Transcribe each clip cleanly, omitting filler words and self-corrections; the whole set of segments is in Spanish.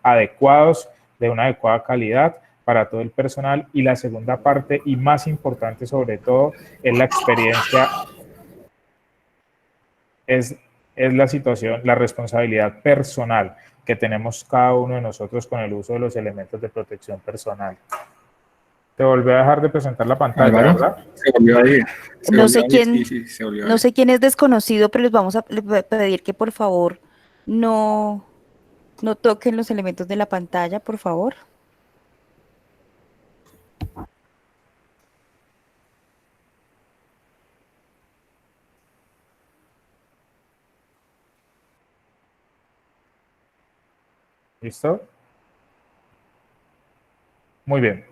adecuados, de una adecuada calidad para todo el personal. Y la segunda parte, y más importante sobre todo, es la experiencia, es la situación, la responsabilidad personal que tenemos cada uno de nosotros con el uso de los elementos de protección personal. Te volví a dejar de presentar la pantalla, Álvaro, ¿verdad? se volvió a ir. No sé quién, Sí, se volvió a no ir. sé quién es desconocido, pero les vamos a pedir que por favor no, no toquen los elementos de la pantalla, por favor. ¿Listo? Muy bien.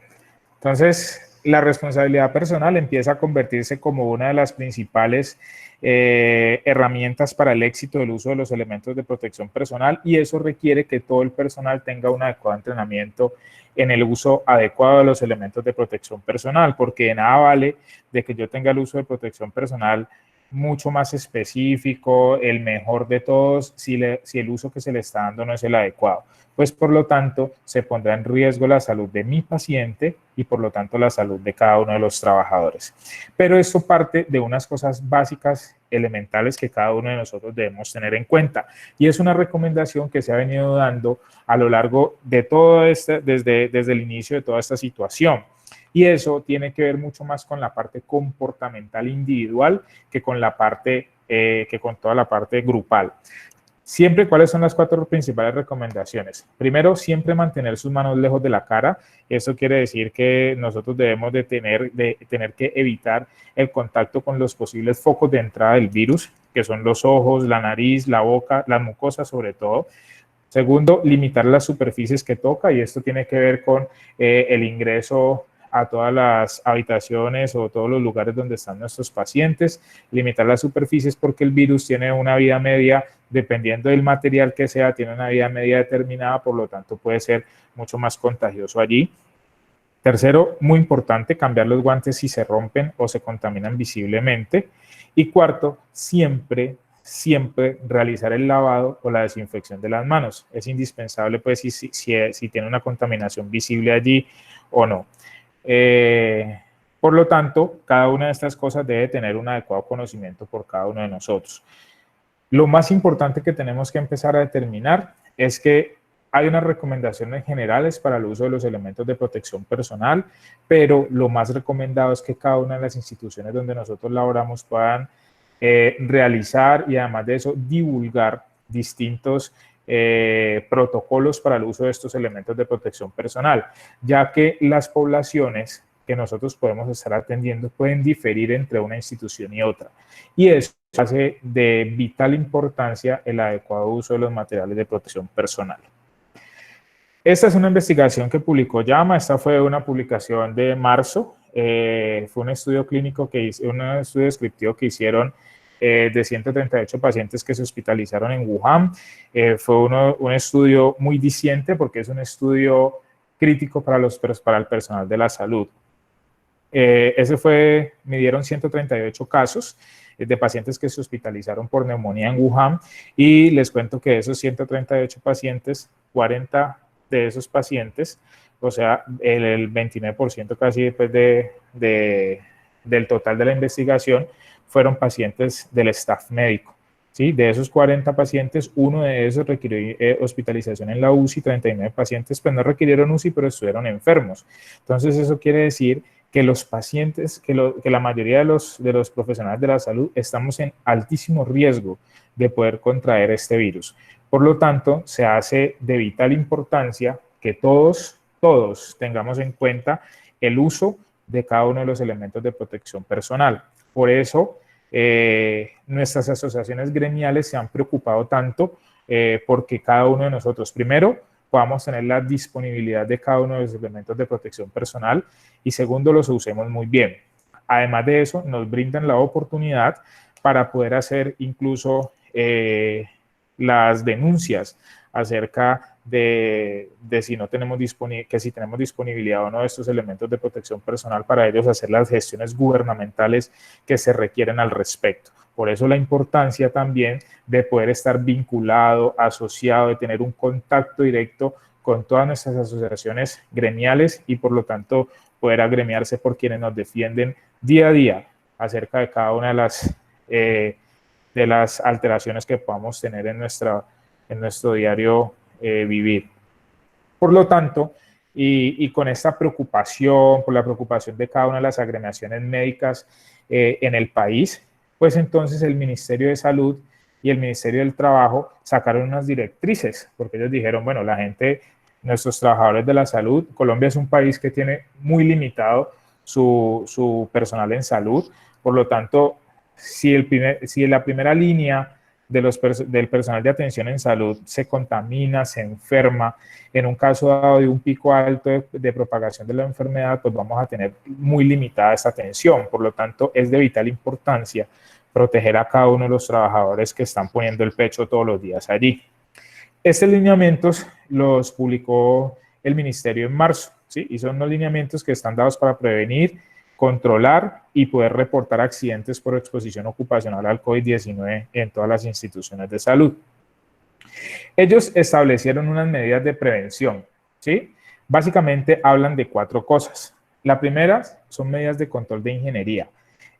Entonces, la responsabilidad personal empieza a convertirse como una de las principales herramientas para el éxito del uso de los elementos de protección personal, y eso requiere que todo el personal tenga un adecuado entrenamiento en el uso adecuado de los elementos de protección personal, porque de nada vale de que yo tenga el uso de protección personal mucho más específico, el mejor de todos, si el uso que se le está dando no es el adecuado. Pues por lo tanto se pondrá en riesgo la salud de mi paciente y por lo tanto la salud de cada uno de los trabajadores. Pero esto parte de unas cosas básicas, elementales, que cada uno de nosotros debemos tener en cuenta, y es una recomendación que se ha venido dando a lo largo de todo desde el inicio de toda esta situación. Y eso tiene que ver mucho más con la parte comportamental individual que con la parte, que con toda la parte grupal. Siempre, ¿cuáles son las 4 principales recomendaciones? Primero, siempre mantener sus manos lejos de la cara. Eso quiere decir que nosotros debemos de tener que evitar el contacto con los posibles focos de entrada del virus, que son los ojos, la nariz, la boca, las mucosas sobre todo. Segundo, limitar las superficies que toca, y esto tiene que ver con el ingreso a todas las habitaciones o todos los lugares donde están nuestros pacientes. Limitar las superficies porque el virus tiene una vida media, dependiendo del material que sea, tiene una vida media determinada, por lo tanto puede ser mucho más contagioso allí. Tercero, muy importante, cambiar los guantes si se rompen o se contaminan visiblemente. Y cuarto, siempre realizar el lavado o la desinfección de las manos. Es indispensable, pues, si tiene una contaminación visible allí o no. Por lo tanto, cada una de estas cosas debe tener un adecuado conocimiento por cada uno de nosotros. Lo más importante que tenemos que empezar a determinar es que hay unas recomendaciones generales para el uso de los elementos de protección personal, pero lo más recomendado es que cada una de las instituciones donde nosotros laboramos puedan realizar, y además de eso divulgar distintos protocolos para el uso de estos elementos de protección personal, ya que las poblaciones que nosotros podemos estar atendiendo pueden diferir entre una institución y otra, y eso hace de vital importancia el adecuado uso de los materiales de protección personal. Esta es una investigación que publicó JAMA. Esta fue una publicación de marzo. Fue un estudio clínico un estudio descriptivo que hicieron de 138 pacientes que se hospitalizaron en Wuhan. Fue un estudio muy diciente porque es un estudio crítico para el personal de la salud. Midieron 138 casos de pacientes que se hospitalizaron por neumonía en Wuhan, y les cuento que de esos 138 pacientes, 40 de esos pacientes, o sea, el 29% casi después del total de la investigación, fueron pacientes del staff médico. ¿Sí? De esos 40 pacientes, uno de esos requirió hospitalización en la UCI, 39 pacientes pues no requirieron UCI, pero estuvieron enfermos. Entonces eso quiere decir que los pacientes, que la mayoría de los profesionales de la salud estamos en altísimo riesgo de poder contraer este virus. Por lo tanto, se hace de vital importancia que todos tengamos en cuenta el uso de cada uno de los elementos de protección personal. Por eso, nuestras asociaciones gremiales se han preocupado tanto porque cada uno de nosotros, primero, podamos tener la disponibilidad de cada uno de los elementos de protección personal, y segundo, los usemos muy bien. Además de eso, nos brindan la oportunidad para poder hacer incluso las denuncias acerca de si no tenemos que si tenemos disponibilidad o no de estos elementos de protección personal para ellos hacer las gestiones gubernamentales que se requieren al respecto. Por eso la importancia también de poder estar vinculado, asociado, de tener un contacto directo con todas nuestras asociaciones gremiales y por lo tanto poder agremiarse por quienes nos defienden día a día acerca de cada una de las alteraciones que podamos tener en nuestro diario vivir. Por lo tanto, y con esta preocupación, por la preocupación de cada una de las agremiaciones médicas en el país, pues entonces el Ministerio de Salud y el Ministerio del Trabajo sacaron unas directrices, porque ellos dijeron, bueno, la gente, nuestros trabajadores de la salud, Colombia es un país que tiene muy limitado su personal en salud, por lo tanto, si la primera línea del personal de atención en salud se contamina, se enferma, en un caso dado de un pico alto de propagación de la enfermedad, pues vamos a tener muy limitada esta atención. Por lo tanto, es de vital importancia proteger a cada uno de los trabajadores que están poniendo el pecho todos los días allí. Estos lineamientos los publicó el Ministerio en marzo, ¿sí? Y son unos lineamientos que están dados para prevenir, controlar y poder reportar accidentes por exposición ocupacional al COVID-19 en todas las instituciones de salud. Ellos establecieron unas medidas de prevención, ¿sí? Básicamente hablan de 4 cosas. La primera son medidas de control de ingeniería.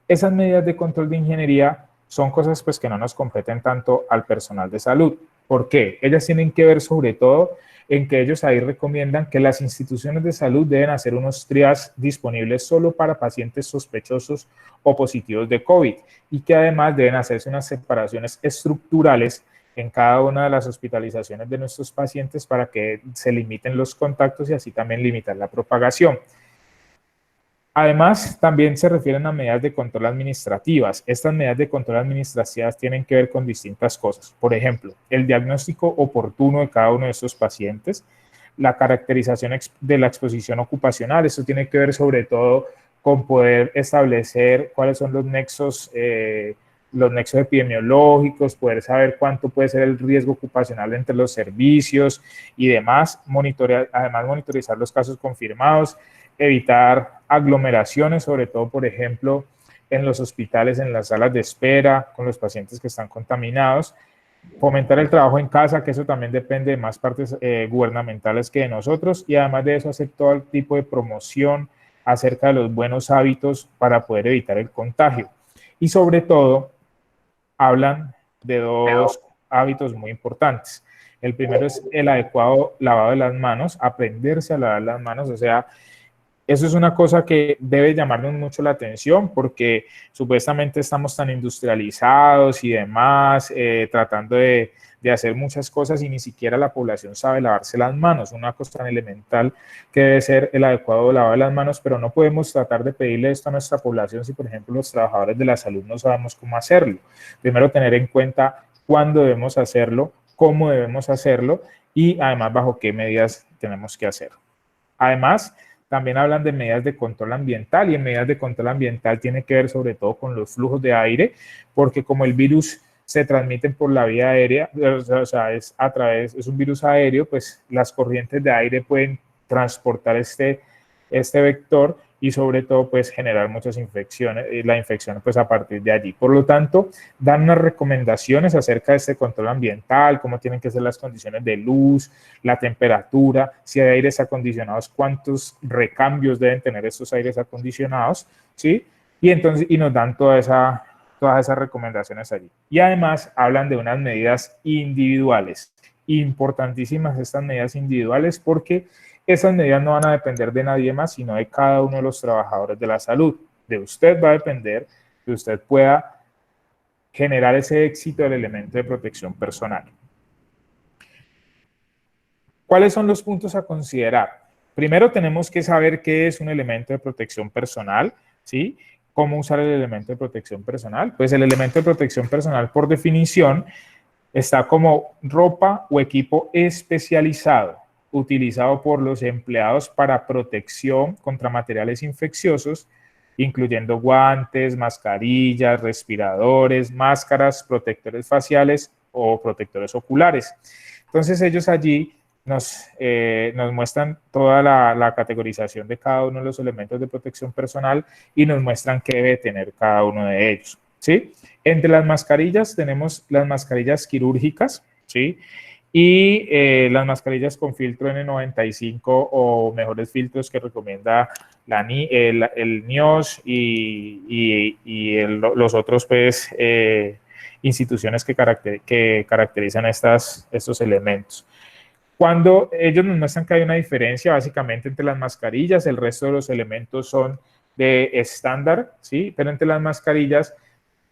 Esas medidas de control de ingeniería son cosas pues que no nos competen tanto al personal de salud. ¿Por qué? Ellas tienen que ver sobre todo en que ellos ahí recomiendan que las instituciones de salud deben hacer unos triage disponibles solo para pacientes sospechosos o positivos de COVID y que además deben hacerse unas separaciones estructurales en cada una de las hospitalizaciones de nuestros pacientes para que se limiten los contactos y así también limitar la propagación. Además, también se refieren a medidas de control administrativas. Estas medidas de control administrativas tienen que ver con distintas cosas. Por ejemplo, el diagnóstico oportuno de cada uno de estos pacientes, la caracterización de la exposición ocupacional. Esto tiene que ver sobre todo con poder establecer cuáles son los nexos epidemiológicos, poder saber cuánto puede ser el riesgo ocupacional entre los servicios y demás. Además, monitorizar los casos confirmados, evitar aglomeraciones, sobre todo, por ejemplo, en los hospitales, en las salas de espera, con los pacientes que están contaminados, fomentar el trabajo en casa, que eso también depende de más partes gubernamentales que de nosotros, y además de eso hacer todo el tipo de promoción acerca de los buenos hábitos para poder evitar el contagio. Y sobre todo, hablan de 2 hábitos muy importantes. El primero es el adecuado lavado de las manos, aprenderse a lavar las manos, o sea, eso es una cosa que debe llamarnos mucho la atención porque supuestamente estamos tan industrializados y demás, tratando de hacer muchas cosas y ni siquiera la población sabe lavarse las manos. Una cosa tan elemental que debe ser el adecuado lavado de las manos, pero no podemos tratar de pedirle esto a nuestra población si, por ejemplo, los trabajadores de la salud no sabemos cómo hacerlo. Primero, tener en cuenta cuándo debemos hacerlo, cómo debemos hacerlo y además bajo qué medidas tenemos que hacerlo. Además, también hablan de medidas de control ambiental y en medidas de control ambiental tiene que ver sobre todo con los flujos de aire, porque como el virus se transmite por la vía aérea, o sea, es un virus aéreo, pues las corrientes de aire pueden transportar este vector y sobre todo pues generar muchas infecciones, la infección pues a partir de allí. Por lo tanto, dan unas recomendaciones acerca de este control ambiental, cómo tienen que ser las condiciones de luz, la temperatura, si hay aires acondicionados, cuántos recambios deben tener estos aires acondicionados, ¿sí? Y nos dan todas esas recomendaciones allí. Y además hablan de unas medidas individuales, importantísimas estas medidas individuales porque esas medidas no van a depender de nadie más, sino de cada uno de los trabajadores de la salud. De usted va a depender que usted pueda generar ese éxito del elemento de protección personal. ¿Cuáles son los puntos a considerar? Primero tenemos que saber qué es un elemento de protección personal, ¿sí? ¿Cómo usar el elemento de protección personal? Pues el elemento de protección personal, por definición, está como ropa o equipo especializado utilizado por los empleados para protección contra materiales infecciosos, incluyendo guantes, mascarillas, respiradores, máscaras, protectores faciales o protectores oculares. Entonces ellos allí nos muestran toda la categorización de cada uno de los elementos de protección personal y nos muestran qué debe tener cada uno de ellos, ¿sí? Entre las mascarillas tenemos las mascarillas quirúrgicas, ¿sí? Y las mascarillas con filtro N95 o mejores filtros que recomienda el NIOSH los otros, pues, instituciones que caracterizan estos elementos. Cuando ellos nos muestran que hay una diferencia básicamente entre las mascarillas, el resto de los elementos son de estándar, ¿sí? Pero entre las mascarillas,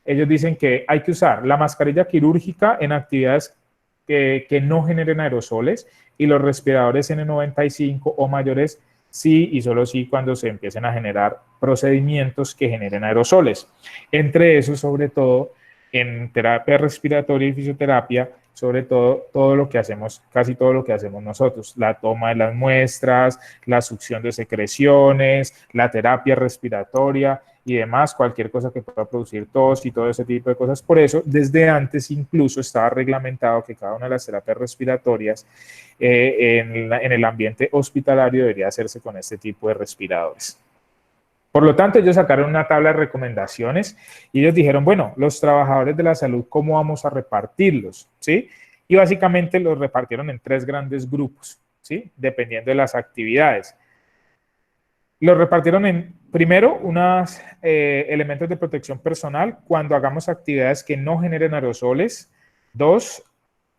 ellos dicen que hay que usar la mascarilla quirúrgica en actividades que no generen aerosoles y los respiradores N95 o mayores sí y solo sí cuando se empiecen a generar procedimientos que generen aerosoles. Entre esos, sobre todo, en terapia respiratoria y fisioterapia, sobre todo lo que hacemos, casi todo lo que hacemos nosotros, la toma de las muestras, la succión de secreciones, la terapia respiratoria y demás, cualquier cosa que pueda producir tos y todo ese tipo de cosas. Por eso, desde antes incluso estaba reglamentado que cada una de las terapias respiratorias en el ambiente hospitalario debería hacerse con este tipo de respiradores. Por lo tanto, ellos sacaron una tabla de recomendaciones y ellos dijeron, bueno, los trabajadores de la salud, ¿cómo vamos a repartirlos? ¿Sí? Y básicamente los repartieron en 3 grandes grupos, ¿sí? Dependiendo de las actividades. Los repartieron en, primero, unos elementos de protección personal cuando hagamos actividades que no generen aerosoles. 2,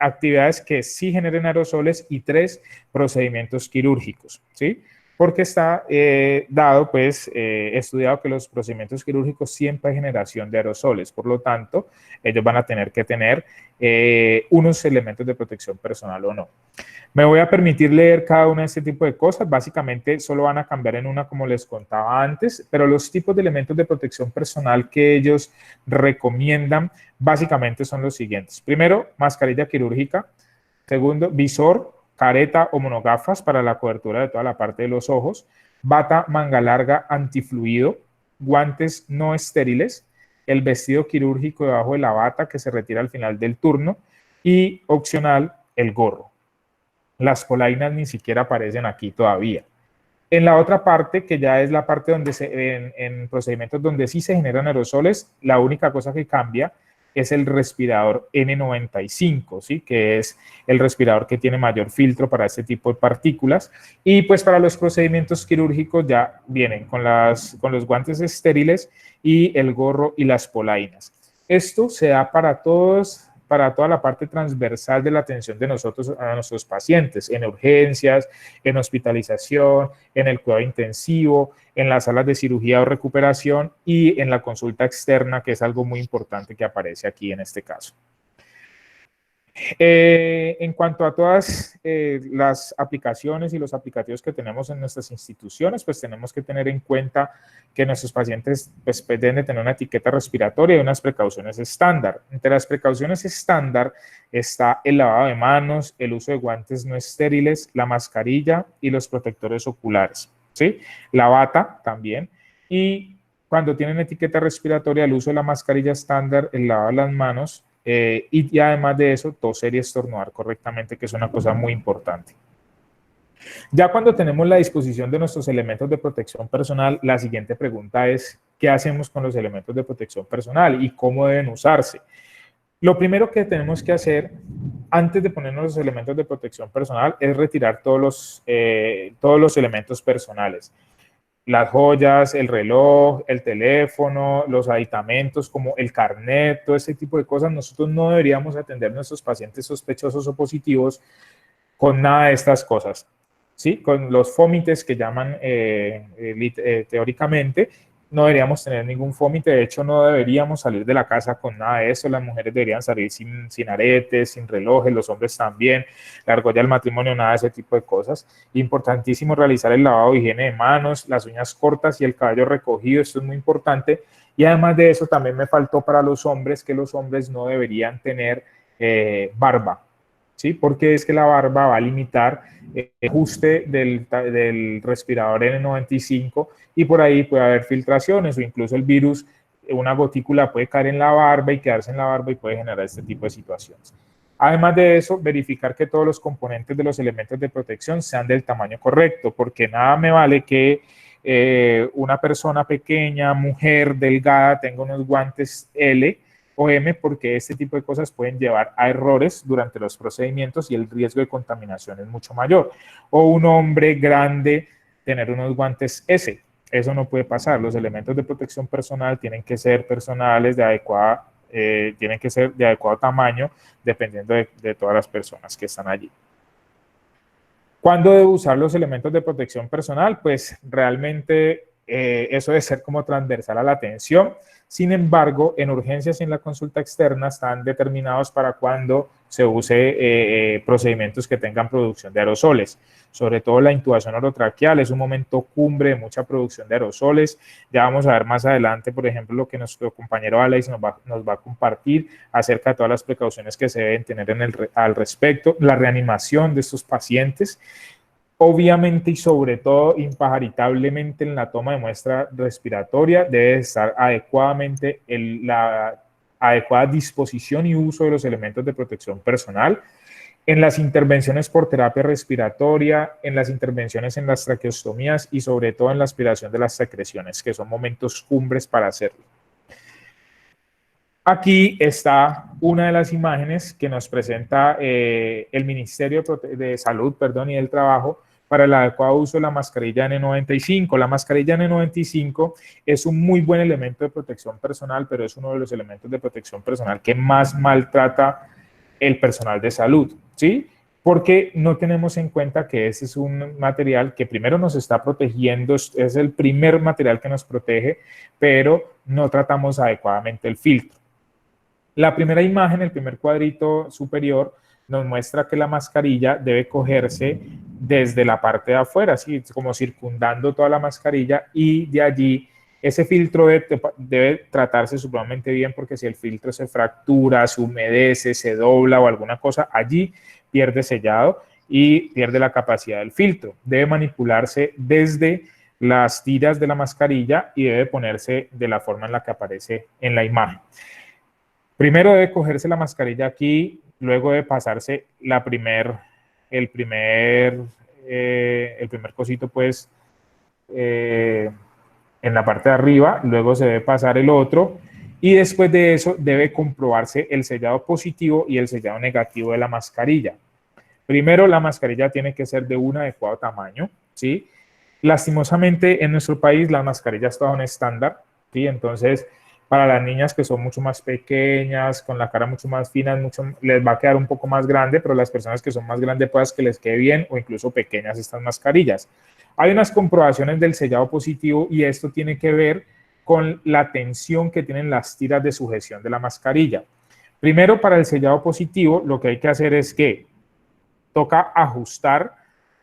actividades que sí generen aerosoles. Y 3, procedimientos quirúrgicos, ¿sí? Porque está dado, pues, estudiado que los procedimientos quirúrgicos siempre hay generación de aerosoles. Por lo tanto, ellos van a tener que tener unos elementos de protección personal o no. Me voy a permitir leer cada una de este tipo de cosas. Básicamente, solo van a cambiar en una, como les contaba antes, pero los tipos de elementos de protección personal que ellos recomiendan, básicamente son los siguientes. Primero, mascarilla quirúrgica. Segundo, visor, careta o monogafas para la cobertura de toda la parte de los ojos, bata manga larga antifluido, guantes no estériles, el vestido quirúrgico debajo de la bata que se retira al final del turno y opcional el gorro. Las polainas ni siquiera aparecen aquí todavía. En la otra parte, que ya es la parte donde en procedimientos donde sí se generan aerosoles, la única cosa que cambia es el respirador N95, ¿sí? Que es el respirador que tiene mayor filtro para este tipo de partículas. Y pues para los procedimientos quirúrgicos ya vienen con los guantes estériles y el gorro y las polainas. Esto se da para toda la parte transversal de la atención de nosotros a nuestros pacientes, en urgencias, en hospitalización, en el cuidado intensivo, en las salas de cirugía o recuperación y en la consulta externa, que es algo muy importante que aparece aquí en este caso. En cuanto a todas las aplicaciones y los aplicativos que tenemos en nuestras instituciones, pues tenemos que tener en cuenta que nuestros pacientes pues, deben de tener una etiqueta respiratoria y unas precauciones estándar. Entre las precauciones estándar está el lavado de manos, el uso de guantes no estériles, la mascarilla y los protectores oculares, ¿sí? La bata también. Y cuando tienen etiqueta respiratoria, el uso de la mascarilla estándar, el lavado de las manos, y además de eso, toser y estornudar correctamente, que es una cosa muy importante. Ya cuando tenemos la disposición de nuestros elementos de protección personal, la siguiente pregunta es, ¿qué hacemos con los elementos de protección personal y cómo deben usarse? Lo primero que tenemos que hacer antes de ponernos los elementos de protección personal es retirar todos los elementos personales. Las joyas, el reloj, el teléfono, los aditamentos como el carnet, todo ese tipo de cosas, nosotros no deberíamos atender a nuestros pacientes sospechosos o positivos con nada de estas cosas, ¿sí? Con los fómites que llaman teóricamente, no deberíamos tener ningún fómite, de hecho no deberíamos salir de la casa con nada de eso, las mujeres deberían salir sin aretes, sin relojes, los hombres también, la argolla del matrimonio, nada de ese tipo de cosas. Importantísimo realizar el lavado de higiene de manos, las uñas cortas y el cabello recogido, esto es muy importante. Y además de eso también me faltó para los hombres que los hombres no deberían tener barba, ¿sí? Porque es que la barba va a limitar el ajuste del respirador N95 y por ahí puede haber filtraciones o incluso el virus, una gotícula puede caer en la barba y quedarse en la barba y puede generar este tipo de situaciones. Además de eso, verificar que todos los componentes de los elementos de protección sean del tamaño correcto, porque nada me vale que una persona pequeña, mujer, delgada, tenga unos guantes L o M, porque este tipo de cosas pueden llevar a errores durante los procedimientos y el riesgo de contaminación es mucho mayor. O un hombre grande tener unos guantes S. Eso no puede pasar. Los elementos de protección personal tienen que ser personales tienen que ser de adecuado tamaño, dependiendo de todas las personas que están allí. ¿Cuándo debo usar los elementos de protección personal? Pues realmente eso debe ser como transversal a la atención. Sin embargo, en urgencias y en la consulta externa están determinados para cuando se use procedimientos que tengan producción de aerosoles. Sobre todo la intubación orotraqueal es un momento cumbre de mucha producción de aerosoles. Ya vamos a ver más adelante, por ejemplo, lo que nuestro compañero Alex nos va a compartir acerca de todas las precauciones que se deben tener al respecto, la reanimación de estos pacientes. Obviamente y sobre todo, impagaritablemente en la toma de muestra respiratoria debe estar adecuadamente la adecuada disposición y uso de los elementos de protección personal. En las intervenciones por terapia respiratoria, en las intervenciones en las traqueostomías y sobre todo en la aspiración de las secreciones, que son momentos cumbres para hacerlo. Aquí está una de las imágenes que nos presenta el Ministerio de Salud y del Trabajo para el adecuado uso de la mascarilla N95. La mascarilla N95 es un muy buen elemento de protección personal, pero es uno de los elementos de protección personal que más maltrata el personal de salud, ¿sí? Porque no tenemos en cuenta que ese es un material que primero nos está protegiendo, es el primer material que nos protege, pero no tratamos adecuadamente el filtro. La primera imagen, el primer cuadrito superior, nos muestra que la mascarilla debe cogerse desde la parte de afuera, así como circundando toda la mascarilla, y de allí ese filtro debe tratarse supremamente bien, porque si el filtro se fractura, se humedece, se dobla o alguna cosa, allí pierde sellado y pierde la capacidad del filtro. Debe manipularse desde las tiras de la mascarilla y debe ponerse de la forma en la que aparece en la imagen. Primero debe cogerse la mascarilla aquí, luego debe pasarse el primer cosito pues en la parte de arriba, luego se debe pasar el otro y después de eso debe comprobarse el sellado positivo y el sellado negativo de la mascarilla. Primero, la mascarilla tiene que ser de un adecuado tamaño, ¿sí? Lastimosamente en nuestro país las mascarillas son estándar, ¿sí? Entonces, para las niñas que son mucho más pequeñas, con la cara mucho más fina, les va a quedar un poco más grande, pero las personas que son más grandes puedas que les quede bien o incluso pequeñas estas mascarillas. Hay unas comprobaciones del sellado positivo y esto tiene que ver con la tensión que tienen las tiras de sujeción de la mascarilla. Primero, para el sellado positivo, lo que hay que hacer es que toca ajustar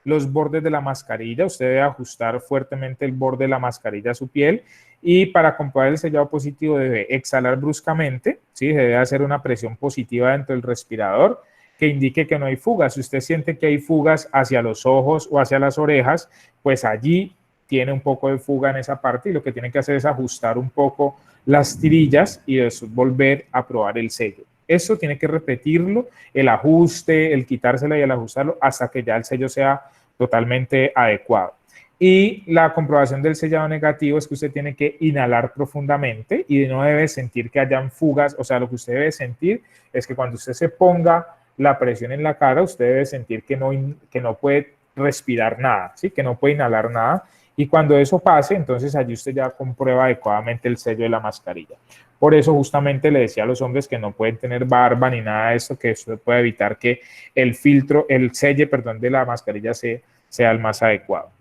los bordes de la mascarilla. Usted debe ajustar fuertemente el borde de la mascarilla a su piel y para comprobar el sellado positivo debe exhalar bruscamente, ¿sí? Debe hacer una presión positiva dentro del respirador que indique que no hay fugas. Si usted siente que hay fugas hacia los ojos o hacia las orejas, pues allí tiene un poco de fuga en esa parte y lo que tiene que hacer es ajustar un poco las tirillas y después volver a probar el sello. Eso tiene que repetirlo, el ajuste, el quitársela y el ajustarlo hasta que ya el sello sea totalmente adecuado. Y la comprobación del sellado negativo es que usted tiene que inhalar profundamente y no debe sentir que hayan fugas. O sea, lo que usted debe sentir es que cuando usted se ponga la presión en la cara, usted debe sentir que no puede respirar nada, ¿sí? Que no puede inhalar nada. Y cuando eso pase, entonces allí usted ya comprueba adecuadamente el sello de la mascarilla. Por eso justamente le decía a los hombres que no pueden tener barba ni nada de esto, que esto puede evitar que el sello de la mascarilla sea el más adecuado.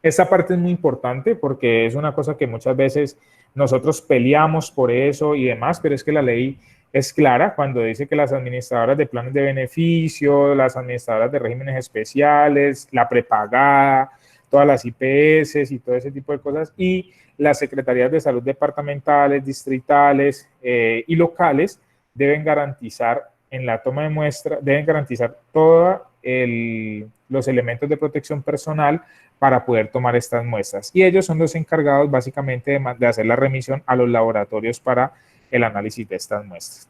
Esta parte es muy importante porque es una cosa que muchas veces nosotros peleamos por eso y demás, pero es que la ley es clara cuando dice que las administradoras de planes de beneficio, las administradoras de regímenes especiales, la prepagada, todas las IPS y todo ese tipo de cosas, y las secretarías de salud departamentales, distritales y locales deben garantizar en la toma de muestra, deben garantizar todos los elementos de protección personal para poder tomar estas muestras. Y ellos son los encargados básicamente de hacer la remisión a los laboratorios para el análisis de estas muestras.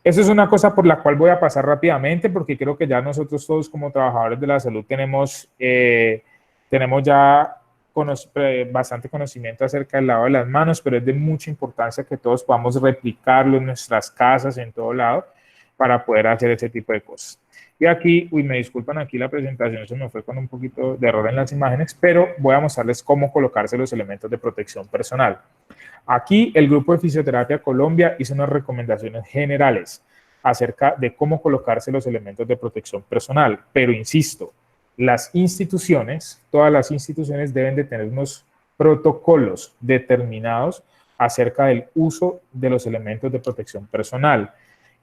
Eso es una cosa por la cual voy a pasar rápidamente porque creo que ya nosotros todos como trabajadores de la salud tenemos ya bastante conocimiento acerca del lavado de las manos, pero es de mucha importancia que todos podamos replicarlo en nuestras casas, en todo lado, para poder hacer ese tipo de cosas. Y aquí, me disculpan, aquí la presentación se me fue con un poquito de error en las imágenes, pero voy a mostrarles cómo colocarse los elementos de protección personal. Aquí el Grupo de Fisioterapia Colombia hizo unas recomendaciones generales acerca de cómo colocarse los elementos de protección personal, pero insisto, las instituciones, todas las instituciones deben de tener unos protocolos determinados acerca del uso de los elementos de protección personal.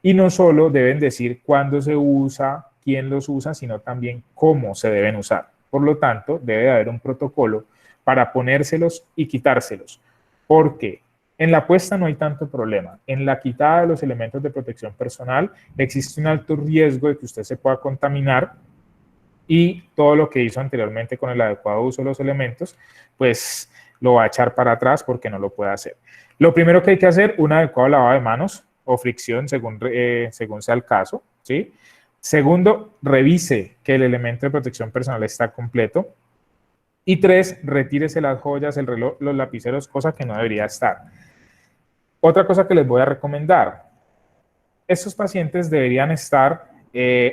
Y no solo deben decir cuándo se usa, quién los usa, sino también cómo se deben usar. Por lo tanto, debe de haber un protocolo para ponérselos y quitárselos. Porque en la puesta no hay tanto problema. En la quitada de los elementos de protección personal existe un alto riesgo de que usted se pueda contaminar y todo lo que hizo anteriormente con el adecuado uso de los elementos, pues lo va a echar para atrás porque no lo puede hacer. Lo primero que hay que hacer, un adecuado lavado de manos o fricción según sea el caso, ¿sí? Segundo, revise que el elemento de protección personal está completo. Y 3, retírese las joyas, el reloj, los lapiceros, cosa que no debería estar. Otra cosa que les voy a recomendar, estos pacientes deberían estar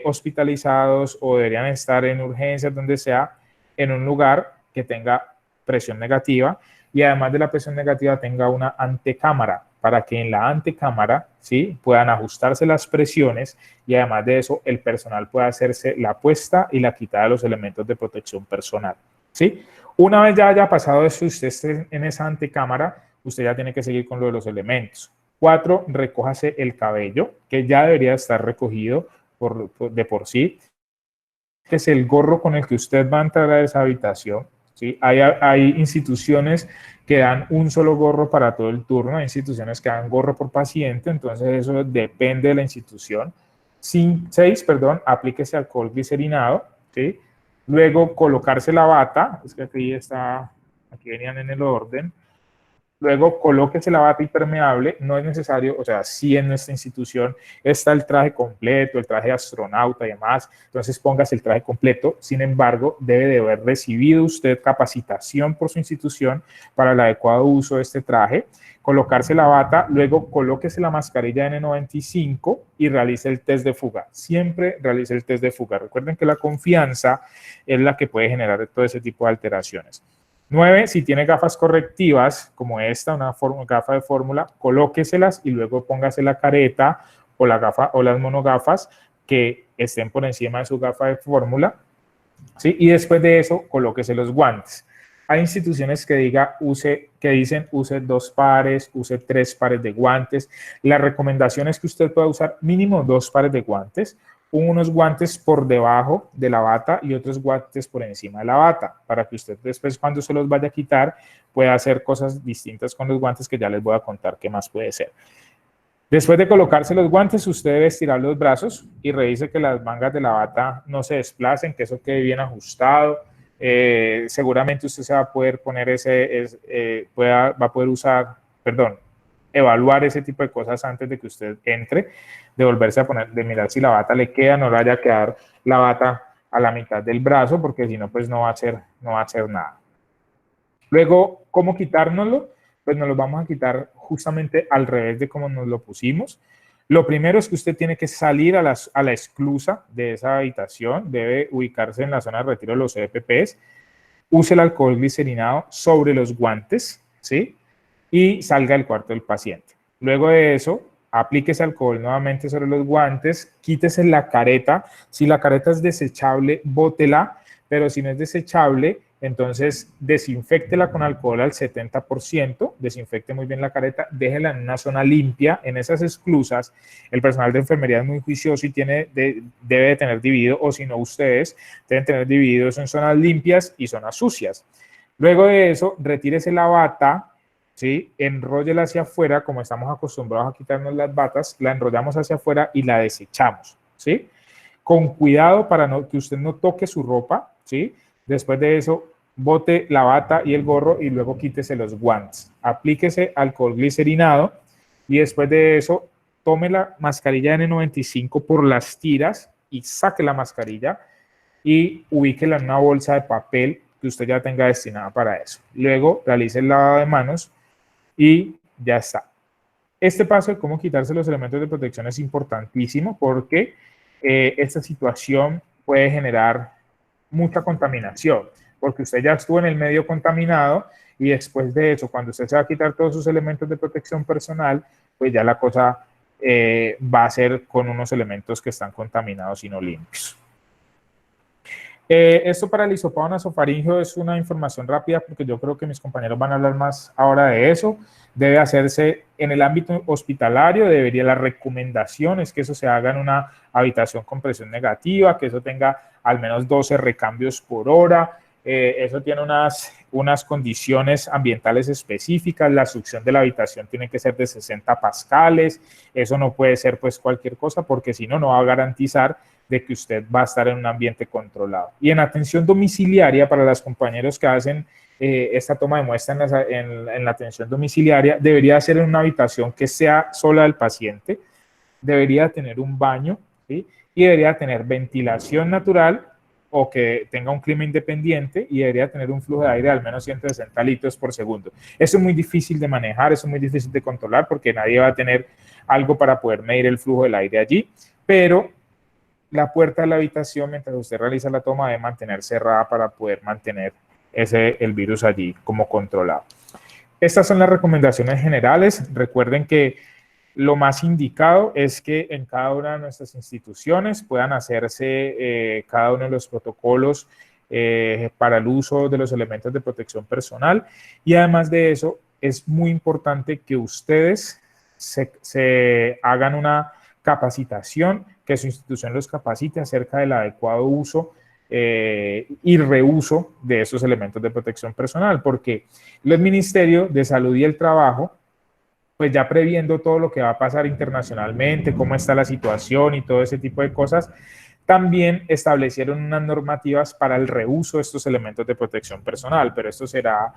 hospitalizados o deberían estar en urgencias, donde sea, en un lugar que tenga presión negativa y además de la presión negativa tenga una antecámara para que en la antecámara, ¿sí?, puedan ajustarse las presiones y además de eso el personal pueda hacerse la puesta y la quitada de los elementos de protección personal, ¿sí? Una vez ya haya pasado eso y usted esté en esa antecámara, usted ya tiene que seguir con lo de los elementos. 4, recójase el cabello, que ya debería estar recogido de por sí. Este es el gorro con el que usted va a entrar a esa habitación, ¿sí? Hay instituciones que dan un solo gorro para todo el turno, hay instituciones que dan gorro por paciente, entonces eso depende de la institución. 6, aplíquese alcohol glicerinado, ¿sí? Luego colocarse la bata, es que aquí venían en el orden. Luego colóquese la bata impermeable, no es necesario, o sea, sí en nuestra institución está el traje completo, el traje de astronauta y demás, entonces póngase el traje completo, sin embargo, debe de haber recibido usted capacitación por su institución para el adecuado uso de este traje, colocarse la bata, luego colóquese la mascarilla N95 y realice el test de fuga. Siempre realice el test de fuga. Recuerden que la confianza es la que puede generar todo ese tipo de alteraciones. 9, si tiene gafas correctivas, como esta, una gafa de fórmula, colóqueselas y luego póngase la careta o la gafa o las monogafas que estén por encima de su gafa de fórmula, ¿sí? Y después de eso, colóquese los guantes. Hay instituciones que dicen use 2 pares, use 3 pares de guantes. La recomendación es que usted pueda usar mínimo 2 pares de guantes, unos guantes por debajo de la bata y otros guantes por encima de la bata, para que usted después cuando se los vaya a quitar pueda hacer cosas distintas con los guantes que ya les voy a contar qué más puede ser. Después de colocarse los guantes, usted debe estirar los brazos y revise que las mangas de la bata no se desplacen, que eso quede bien ajustado. Seguramente usted se va a poder poner evaluar ese tipo de cosas antes de que usted entre, de volverse a poner, de mirar si la bata le queda, no le vaya a quedar la bata a la mitad del brazo, porque si no, pues no va a hacer nada. Luego, ¿cómo quitárnoslo? Pues nos lo vamos a quitar justamente al revés de cómo nos lo pusimos. Lo primero es que usted tiene que salir a la esclusa de esa habitación, debe ubicarse en la zona de retiro de los EPPs, use el alcohol glicerinado sobre los guantes, ¿sí?, y salga del cuarto del paciente. Luego de eso, aplíquese alcohol nuevamente sobre los guantes, quítese la careta. Si la careta es desechable, bótela, pero si no es desechable, entonces desinféctela con alcohol al 70%, desinfecte muy bien la careta, déjela en una zona limpia, en esas esclusas. El personal de enfermería es muy juicioso y debe de tener dividido, o si no ustedes, deben tener divididos en zonas limpias y zonas sucias. Luego de eso, retírese la bata, ¿sí?, enróllela hacia afuera, como estamos acostumbrados a quitarnos las batas, la enrollamos hacia afuera y la desechamos, ¿sí? Con cuidado para que usted no toque su ropa, ¿sí? Después de eso, bote la bata y el gorro y luego quítese los guantes. Aplíquese alcohol glicerinado y después de eso, tome la mascarilla N95 por las tiras y saque la mascarilla y ubíquela en una bolsa de papel que usted ya tenga destinada para eso. Luego realice el lavado de manos y ya está. Este paso de cómo quitarse los elementos de protección es importantísimo porque esta situación puede generar mucha contaminación, porque usted ya estuvo en el medio contaminado y después de eso, cuando usted se va a quitar todos sus elementos de protección personal, pues ya la cosa va a ser con unos elementos que están contaminados y no limpios. Esto para el hisopado nasofaríngeo es una información rápida porque yo creo que mis compañeros van a hablar más ahora de eso. Debe hacerse en el ámbito hospitalario, la recomendación es que eso se haga en una habitación con presión negativa, que eso tenga al menos 12 recambios por hora. Eso tiene unas condiciones ambientales específicas. La succión de la habitación tiene que ser de 60 pascales. Eso no puede ser pues cualquier cosa porque si no, no va a garantizar de que usted va a estar en un ambiente controlado. Y en atención domiciliaria, para los compañeros que hacen esta toma de muestra en la atención domiciliaria, debería ser en una habitación que sea sola del paciente, debería tener un baño, ¿sí? Y debería tener ventilación natural o que tenga un clima independiente y debería tener un flujo de aire de al menos 160 litros por segundo. Eso es muy difícil de manejar, eso es muy difícil de controlar porque nadie va a tener algo para poder medir el flujo del aire allí, pero la puerta de la habitación, mientras usted realiza la toma, debe mantener cerrada para poder mantener el virus allí como controlado. Estas son las recomendaciones generales. Recuerden que lo más indicado es que en cada una de nuestras instituciones puedan hacerse cada uno de los protocolos para el uso de los elementos de protección personal y además de eso es muy importante que ustedes se hagan una capacitación, que su institución los capacite acerca del adecuado uso y reuso de esos elementos de protección personal, porque el Ministerio de Salud y el Trabajo, pues ya previendo todo lo que va a pasar internacionalmente, cómo está la situación y todo ese tipo de cosas, también establecieron unas normativas para el reuso de estos elementos de protección personal, pero esto será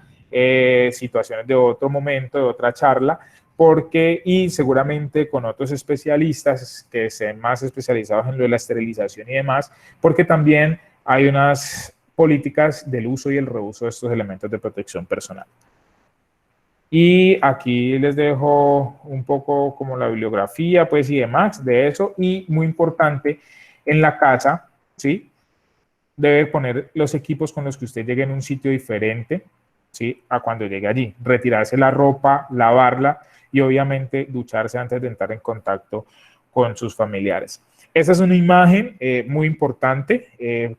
situaciones de otro momento, de otra charla, porque y seguramente con otros especialistas que estén más especializados en lo de la esterilización y demás, porque también hay unas políticas del uso y el reuso de estos elementos de protección personal. Y aquí les dejo un poco como la bibliografía, pues, y demás de eso. Y muy importante, en la casa, ¿sí? Debe poner los equipos con los que usted llegue en un sitio diferente, ¿sí? A cuando llegue allí. Retirarse la ropa, lavarla y obviamente ducharse antes de entrar en contacto con sus familiares. Esta es una imagen muy importante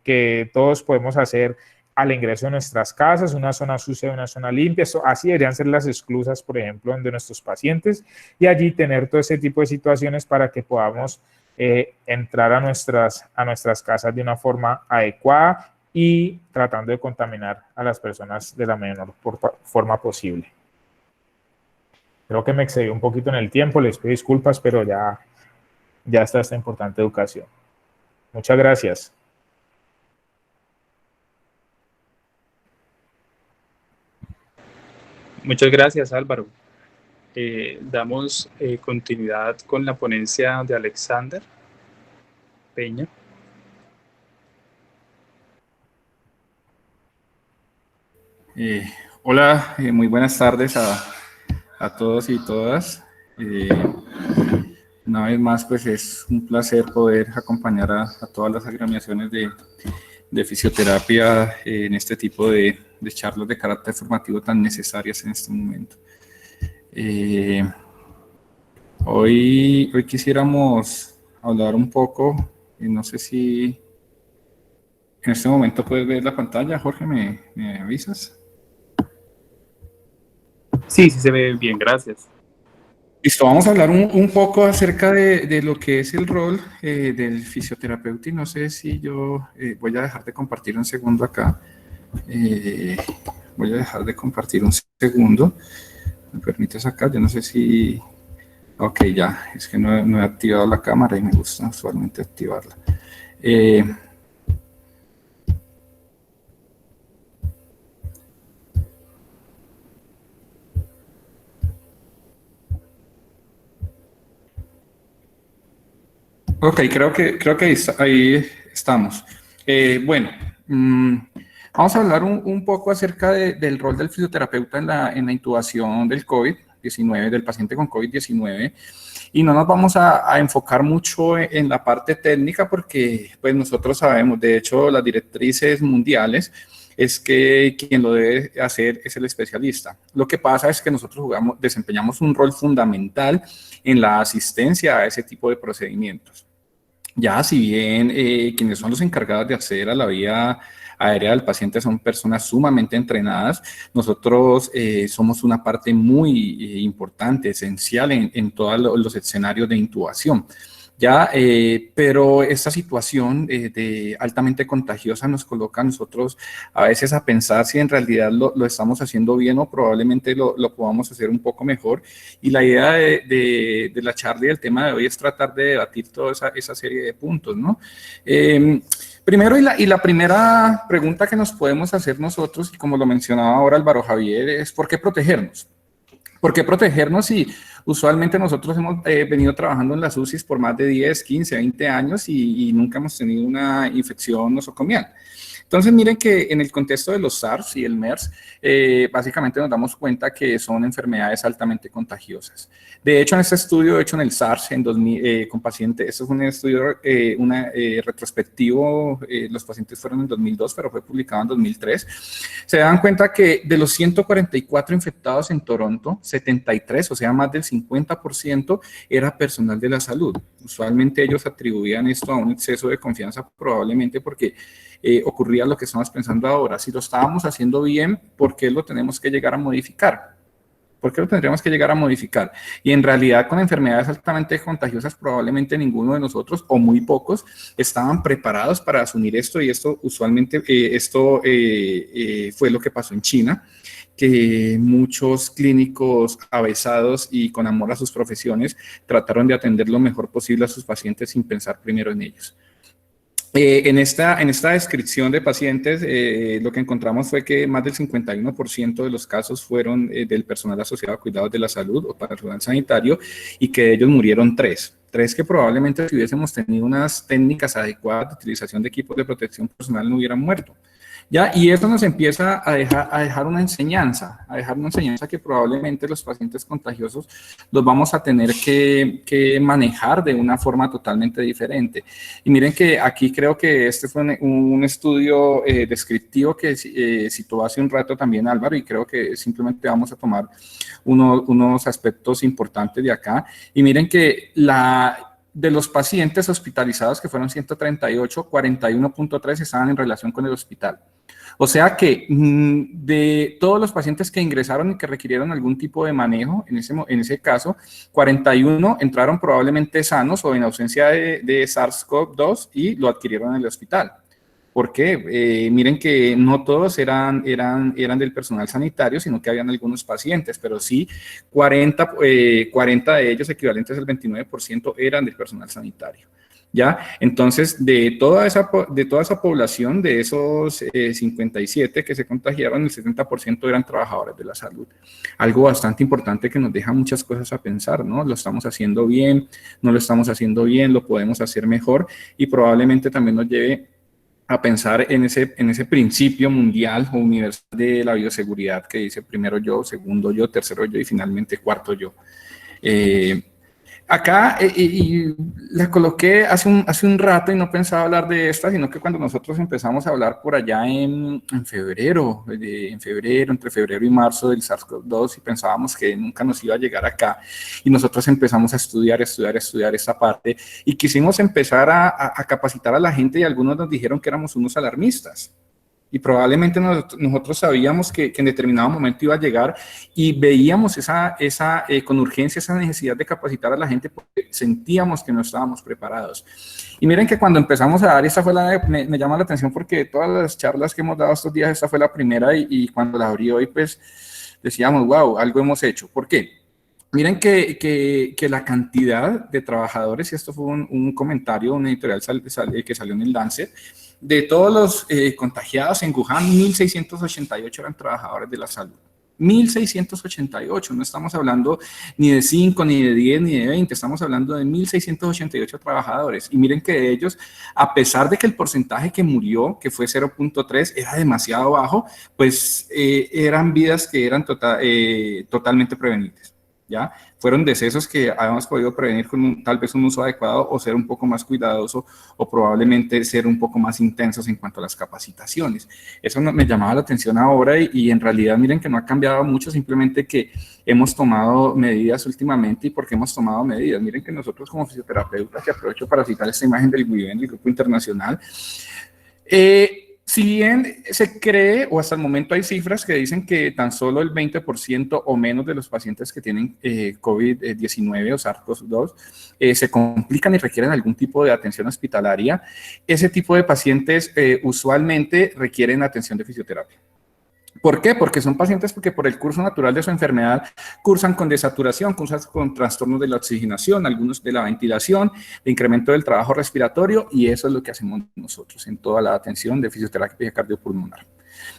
que todos podemos hacer al ingreso de nuestras casas, una zona sucia y una zona limpia. Así deberían ser las esclusas, por ejemplo, de nuestros pacientes y allí tener todo ese tipo de situaciones para que podamos entrar a nuestras casas de una forma adecuada y tratando de contaminar a las personas de la menor forma posible. Creo que me excedí un poquito en el tiempo, les pido disculpas, pero ya está esta importante educación. Muchas gracias. Muchas gracias, Álvaro. Damos continuidad con la ponencia de Alexander Peña. Hola, muy buenas tardes a todos y todas. Una vez más, pues es un placer poder acompañar a todas las agremiaciones de fisioterapia en este tipo de charlas de carácter formativo tan necesarias en este momento. Hoy quisiéramos hablar un poco, no sé si en este momento puedes ver la pantalla, Jorge, ¿me avisas? Sí, se ve bien, gracias. Listo, vamos a hablar un poco acerca de lo que es el rol del fisioterapeuta y no sé si yo voy a dejar de compartir un segundo acá. Voy a dejar de compartir un segundo. ¿Me permites acá? Yo no sé si... Ok, ya, es que no he activado la cámara y me gusta usualmente activarla. Ok, creo que ahí estamos. Bueno, vamos a hablar un poco acerca del rol del fisioterapeuta en la intubación del COVID-19, del paciente con COVID-19, y no nos vamos a enfocar mucho en la parte técnica porque pues nosotros sabemos, de hecho, las directrices mundiales es que quien lo debe hacer es el especialista. Lo que pasa es que nosotros desempeñamos un rol fundamental en la asistencia a ese tipo de procedimientos. Ya, si bien quienes son los encargados de acceder a la vía aérea del paciente son personas sumamente entrenadas, nosotros somos una parte muy importante, esencial en todos los escenarios de intubación. Ya, pero esta situación de altamente contagiosa nos coloca a nosotros a veces a pensar si en realidad lo estamos haciendo bien o probablemente lo podamos hacer un poco mejor. Y la idea de la charla y el tema de hoy es tratar de debatir toda esa serie de puntos, ¿no? Primero, y la primera pregunta que nos podemos hacer nosotros, y como lo mencionaba ahora Álvaro Javier, es ¿por qué protegernos? ¿Por qué protegernos si usualmente nosotros hemos venido trabajando en las UCIs por más de 10, 15, 20 años y nunca hemos tenido una infección nosocomial? Entonces, miren que en el contexto de los SARS y el MERS, básicamente nos damos cuenta que son enfermedades altamente contagiosas. De hecho, en este estudio hecho en el SARS con pacientes, esto es un estudio retrospectivo, los pacientes fueron en 2002, pero fue publicado en 2003, se dan cuenta que de los 144 infectados en Toronto, 73, o sea, más del 50%, era personal de la salud. Usualmente ellos atribuían esto a un exceso de confianza, probablemente porque ocurría lo que estamos pensando ahora. Si lo estábamos haciendo bien, ¿por qué lo tenemos que llegar a modificar? ¿Por qué lo tendríamos que llegar a modificar? Y en realidad con enfermedades altamente contagiosas probablemente ninguno de nosotros o muy pocos estaban preparados para asumir esto y esto usualmente fue lo que pasó en China, que muchos clínicos avesados y con amor a sus profesiones trataron de atender lo mejor posible a sus pacientes sin pensar primero en ellos. En esta descripción de pacientes, lo que encontramos fue que más del 51% de los casos fueron del personal asociado a cuidados de la salud o personal sanitario y que de ellos murieron 3 que probablemente si hubiésemos tenido unas técnicas adecuadas de utilización de equipos de protección personal no hubieran muerto. ¿Ya? Y esto nos empieza a dejar una enseñanza, que probablemente los pacientes contagiosos los vamos a tener que manejar de una forma totalmente diferente. Y miren que aquí creo que este fue un estudio descriptivo que citó hace un rato también Álvaro, y creo que simplemente vamos a tomar unos aspectos importantes de acá. Y miren que de los pacientes hospitalizados, que fueron 138, 41.3 estaban en relación con el hospital. O sea que de todos los pacientes que ingresaron y que requirieron algún tipo de manejo, en ese caso, 41 entraron probablemente sanos o en ausencia de SARS-CoV-2 y lo adquirieron en el hospital. ¿Por qué? Miren que no todos eran del personal sanitario, sino que habían algunos pacientes, pero sí 40 de ellos, equivalentes al 29%, eran del personal sanitario. ¿Ya? Entonces, de toda esa población, de esos 57 que se contagiaron, el 70% eran trabajadores de la salud. Algo bastante importante que nos deja muchas cosas a pensar, ¿no? ¿Lo estamos haciendo bien? ¿No lo estamos haciendo bien? ¿Lo podemos hacer mejor? Y probablemente también nos lleve a pensar en ese principio mundial o universal de la bioseguridad que dice primero yo, segundo yo, tercero yo y finalmente cuarto yo. Acá, y la coloqué hace un rato y no pensaba hablar de esta, sino que cuando nosotros empezamos a hablar por allá en febrero, entre febrero y marzo del SARS-CoV-2, y pensábamos que nunca nos iba a llegar acá, y nosotros empezamos a estudiar esta parte, y quisimos empezar a capacitar a la gente, y algunos nos dijeron que éramos unos alarmistas. Y probablemente nosotros sabíamos que en determinado momento iba a llegar y veíamos con urgencia esa necesidad de capacitar a la gente porque sentíamos que no estábamos preparados. Y miren que cuando empezamos a dar, me llama la atención porque todas las charlas que hemos dado estos días, esta fue la primera y cuando la abrí hoy, pues decíamos, wow, algo hemos hecho. ¿Por qué? Miren que la cantidad de trabajadores, y esto fue un comentario, un editorial que salió en el Lancet, de todos los contagiados en Wuhan, 1.688 eran trabajadores de la salud. 1.688, no estamos hablando ni de 5, ni de 10, ni de 20, estamos hablando de 1.688 trabajadores. Y miren que de ellos, a pesar de que el porcentaje que murió, que fue 0.3, era demasiado bajo, pues eran vidas que eran totalmente prevenibles. ¿Ya? Fueron decesos que habíamos podido prevenir con tal vez un uso adecuado o ser un poco más cuidadoso o probablemente ser un poco más intensos en cuanto a las capacitaciones. Eso me llamaba la atención ahora y en realidad miren que no ha cambiado mucho, simplemente que hemos tomado medidas últimamente. ¿Y por qué hemos tomado medidas? Miren que nosotros como fisioterapeutas, y aprovecho para citar esta imagen del WIVEN, del Grupo Internacional, si bien se cree, o hasta el momento hay cifras que dicen que tan solo el 20% o menos de los pacientes que tienen COVID-19 o SARS-CoV-2 se complican y requieren algún tipo de atención hospitalaria, ese tipo de pacientes usualmente requieren atención de fisioterapia. ¿Por qué? Porque son pacientes que por el curso natural de su enfermedad cursan con desaturación, cursan con trastornos de la oxigenación, algunos de la ventilación, de incremento del trabajo respiratorio, y eso es lo que hacemos nosotros en toda la atención de fisioterapia cardiopulmonar.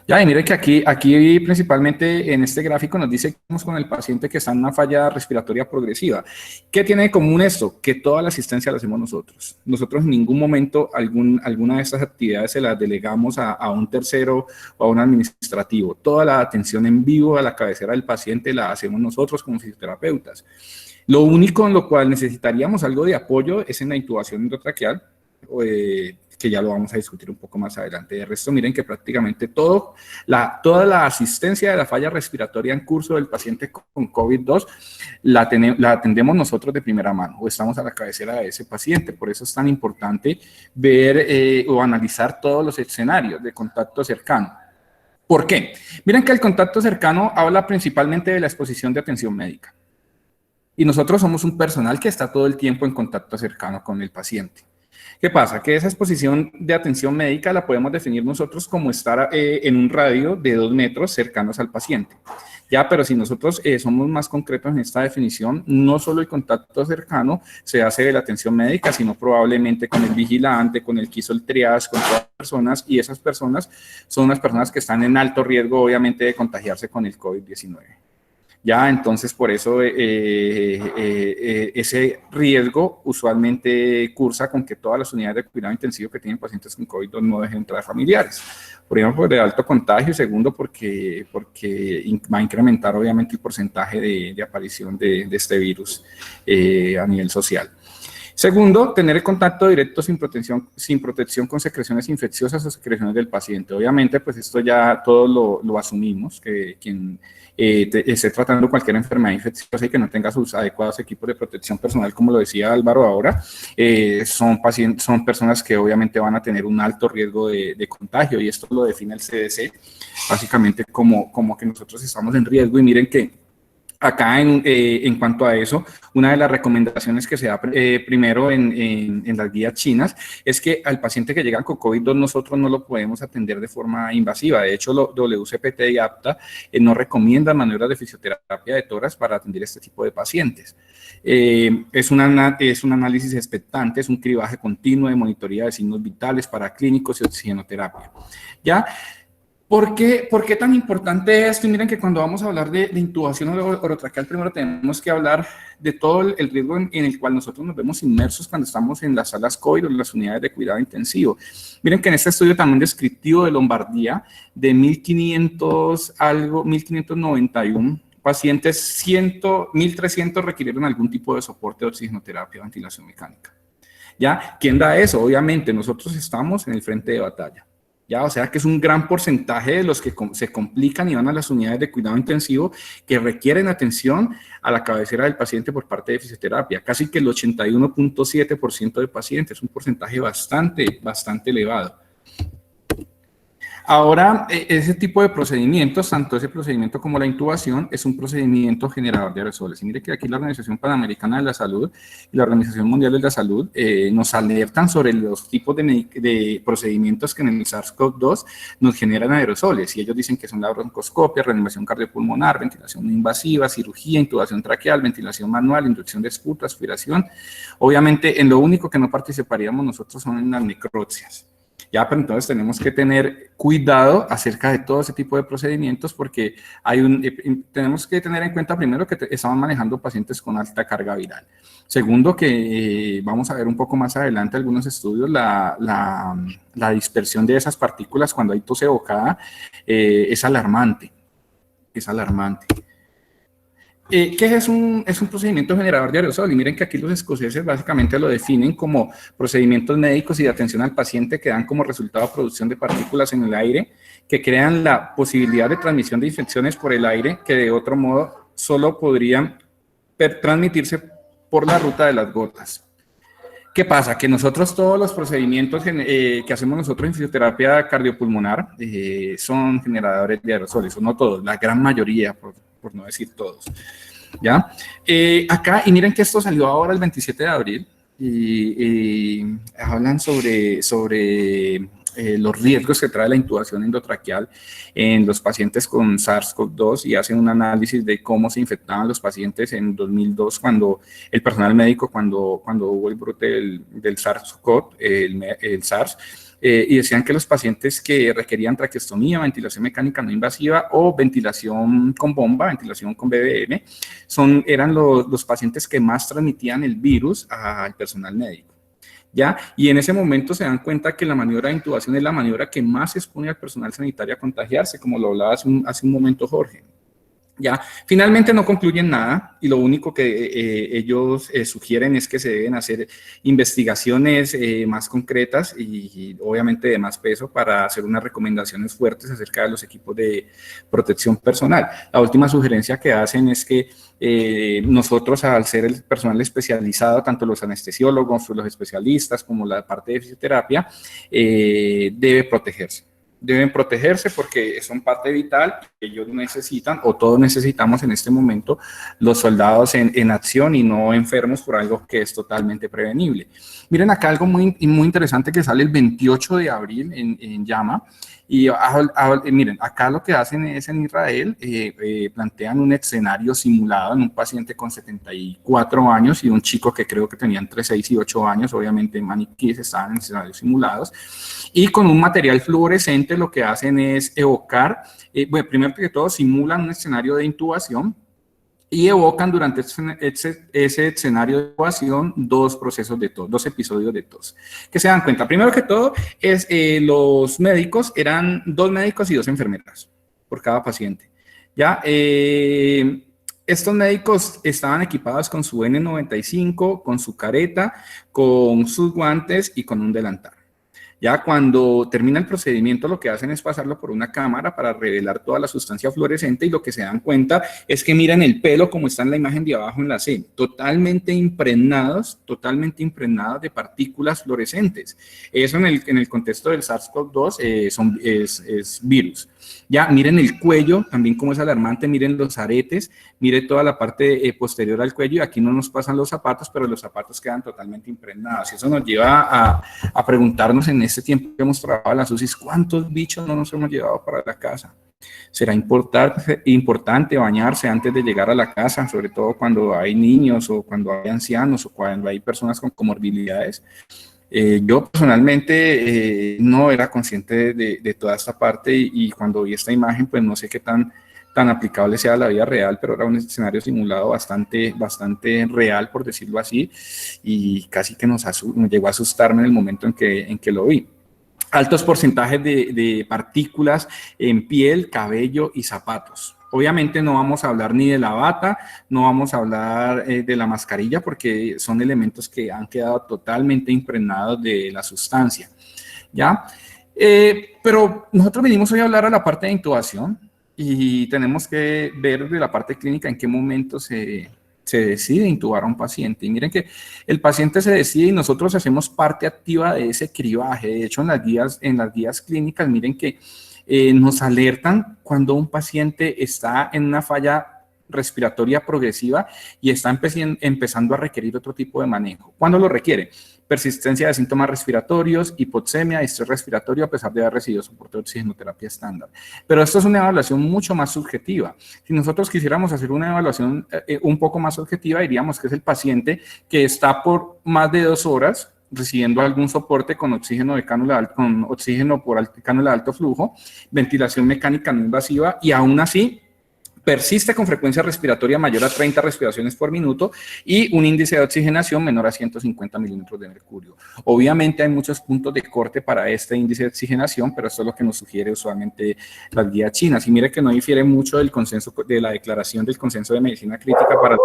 Ya, y mire que aquí principalmente en este gráfico nos dice que estamos con el paciente que está en una falla respiratoria progresiva. ¿Qué tiene de común esto? Que toda la asistencia la hacemos nosotros. Nosotros en ningún momento alguna de estas actividades se las delegamos a un tercero o a un administrativo. Toda la atención en vivo a la cabecera del paciente la hacemos nosotros como fisioterapeutas. Lo único en lo cual necesitaríamos algo de apoyo es en la intubación endotraqueal, que ya lo vamos a discutir un poco más adelante. De resto, miren que prácticamente toda la asistencia de la falla respiratoria en curso del paciente con COVID-2 la atendemos nosotros de primera mano, o estamos a la cabecera de ese paciente. Por eso es tan importante ver o analizar todos los escenarios de contacto cercano. ¿Por qué? Miren que el contacto cercano habla principalmente de la exposición de atención médica. Y nosotros somos un personal que está todo el tiempo en contacto cercano con el paciente. ¿Qué pasa? Que esa exposición de atención médica la podemos definir nosotros como estar en un radio de 2 metros cercanos al paciente. Ya, pero si nosotros somos más concretos en esta definición, no solo el contacto cercano se hace de la atención médica, sino probablemente con el vigilante, con el que hizo el triage, con todas las personas, y esas personas son las personas que están en alto riesgo, obviamente, de contagiarse con el COVID-19. Ya, entonces por eso ese riesgo usualmente cursa con que todas las unidades de cuidado intensivo que tienen pacientes con COVID no dejen entrar familiares. Primero, por el alto contagio, y segundo, porque va a incrementar obviamente el porcentaje de aparición de este virus a nivel social. Segundo, tener el contacto directo sin protección con secreciones infecciosas o secreciones del paciente. Obviamente, pues esto ya todos lo asumimos, que quien esté tratando cualquier enfermedad infecciosa y que no tenga sus adecuados equipos de protección personal, como lo decía Álvaro ahora, son personas que obviamente van a tener un alto riesgo de contagio, y esto lo define el CDC, básicamente como que nosotros estamos en riesgo. Y miren que acá, en cuanto a eso, una de las recomendaciones que se da primero en las guías chinas es que al paciente que llega con COVID-2 nosotros no lo podemos atender de forma invasiva. De hecho, WCPT y APTA no recomiendan maniobras de fisioterapia de tórax para atender este tipo de pacientes. Es un análisis expectante, es un cribaje continuo de monitoría de signos vitales para clínicos y oxigenoterapia. ¿Ya? ¿Por qué tan importante esto? Y miren que cuando vamos a hablar de intubación orotraqueal, primero tenemos que hablar de todo el riesgo en el cual nosotros nos vemos inmersos cuando estamos en las salas COVID o en las unidades de cuidado intensivo. Miren que en este estudio también descriptivo de Lombardía, de 1.591 pacientes, 1.300 requirieron algún tipo de soporte de oxigenoterapia o ventilación mecánica. ¿Ya? ¿Quién da eso? Obviamente nosotros estamos en el frente de batalla. Ya, o sea que es un gran porcentaje de los que se complican y van a las unidades de cuidado intensivo que requieren atención a la cabecera del paciente por parte de fisioterapia. Casi que el 81.7% de pacientes, un porcentaje bastante elevado. Ahora, ese tipo de procedimientos, tanto ese procedimiento como la intubación, es un procedimiento generador de aerosoles. Y mire que aquí la Organización Panamericana de la Salud y la Organización Mundial de la Salud nos alertan sobre los tipos de procedimientos que en el SARS-CoV-2 nos generan aerosoles. Y ellos dicen que son la broncoscopia, reanimación cardiopulmonar, ventilación no invasiva, cirugía, intubación traqueal, ventilación manual, inducción de esputo, aspiración. Obviamente, en lo único que no participaríamos nosotros son en las necropsias. Ya, pero entonces tenemos que tener cuidado acerca de todo ese tipo de procedimientos porque tenemos que tener en cuenta primero que estaban manejando pacientes con alta carga viral. Segundo, que vamos a ver un poco más adelante algunos estudios, la dispersión de esas partículas cuando hay tos evocada es alarmante. Es alarmante. ¿Qué es un procedimiento generador de aerosol? Y miren que aquí los escoceses básicamente lo definen como procedimientos médicos y de atención al paciente que dan como resultado producción de partículas en el aire que crean la posibilidad de transmisión de infecciones por el aire que de otro modo solo podrían transmitirse por la ruta de las gotas. ¿Qué pasa? Que nosotros todos los procedimientos que hacemos nosotros en fisioterapia cardiopulmonar son generadores de aerosoles, o no todos, la gran mayoría, por no decir todos. ¿Ya? Acá, y miren que esto salió ahora el 27 de abril, y hablan sobre los riesgos que trae la intubación endotraqueal en los pacientes con SARS-CoV-2 y hacen un análisis de cómo se infectaban los pacientes en 2002 cuando el personal médico, cuando hubo el brote del SARS-CoV, el SARS, y decían que los pacientes que requerían traqueostomía, ventilación mecánica no invasiva o ventilación con bomba, ventilación con BBM, eran los pacientes que más transmitían el virus al personal médico. ¿Ya? Y en ese momento se dan cuenta que la maniobra de intubación es la maniobra que más expone al personal sanitario a contagiarse, como lo hablaba hace un momento Jorge. ¿Ya? Finalmente no concluyen nada y lo único que ellos sugieren es que se deben hacer investigaciones más concretas y obviamente de más peso para hacer unas recomendaciones fuertes acerca de los equipos de protección personal. La última sugerencia que hacen es que nosotros, al ser el personal especializado, tanto los anestesiólogos, los especialistas como la parte de fisioterapia, deben protegerse porque son parte vital que ellos necesitan o todos necesitamos en este momento los soldados en acción y no enfermos por algo que es totalmente prevenible. Miren acá algo muy interesante que sale el 28 de abril en JAMA y miren, acá lo que hacen es en Israel, plantean un escenario simulado en un paciente con 74 años y un chico que creo que tenía entre 6 y 8 años, obviamente maniquíes estaban en escenarios simulados, y con un material fluorescente lo que hacen es evocar, bueno, primero que todo simulan un escenario de intubación y evocan durante ese escenario de intubación dos procesos de tos, dos episodios de tos. Que se dan cuenta, primero que todo, es los médicos, eran 2 médicos y 2 enfermeras por cada paciente. ¿Ya? Estos médicos estaban equipados con su N95, con su careta, con sus guantes y con un delantal. Ya cuando termina el procedimiento, lo que hacen es pasarlo por una cámara para revelar toda la sustancia fluorescente y lo que se dan cuenta es que miran el pelo como está en la imagen de abajo en la C, totalmente impregnados de partículas fluorescentes. Eso en el contexto del SARS-CoV-2 es virus. Ya, miren el cuello, también como es alarmante, miren los aretes, miren toda la parte posterior al cuello y aquí no nos pasan los zapatos, pero los zapatos quedan totalmente impregnados. Y eso nos lleva a preguntarnos en este tiempo que hemos trabajado en las UCIs, ¿cuántos bichos no nos hemos llevado para la casa? Será importante bañarse antes de llegar a la casa, sobre todo cuando hay niños o cuando hay ancianos o cuando hay personas con comorbilidades. Yo personalmente no era consciente de toda esta parte y cuando vi esta imagen, pues no sé qué tan aplicable sea a la vida real, pero era un escenario simulado bastante real, por decirlo así, y casi que nos llegó a asustarme en el momento en que lo vi. Altos porcentajes de partículas en piel, cabello y zapatos. Obviamente no vamos a hablar ni de la bata, no vamos a hablar de la mascarilla porque son elementos que han quedado totalmente impregnados de la sustancia, ¿ya? Pero nosotros venimos hoy a hablar a la parte de intubación y tenemos que ver de la parte clínica en qué momento se decide intubar a un paciente. Y miren que el paciente se decide y nosotros hacemos parte activa de ese cribaje. De hecho, en las guías clínicas, miren que nos alertan cuando un paciente está en una falla respiratoria progresiva y está empezando a requerir otro tipo de manejo. ¿Cuándo lo requiere? Persistencia de síntomas respiratorios, hipoxemia, estrés respiratorio a pesar de haber recibido soporte de oxigenoterapia estándar. Pero esto es una evaluación mucho más subjetiva. Si nosotros quisiéramos hacer una evaluación un poco más objetiva, diríamos que es el paciente que está por más de 2 horas recibiendo algún soporte con oxígeno de cánula, con oxígeno por cánula de alto flujo, ventilación mecánica no invasiva, y aún así persiste con frecuencia respiratoria mayor a 30 respiraciones por minuto y un índice de oxigenación menor a 150 milímetros de mercurio. Obviamente hay muchos puntos de corte para este índice de oxigenación, pero esto es lo que nos sugiere usualmente las guías chinas. Y mire que no difiere mucho del consenso, de la declaración del consenso de medicina crítica para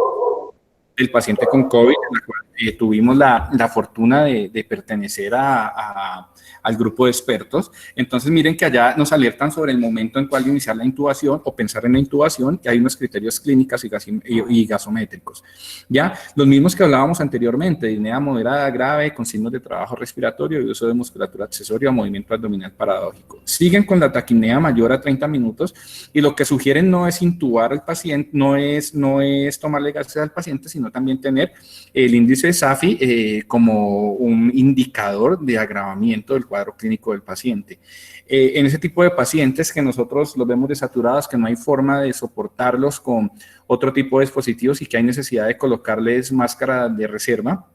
el paciente con COVID, en la cual tuvimos la fortuna de pertenecer al grupo de expertos. Entonces, miren que allá nos alertan sobre el momento en cual iniciar la intubación o pensar en la intubación, y hay unos criterios clínicos y gasométricos. Ya, los mismos que hablábamos anteriormente: disnea moderada, grave, con signos de trabajo respiratorio y uso de musculatura accesoria o movimiento abdominal paradójico. Siguen con la taquipnea mayor a 30 minutos, y lo que sugieren no es intubar al paciente, no es tomarle gases al paciente, sino también tener el índice de SAFI como un indicador de agravamiento del cuadro clínico del paciente. En ese tipo de pacientes que nosotros los vemos desaturados, que no hay forma de soportarlos con otro tipo de dispositivos y que hay necesidad de colocarles máscara de reserva,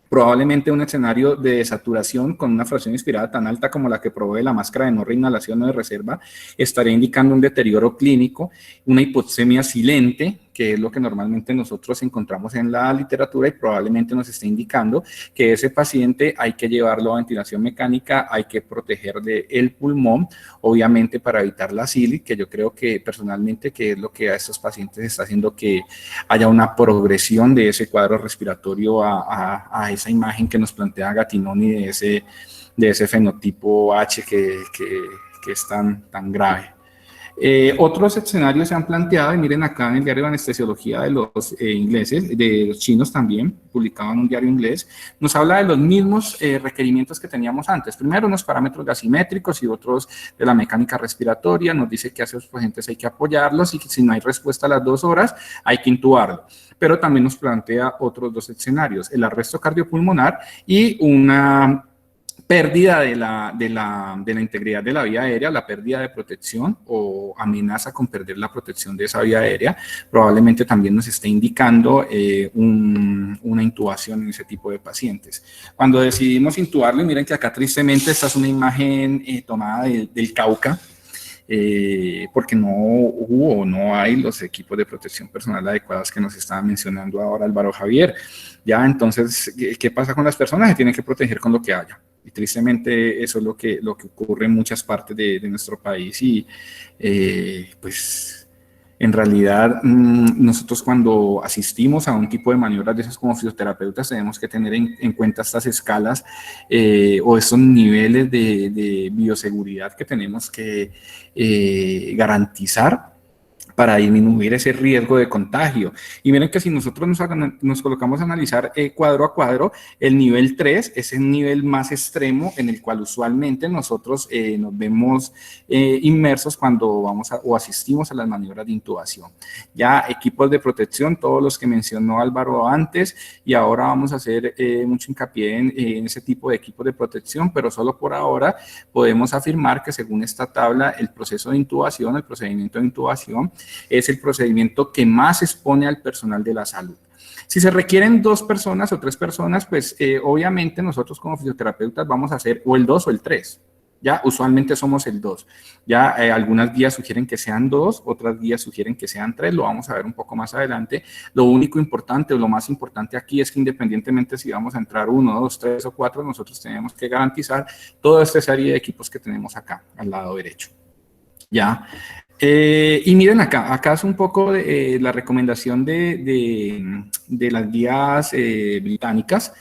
probablemente un escenario de desaturación con una fracción inspirada tan alta como la que provee la máscara de no reinhalación o de reserva estaría indicando un deterioro clínico, una hipoxemia silente, que es lo que normalmente nosotros encontramos en la literatura, y probablemente nos esté indicando que ese paciente hay que llevarlo a ventilación mecánica, hay que proteger el pulmón, obviamente para evitar la CILI, que yo creo que personalmente que es lo que a estos pacientes está haciendo que haya una progresión de ese cuadro respiratorio a esa imagen que nos plantea Gattinoni de ese fenotipo H que es tan grave. Otros escenarios se han planteado, y miren acá en el diario de anestesiología de los ingleses, de los chinos también, publicado en un diario inglés, nos habla de los mismos requerimientos que teníamos antes. Primero, unos parámetros gasimétricos y otros de la mecánica respiratoria. Nos dice que a esos pacientes hay que apoyarlos y que si no hay respuesta a las 2 horas, hay que intubarlo. Pero también nos plantea otros 2 escenarios: el arresto cardiopulmonar y una pérdida de la integridad de la vía aérea, la pérdida de protección o amenaza con perder la protección de esa vía aérea. Probablemente también nos esté indicando una intubación en ese tipo de pacientes. Cuando decidimos intubarlo, y miren que acá tristemente esta es una imagen tomada del Cauca, porque no hay los equipos de protección personal adecuados que nos estaba mencionando ahora Álvaro Javier. Ya, entonces, ¿qué pasa con las personas? Se tienen que proteger con lo que haya. Y tristemente eso es lo que ocurre en muchas partes de nuestro país. Y pues en realidad nosotros cuando asistimos a un tipo de maniobras de esas como fisioterapeutas tenemos que tener en cuenta estas escalas o estos niveles de bioseguridad que tenemos que garantizar para disminuir ese riesgo de contagio. Y miren que si nosotros nos colocamos a analizar cuadro a cuadro, el nivel 3 es el nivel más extremo en el cual usualmente nosotros nos vemos inmersos cuando vamos o asistimos a las maniobras de intubación. Ya equipos de protección, todos los que mencionó Álvaro antes, y ahora vamos a hacer mucho hincapié en ese tipo de equipos de protección, pero solo por ahora podemos afirmar que según esta tabla, el proceso de intubación, el procedimiento de intubación, es el procedimiento que más expone al personal de la salud. Si se requieren 2 personas o 3 personas, pues obviamente nosotros como fisioterapeutas vamos a hacer o el 2 o el 3. Ya, usualmente somos el 2. Ya algunas guías sugieren que sean 2, otras guías sugieren que sean 3, lo vamos a ver un poco más adelante. Lo único importante o lo más importante aquí es que independientemente si vamos a entrar 1, 2, 3 o 4, nosotros tenemos que garantizar toda esta serie de equipos que tenemos acá, al lado derecho. Ya. Y miren acá es un poco de la recomendación de las guías británicas,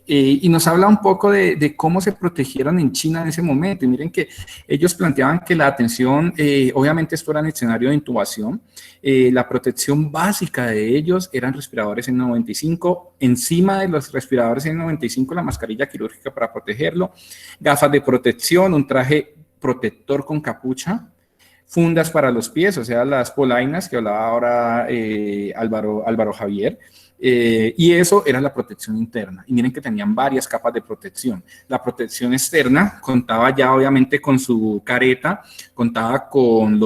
y nos habla un poco de cómo se protegieron en China en ese momento. Y miren que ellos planteaban que la atención, obviamente esto era en el escenario de intubación, la protección básica de ellos eran respiradores N95, encima de los respiradores N95 la mascarilla quirúrgica para protegerlo, gafas de protección, un traje protector con capucha, fundas para los pies, o sea, las polainas que hablaba ahora Álvaro Javier, Y eso era la protección interna. Y miren que tenían varias capas de protección. La protección externa contaba ya obviamente con su careta, contaba con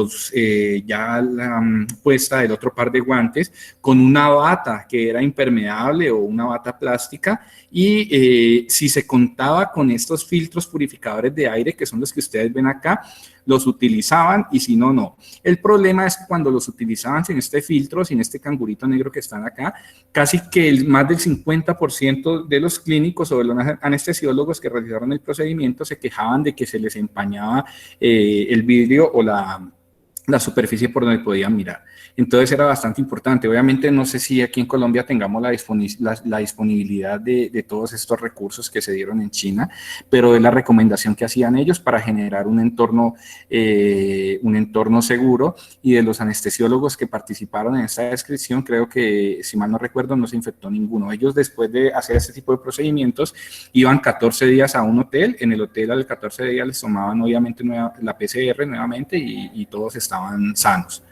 ya la puesta del otro par de guantes, con una bata que era impermeable o una bata plástica, y si se contaba con estos filtros purificadores de aire, que son los que ustedes ven acá, los utilizaban, y si no, no. El problema es que cuando los utilizaban sin este filtro, sin este cangurito negro que están acá, casi que más del 50% de los clínicos o de los anestesiólogos que realizaron el procedimiento se quejaban de que se les empañaba el vidrio o la superficie por donde podían mirar. Entonces era bastante importante. Obviamente no sé si aquí en Colombia tengamos la disponibilidad de todos estos recursos que se dieron en China, pero es la recomendación que hacían ellos para generar un entorno seguro, y de los anestesiólogos que participaron en esta descripción, creo que, si mal no recuerdo, no se infectó ninguno. Ellos, después de hacer este tipo de procedimientos, iban 14 días a un hotel. En el hotel, a los 14 días les tomaban obviamente la PCR nuevamente, y todos estaban sanos.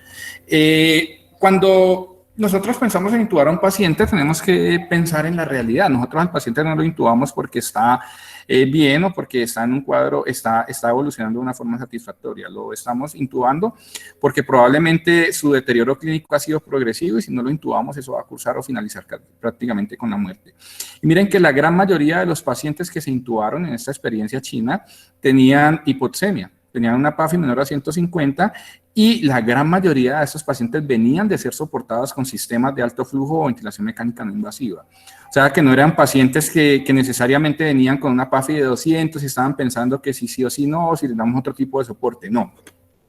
Cuando nosotros pensamos en intubar a un paciente, tenemos que pensar en la realidad. Nosotros al paciente no lo intubamos porque está bien o porque está en un cuadro, está evolucionando de una forma satisfactoria. Lo estamos intubando porque probablemente su deterioro clínico ha sido progresivo, y si no lo intubamos, eso va a cursar o finalizar prácticamente con la muerte. Y miren que la gran mayoría de los pacientes que se intubaron en esta experiencia china tenían hipoxemia, tenían una PAFI menor a 150, y la gran mayoría de estos pacientes venían de ser soportados con sistemas de alto flujo o ventilación mecánica no invasiva. O sea, que no eran pacientes que necesariamente venían con una PAFI de 200 y estaban pensando que sí o sí no, o si les damos otro tipo de soporte. No.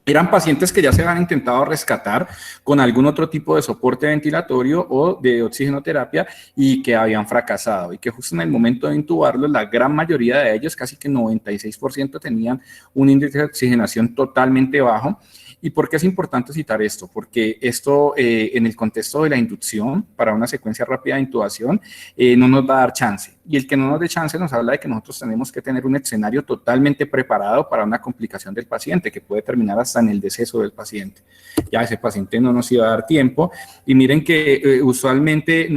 Eran pacientes que ya se habían intentado rescatar con algún otro tipo de soporte ventilatorio o de oxigenoterapia, y que habían fracasado, y que justo en el momento de intubarlos, la gran mayoría de ellos, casi que 96%, tenían un índice de oxigenación totalmente bajo. ¿Y por qué es importante citar esto? Porque esto, en el contexto de la inducción, para una secuencia rápida de intubación, no nos va a dar chance. Y el que no nos dé chance nos habla de que nosotros tenemos que tener un escenario totalmente preparado para una complicación del paciente, que puede terminar hasta en el deceso del paciente. Ya ese paciente no nos iba a dar tiempo. Y miren que usualmente,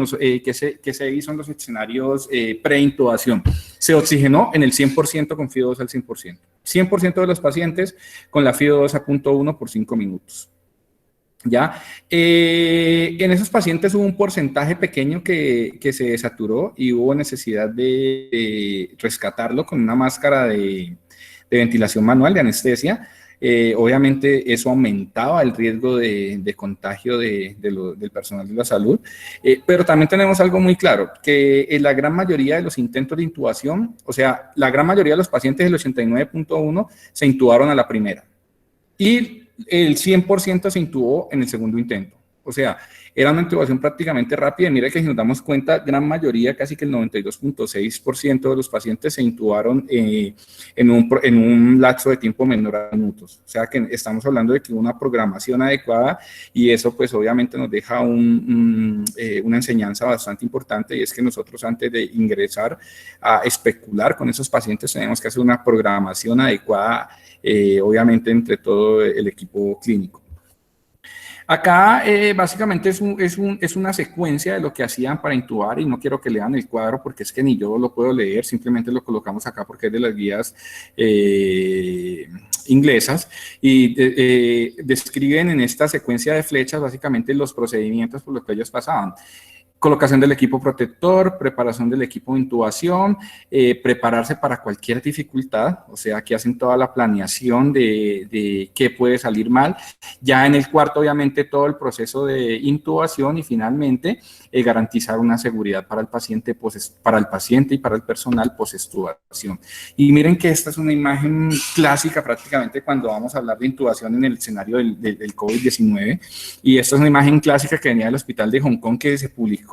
que se hizo en los escenarios preintubación, se oxigenó en el 100% con FIO2 al 100%. 100% de los pacientes con la FIO2 a 0.1 por 5 minutos. ¿Ya? En esos pacientes hubo un porcentaje pequeño que se desaturó, y hubo necesidad de rescatarlo con una máscara de ventilación manual, de anestesia. Obviamente eso aumentaba el riesgo de contagio del personal de la salud, pero también tenemos algo muy claro, que en la gran mayoría de los intentos de intubación, o sea, la gran mayoría de los pacientes, del 89.1, se intubaron a la primera, y el 100% se intubó en el segundo intento. O sea, era una intubación prácticamente rápida. Y mira que si nos damos cuenta, gran mayoría, casi que el 92.6% de los pacientes se intubaron en un lapso de tiempo menor a minutos. O sea que estamos hablando de que una programación adecuada, y eso pues obviamente nos deja una enseñanza bastante importante, y es que nosotros, antes de ingresar a especular con esos pacientes, tenemos que hacer una programación adecuada, obviamente entre todo el equipo clínico. Acá básicamente es una secuencia de lo que hacían para intubar, y no quiero que lean el cuadro porque es que ni yo lo puedo leer, simplemente lo colocamos acá porque es de las guías inglesas, y describen en esta secuencia de flechas básicamente los procedimientos por los que ellos pasaban. Colocación del equipo protector, preparación del equipo de intubación, prepararse para cualquier dificultad, o sea, que hacen toda la planeación de qué puede salir mal. Ya en el cuarto, obviamente, todo el proceso de intubación, y finalmente garantizar una seguridad para el paciente y para el personal post-extubación. Y miren que esta es una imagen clásica prácticamente cuando vamos a hablar de intubación en el escenario del COVID-19, y esta es una imagen clásica que venía del hospital de Hong Kong, que se publicó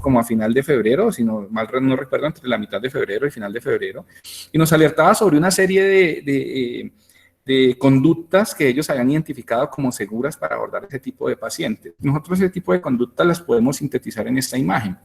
como a final de febrero, si no mal no recuerdo, entre la mitad de febrero y final de febrero, y nos alertaba sobre una serie de conductas que ellos habían identificado como seguras para abordar ese tipo de pacientes. Nosotros ese tipo de conductas las podemos sintetizar en esta imagen.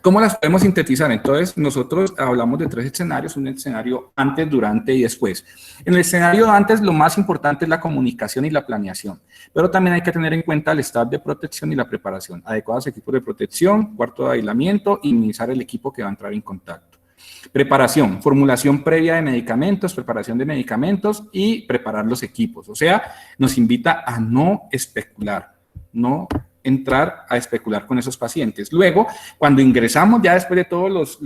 ¿Cómo las podemos sintetizar? Entonces, nosotros hablamos de 3 escenarios, un escenario antes, durante y después. En el escenario antes, lo más importante es la comunicación y la planeación, pero también hay que tener en cuenta el staff de protección y la preparación, adecuados equipos de protección, cuarto de aislamiento y minimizar el equipo que va a entrar en contacto. Preparación, formulación previa de medicamentos, preparación de medicamentos y preparar los equipos. O sea, nos invita a no especular, no entrar a especular con esos pacientes. Luego, cuando ingresamos, ya después de todas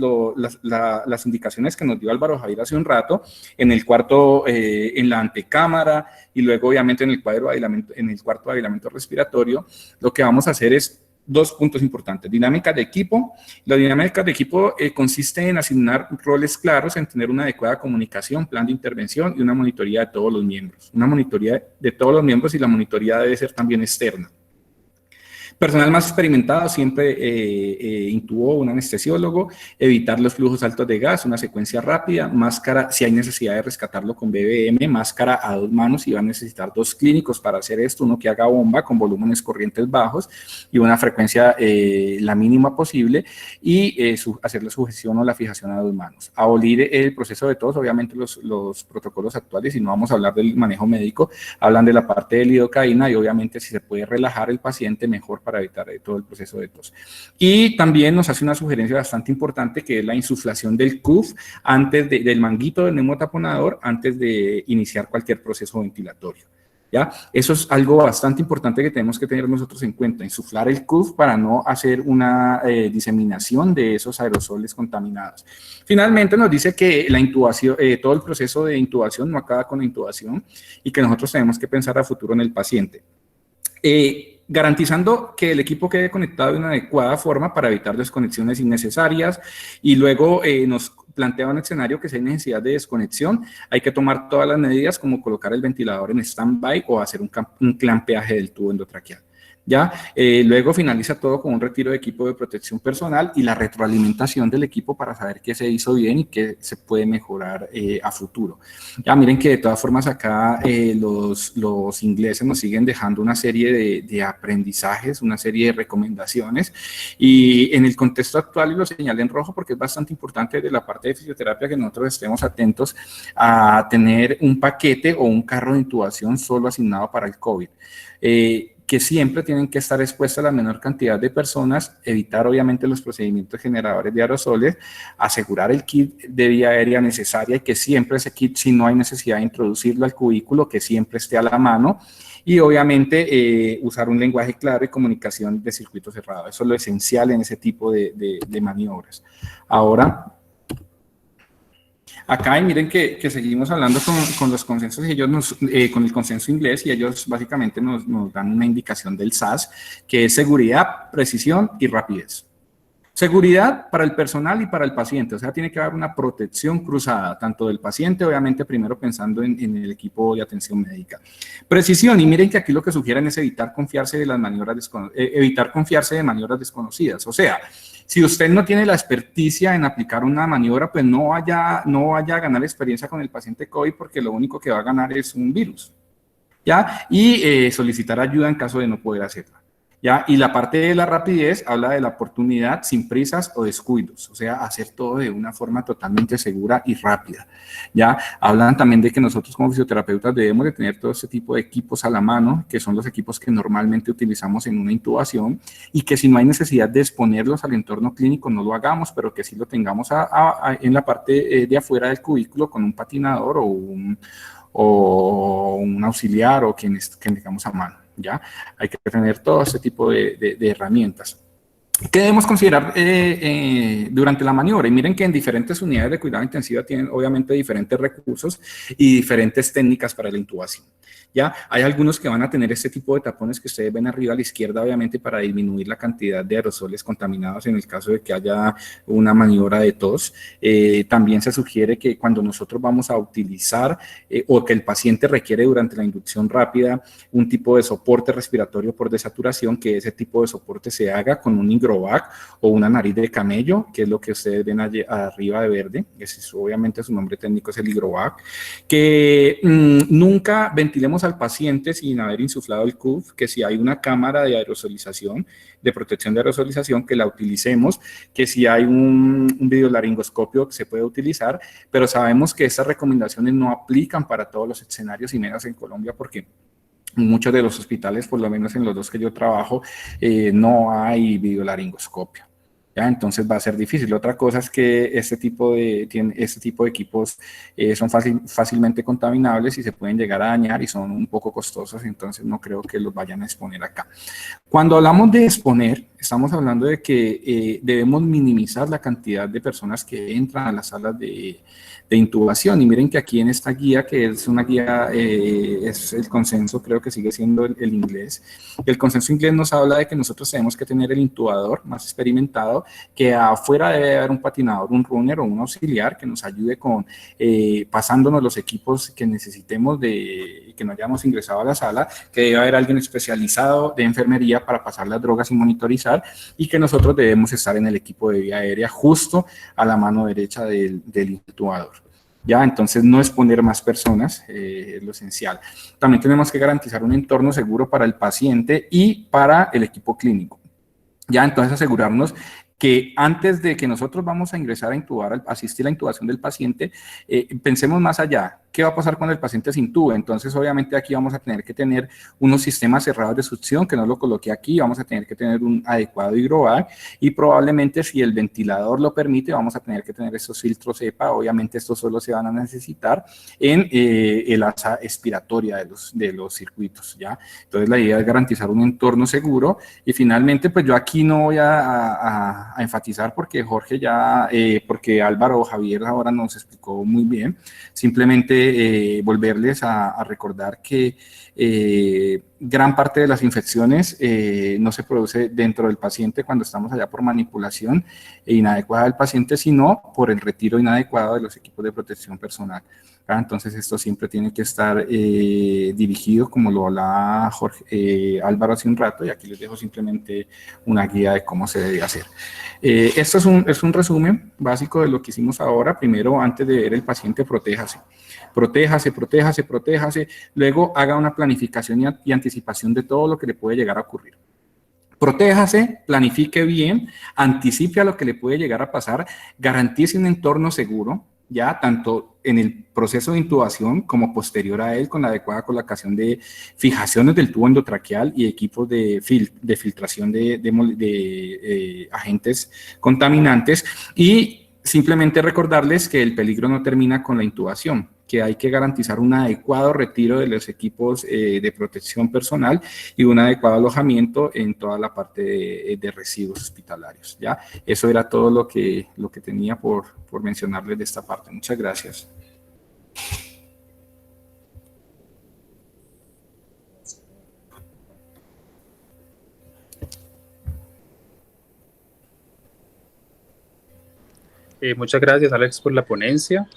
las indicaciones que nos dio Álvaro Javier hace un rato, en el cuarto, en la antecámara y luego obviamente en el cuarto de aislamiento respiratorio, lo que vamos a hacer es 2 puntos importantes. Dinámica de equipo. La dinámica de equipo consiste en asignar roles claros, en tener una adecuada comunicación, plan de intervención y una monitoría de todos los miembros. Una monitoría de todos los miembros y la monitoría debe ser también externa. Personal más experimentado siempre intubó un anestesiólogo, evitar los flujos altos de gas, una secuencia rápida, máscara, si hay necesidad de rescatarlo con BBM, máscara a 2 manos y va a necesitar 2 clínicos para hacer esto, uno que haga bomba con volúmenes corrientes bajos y una frecuencia la mínima posible y hacer la sujeción o la fijación a 2 manos. Abolir el proceso de tos, obviamente los protocolos actuales, y no vamos a hablar del manejo médico, hablan de la parte de lidocaína y obviamente si se puede relajar el paciente mejor para evitar todo el proceso de tos. Y también nos hace una sugerencia bastante importante que es la insuflación del CUF antes del manguito del neumotaponador antes de iniciar cualquier proceso ventilatorio. ¿Ya? Eso es algo bastante importante que tenemos que tener nosotros en cuenta, insuflar el CUF para no hacer una diseminación de esos aerosoles contaminados. Finalmente nos dice que la intubación, todo el proceso de intubación no acaba con la intubación y que nosotros tenemos que pensar a futuro en el paciente. Garantizando que el equipo quede conectado de una adecuada forma para evitar desconexiones innecesarias y luego nos plantea un escenario que si hay necesidad de desconexión, hay que tomar todas las medidas como colocar el ventilador en stand-by o hacer un clampeaje del tubo endotraqueal. ¿Ya? Luego finaliza todo con un retiro de equipo de protección personal y la retroalimentación del equipo para saber qué se hizo bien y qué se puede mejorar a futuro. Ya miren que de todas formas acá los ingleses nos siguen dejando una serie de aprendizajes, una serie de recomendaciones y en el contexto actual, y lo señalé en rojo porque es bastante importante de la parte de fisioterapia que nosotros estemos atentos a tener un paquete o un carro de intubación solo asignado para el COVID. Que siempre tienen que estar expuestas a la menor cantidad de personas, evitar obviamente los procedimientos generadores de aerosoles, asegurar el kit de vía aérea necesaria y que siempre ese kit, si no hay necesidad de introducirlo al cubículo, que siempre esté a la mano y obviamente usar un lenguaje claro y comunicación de circuito cerrado. Eso es lo esencial en ese tipo de maniobras. Ahora, acá y miren que seguimos hablando con los consensos y ellos con el consenso inglés y ellos básicamente nos dan una indicación del SAS que es seguridad, precisión y rapidez. Seguridad para el personal y para el paciente, o sea, tiene que haber una protección cruzada, tanto del paciente, obviamente primero pensando en el equipo de atención médica. Precisión, y miren que aquí lo que sugieren es evitar confiarse de maniobras desconocidas, o sea, si usted no tiene la experticia en aplicar una maniobra, pues no vaya a ganar experiencia con el paciente COVID porque lo único que va a ganar es un virus, ¿ya? Y solicitar ayuda en caso de no poder hacerla, ¿ya? Y la parte de la rapidez habla de la oportunidad sin prisas o descuidos, o sea, hacer todo de una forma totalmente segura y rápida, ¿ya? Hablan también de que nosotros como fisioterapeutas debemos de tener todo este tipo de equipos a la mano, que son los equipos que normalmente utilizamos en una intubación y que si no hay necesidad de exponerlos al entorno clínico no lo hagamos, pero que sí lo tengamos en la parte de afuera del cubículo con un patinador o un auxiliar o que tengamos a mano. ¿Ya? Hay que tener todo este tipo de herramientas. ¿Qué debemos considerar durante la maniobra? Y miren que en diferentes unidades de cuidado intensivo tienen obviamente diferentes recursos y diferentes técnicas para la intubación. ¿Ya? Hay algunos que van a tener este tipo de tapones que ustedes ven arriba a la izquierda, obviamente para disminuir la cantidad de aerosoles contaminados en el caso de que haya una maniobra de tos. También se sugiere que cuando nosotros vamos a utilizar o que el paciente requiere durante la inducción rápida un tipo de soporte respiratorio por desaturación, que ese tipo de soporte se haga con un Higrovac, o una nariz de camello, que es lo que ustedes ven allí arriba de verde, ese es, obviamente su nombre técnico es el Higrovac, que nunca ventilemos al paciente sin haber insuflado el CUF, que si hay una cámara de aerosolización, de protección de aerosolización, que la utilicemos, que si hay un videolaringoscopio que se puede utilizar, pero sabemos que estas recomendaciones no aplican para todos los escenarios y menos en Colombia, porque muchos de los hospitales, por lo menos en los dos que yo trabajo, no hay videolaringoscopio. ¿Ya? Entonces va a ser difícil. Otra cosa es que este tipo de equipos son fácilmente contaminables y se pueden llegar a dañar y son un poco costosos, entonces no creo que los vayan a exponer acá. Cuando hablamos de exponer, estamos hablando de que debemos minimizar la cantidad de personas que entran a las salas de intubación. Y miren que aquí en esta guía, que es una guía, es el consenso, creo que sigue siendo el inglés. El consenso inglés nos habla de que nosotros tenemos que tener el intubador más experimentado, que afuera debe haber un patinador, un runner o un auxiliar que nos ayude con pasándonos los equipos que necesitemos que no hayamos ingresado a la sala, que debe haber alguien especializado de enfermería para pasar las drogas y monitorizar, y que nosotros debemos estar en el equipo de vía aérea justo a la mano derecha del intubador. ¿Ya? Entonces, no exponer más personas es lo esencial. También tenemos que garantizar un entorno seguro para el paciente y para el equipo clínico. ¿Ya? Entonces, asegurarnos que antes de que nosotros vamos a ingresar a intubar, asistir a la intubación del paciente, pensemos más allá. ¿Qué va a pasar cuando el paciente se intube? Entonces, obviamente, aquí vamos a tener que tener unos sistemas cerrados de succión, que no lo coloqué aquí, vamos a tener que tener un adecuado Higrovac, y probablemente, si el ventilador lo permite, vamos a tener que tener estos filtros EPA. Obviamente, estos solo se van a necesitar en el asa expiratoria de los circuitos, ¿ya? Entonces, la idea es garantizar un entorno seguro, y finalmente, pues yo aquí no voy a enfatizar porque Jorge ya, porque Álvaro o Javier ahora nos explicó muy bien, simplemente volverles a recordar que gran parte de las infecciones no se produce dentro del paciente cuando estamos allá por manipulación inadecuada del paciente, sino por el retiro inadecuado de los equipos de protección personal. Entonces, esto siempre tiene que estar dirigido, como lo hablaba Álvaro hace un rato, y aquí les dejo simplemente una guía de cómo se debe hacer. Esto es un resumen básico de lo que hicimos ahora. Primero, antes de ver el paciente, protéjase. Protéjase, protéjase, protéjase. Luego, haga una planificación y anticipación de todo lo que le puede llegar a ocurrir. Protéjase, planifique bien, anticipe a lo que le puede llegar a pasar, garantice un entorno seguro, ya tanto en el proceso de intubación como posterior a él, con la adecuada colocación de fijaciones del tubo endotraqueal y equipos de filtración de agentes contaminantes, y simplemente recordarles que el peligro no termina con la intubación, que hay que garantizar un adecuado retiro de los equipos de protección personal y un adecuado alojamiento en toda la parte de residuos hospitalarios, ¿ya? Eso era todo lo que tenía por mencionarles de esta parte. Muchas gracias. Muchas gracias, Alex, por la ponencia.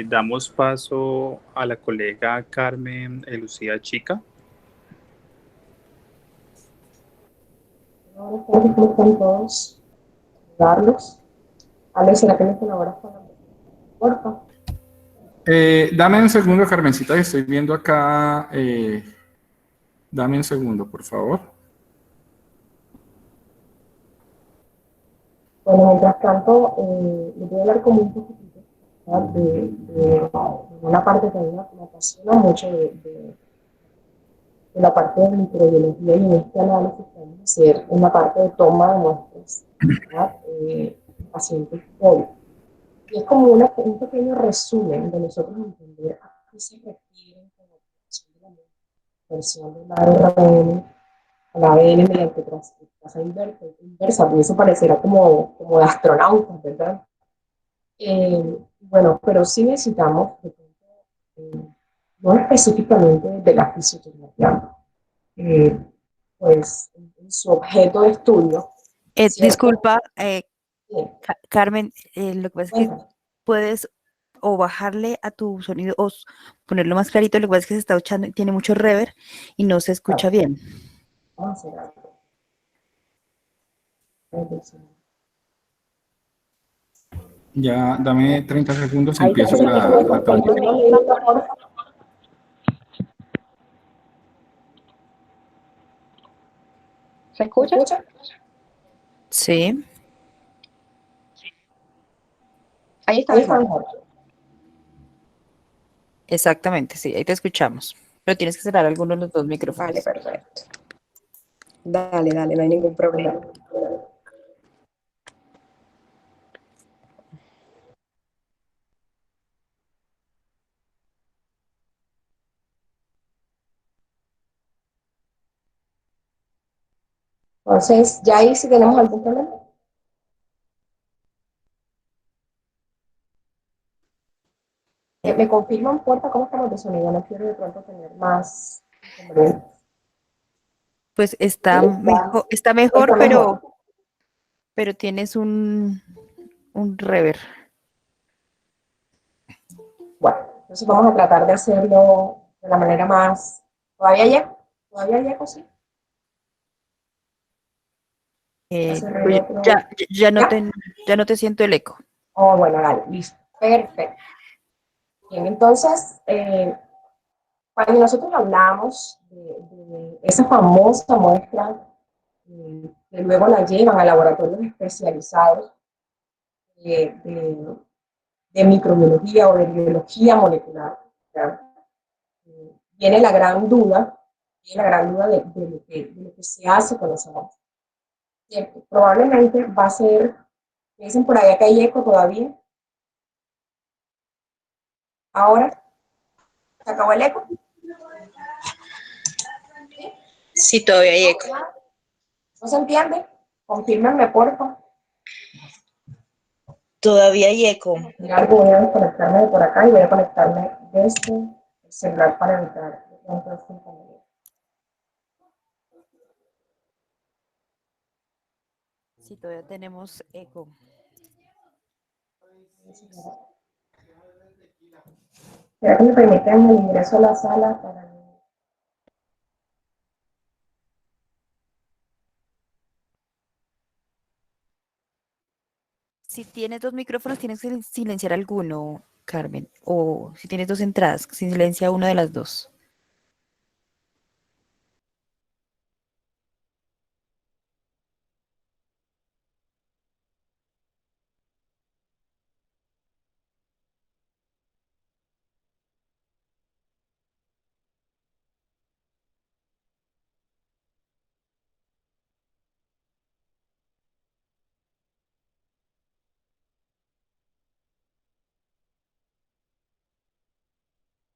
Damos paso a la colega Carmen Lucía Chica. Buenas tardes, ¿cómo están todos? Saludarlos. Alex, ¿será que me colaboras con la porfa? Dame un segundo, Carmencita, que estoy viendo acá. Dame un segundo, por favor. Bueno, mientras tanto, les voy a hablar como un poquitito de una parte que a mí me apasiona mucho de la parte de microbiología, y en este análisis que vamos a hacer en la parte de toma de muestras, pacientes COVID. Y es como un pequeño resumen de nosotros entender a qué se refieren con la obtención de la versión del ARN al ADN mediante transcriptasa inversa, porque eso parecerá como de astronautas, ¿verdad? Bueno, pero sí necesitamos, no específicamente de la fisioterapia, pues en su objeto de estudio. Disculpa, Sí. Carmen, lo que pasa es que puedes o bajarle a tu sonido o ponerlo más clarito. Lo que pasa es que se está escuchando, tiene mucho reverb y no se escucha bien. Vamos a hacer algo. Ya, dame 30 segundos y Ahí empiezo entonces, la transmisión. confírmame ahí, por favor. ¿Se ¿Me escucha? escucha? Sí, Ahí está Ahí está mejor. mejor. exactamente, sí, ahí te escuchamos. Pero tienes que cerrar alguno de los dos Vale, micrófonos. perfecto. Dale, dale, no hay ningún problema. Entonces, ya ahí si tenemos algún problema. Me confirman, porfa, cómo estamos de sonido. No quiero de pronto tener más inconvenientes. Pues Sí, está mejor, está mejor. pero tienes un rever. Bueno, entonces vamos a tratar de hacerlo de la manera más... ¿Todavía hay eco? ¿Todavía hay eco, sí? Hacer el Pues otro... ¿Ya? ya no te siento el eco. Oh, bueno, dale, listo. Perfecto. Bien, entonces, cuando nosotros hablamos de esa famosa muestra, que luego la llevan a laboratorios especializados de microbiología o de biología molecular, ¿ya? Viene la gran duda de lo que se hace con esa muestra. Probablemente va a ser, me dicen por allá que hay eco todavía. Ahora, ¿se acabó el eco? Sí, todavía hay eco. ¿No se entiende? Confírmenme, por favor. Todavía hay eco. Mira, voy a desconectarme de por acá y voy a conectarme desde el celular para evitar este inconveniente. Sí, todavía tenemos eco. ¿Será que me permiten el ingreso a la sala para... Si tienes dos micrófonos, tienes que silenciar alguno, Carmen. O si tienes dos entradas, silencia una de las dos.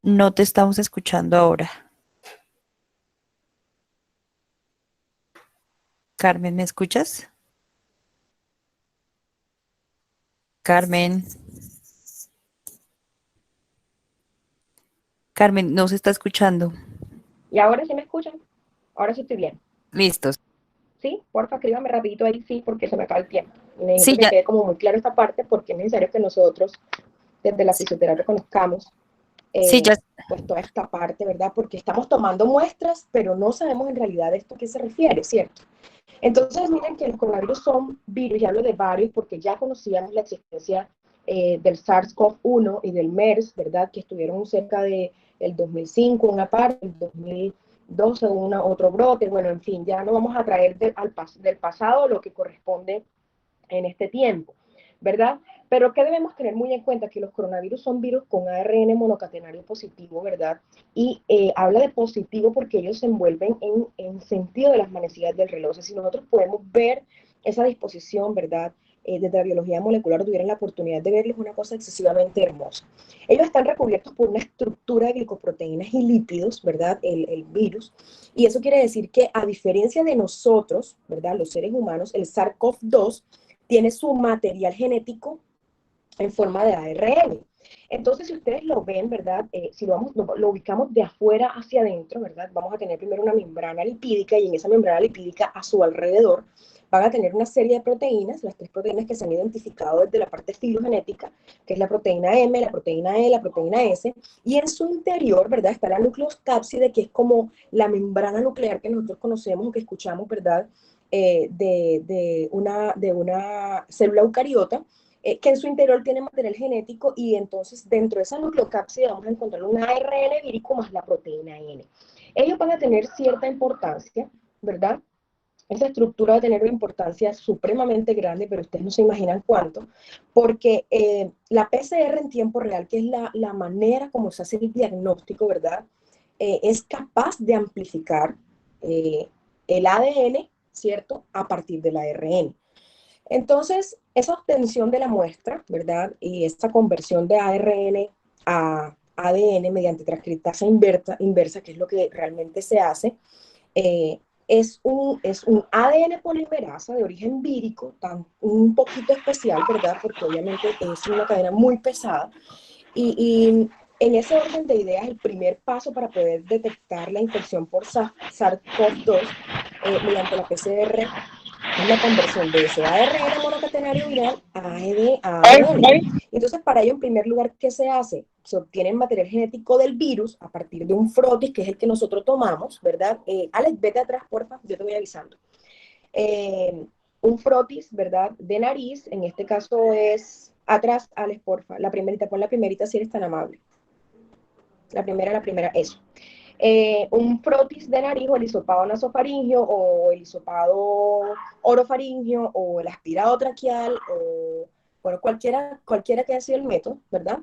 No te estamos escuchando ahora. Carmen, ¿me escuchas? Carmen. Carmen, no se está escuchando. ¿Y ahora sí me escuchan? Ahora sí estoy bien. Listos. Sí, porfa, escríbame rapidito ahí, sí, porque se me acaba el tiempo. Necesito Sí, que ya. quede como muy claro esta parte porque es necesario que nosotros desde la fisioterapia conozcamos Sí, ya. pues toda esta parte, ¿verdad? Porque estamos tomando muestras, pero no sabemos en realidad esto a qué se refiere, ¿cierto? Entonces, miren que los coronavirus son virus, y hablo de varios porque ya conocíamos la existencia del SARS-CoV-1 y del MERS, ¿verdad? Que estuvieron cerca de el 2005 una parte, el 2012 otro brote, bueno, en fin, ya no vamos a traer del pasado lo que corresponde en este tiempo, ¿verdad? Pero ¿qué debemos tener muy en cuenta? Que los coronavirus son virus con ARN monocatenario positivo, ¿verdad? Y habla de positivo porque ellos se envuelven en sentido de las manecillas del reloj. O sea, si nosotros podemos ver esa disposición, ¿verdad? Desde la biología molecular tuvieran la oportunidad de verlos, una cosa excesivamente hermosa. Ellos están recubiertos por una estructura de glicoproteínas y lípidos, ¿verdad? El virus. Y eso quiere decir que a diferencia de nosotros, ¿verdad? Los seres humanos, el SARS-CoV-2 tiene su material genético en forma de ARN. Entonces, si ustedes lo ven, ¿verdad? Si lo ubicamos de afuera hacia adentro, ¿verdad? Vamos a tener primero una membrana lipídica y en esa membrana lipídica a su alrededor van a tener una serie de proteínas, las 3 proteínas que se han identificado desde la parte filogenética, que es la proteína M, la proteína E, la proteína S, y en su interior, ¿verdad? Está la nucleocápside, que es como la membrana nuclear que nosotros conocemos o que escuchamos, ¿verdad? De una célula eucariota, que en su interior tiene material genético, y entonces dentro de esa nucleocápside vamos a encontrar un ARN vírico más la proteína N. Ellos van a tener cierta importancia, ¿verdad? Esa estructura va a tener una importancia supremamente grande, pero ustedes no se imaginan cuánto, porque la PCR en tiempo real, que es la manera como se hace el diagnóstico, ¿verdad? Es capaz de amplificar el ADN, ¿cierto?, a partir del ARN. Entonces, esa obtención de la muestra, ¿verdad?, y esta conversión de ARN a ADN mediante transcriptasa inversa, que es lo que realmente se hace, es un ADN polimerasa de origen vírico, un poquito especial, ¿verdad?, porque obviamente es una cadena muy pesada, y en ese orden de ideas, el primer paso para poder detectar la infección por SARS-CoV-2 mediante la PCR es la conversión de ese ARN monocatenario viral a ADN. Entonces, para ello, en primer lugar, ¿qué se hace? Se obtiene el material genético del virus a partir de un frotis, que es el que nosotros tomamos, ¿verdad? Alex, vete atrás, porfa, yo te voy avisando. Un frotis, ¿verdad?, de nariz, en este caso es atrás, Alex, porfa, la primerita, pon la primerita si eres tan amable. La primera, eso. Un frotis de nariz, o el hisopado nasofaringio, o el hisopado orofaringio, o el aspirado traqueal, o bueno, cualquiera que haya sido el método, ¿verdad?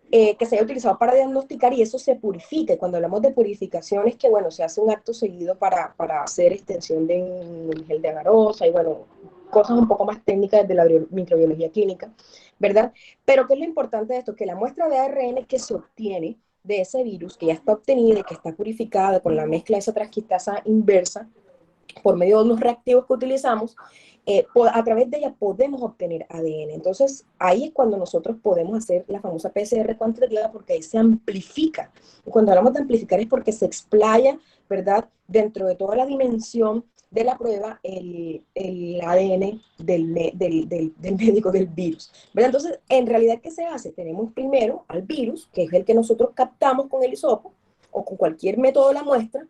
Que se haya utilizado para diagnosticar, y eso se purifica. Y cuando hablamos de purificación es que, bueno, se hace un acto seguido para hacer extensión de un gel de agarosa y, bueno, cosas un poco más técnicas desde la microbiología clínica, ¿verdad? Pero ¿qué es lo importante de esto? Que la muestra de ARN que se obtiene de ese virus, que ya está obtenida y que está purificada con la mezcla de esa transcriptasa inversa, por medio de unos reactivos que utilizamos, a través de ella podemos obtener ADN. Entonces, ahí es cuando nosotros podemos hacer la famosa PCR cuantitativa, porque ahí se amplifica. Y cuando hablamos de amplificar es porque se explaya, ¿verdad?, dentro de toda la dimensión de la prueba el ADN del médico, del virus, ¿verdad? Entonces, en realidad, ¿qué se hace? Tenemos primero al virus, que es el que nosotros captamos con el hisopo o con cualquier método de la muestra.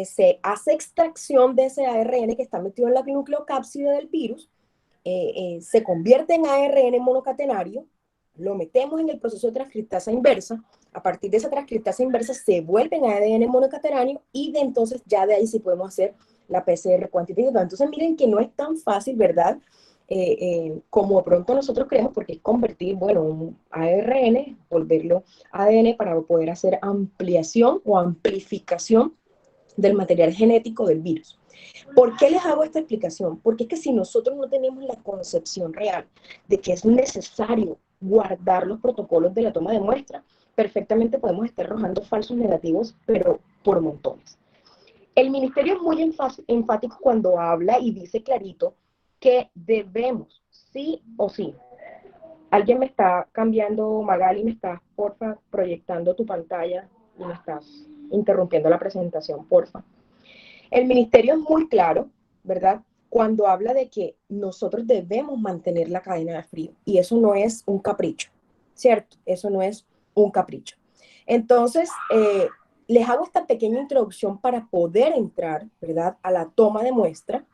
Se hace extracción de ese ARN que está metido en la nucleocápside del virus, se convierte en ARN monocatenario, lo metemos en el proceso de transcriptasa inversa, a partir de esa transcriptasa inversa se vuelve en ADN monocatenario, y entonces ya de ahí sí podemos hacer la PCR cuantitativa. Entonces miren que no es tan fácil, ¿verdad?, como de pronto nosotros creemos, porque es convertir, bueno, un ARN, volverlo ADN para poder hacer ampliación o amplificación del material genético del virus. ¿Por qué les hago esta explicación? Porque es que si nosotros no tenemos la concepción real de que es necesario guardar los protocolos de la toma de muestra, perfectamente podemos estar arrojando falsos negativos, pero por montones. El ministerio es muy enfático cuando habla y dice clarito que debemos, sí o sí. Alguien me está cambiando, Magali, me estás, porfa, proyectando tu pantalla y me estás interrumpiendo la presentación, porfa. El ministerio es muy claro, ¿verdad?, cuando habla de que nosotros debemos mantener la cadena de frío, y eso no es un capricho, ¿cierto? Eso no es un capricho. Entonces, les hago esta pequeña introducción para poder entrar, ¿verdad?, a la toma de muestra,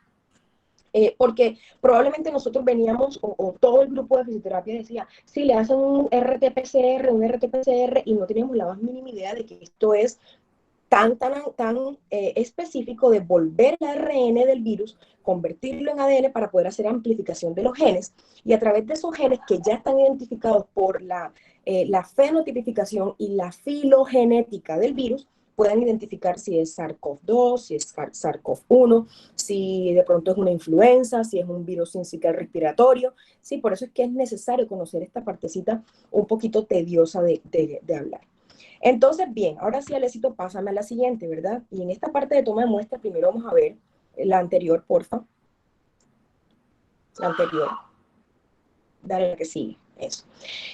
porque probablemente nosotros veníamos, o todo el grupo de fisioterapia decía, sí, le hacen un RT-PCR, y no teníamos la más mínima idea de que esto es tan específico, de volver el ARN del virus, convertirlo en ADN para poder hacer amplificación de los genes, y a través de esos genes que ya están identificados por la fenotipificación y la filogenética del virus, puedan identificar si es SARS-CoV-2, si es SARS-CoV-1, si de pronto es una influenza, si es un virus sincicial respiratorio. Sí, por eso es que es necesario conocer esta partecita un poquito tediosa de hablar. Entonces, bien, ahora sí, Alecito, pásame a la siguiente, ¿verdad? Y en esta parte de toma de muestra, primero vamos a ver la anterior, porfa. La anterior. Dale la que sigue, eso.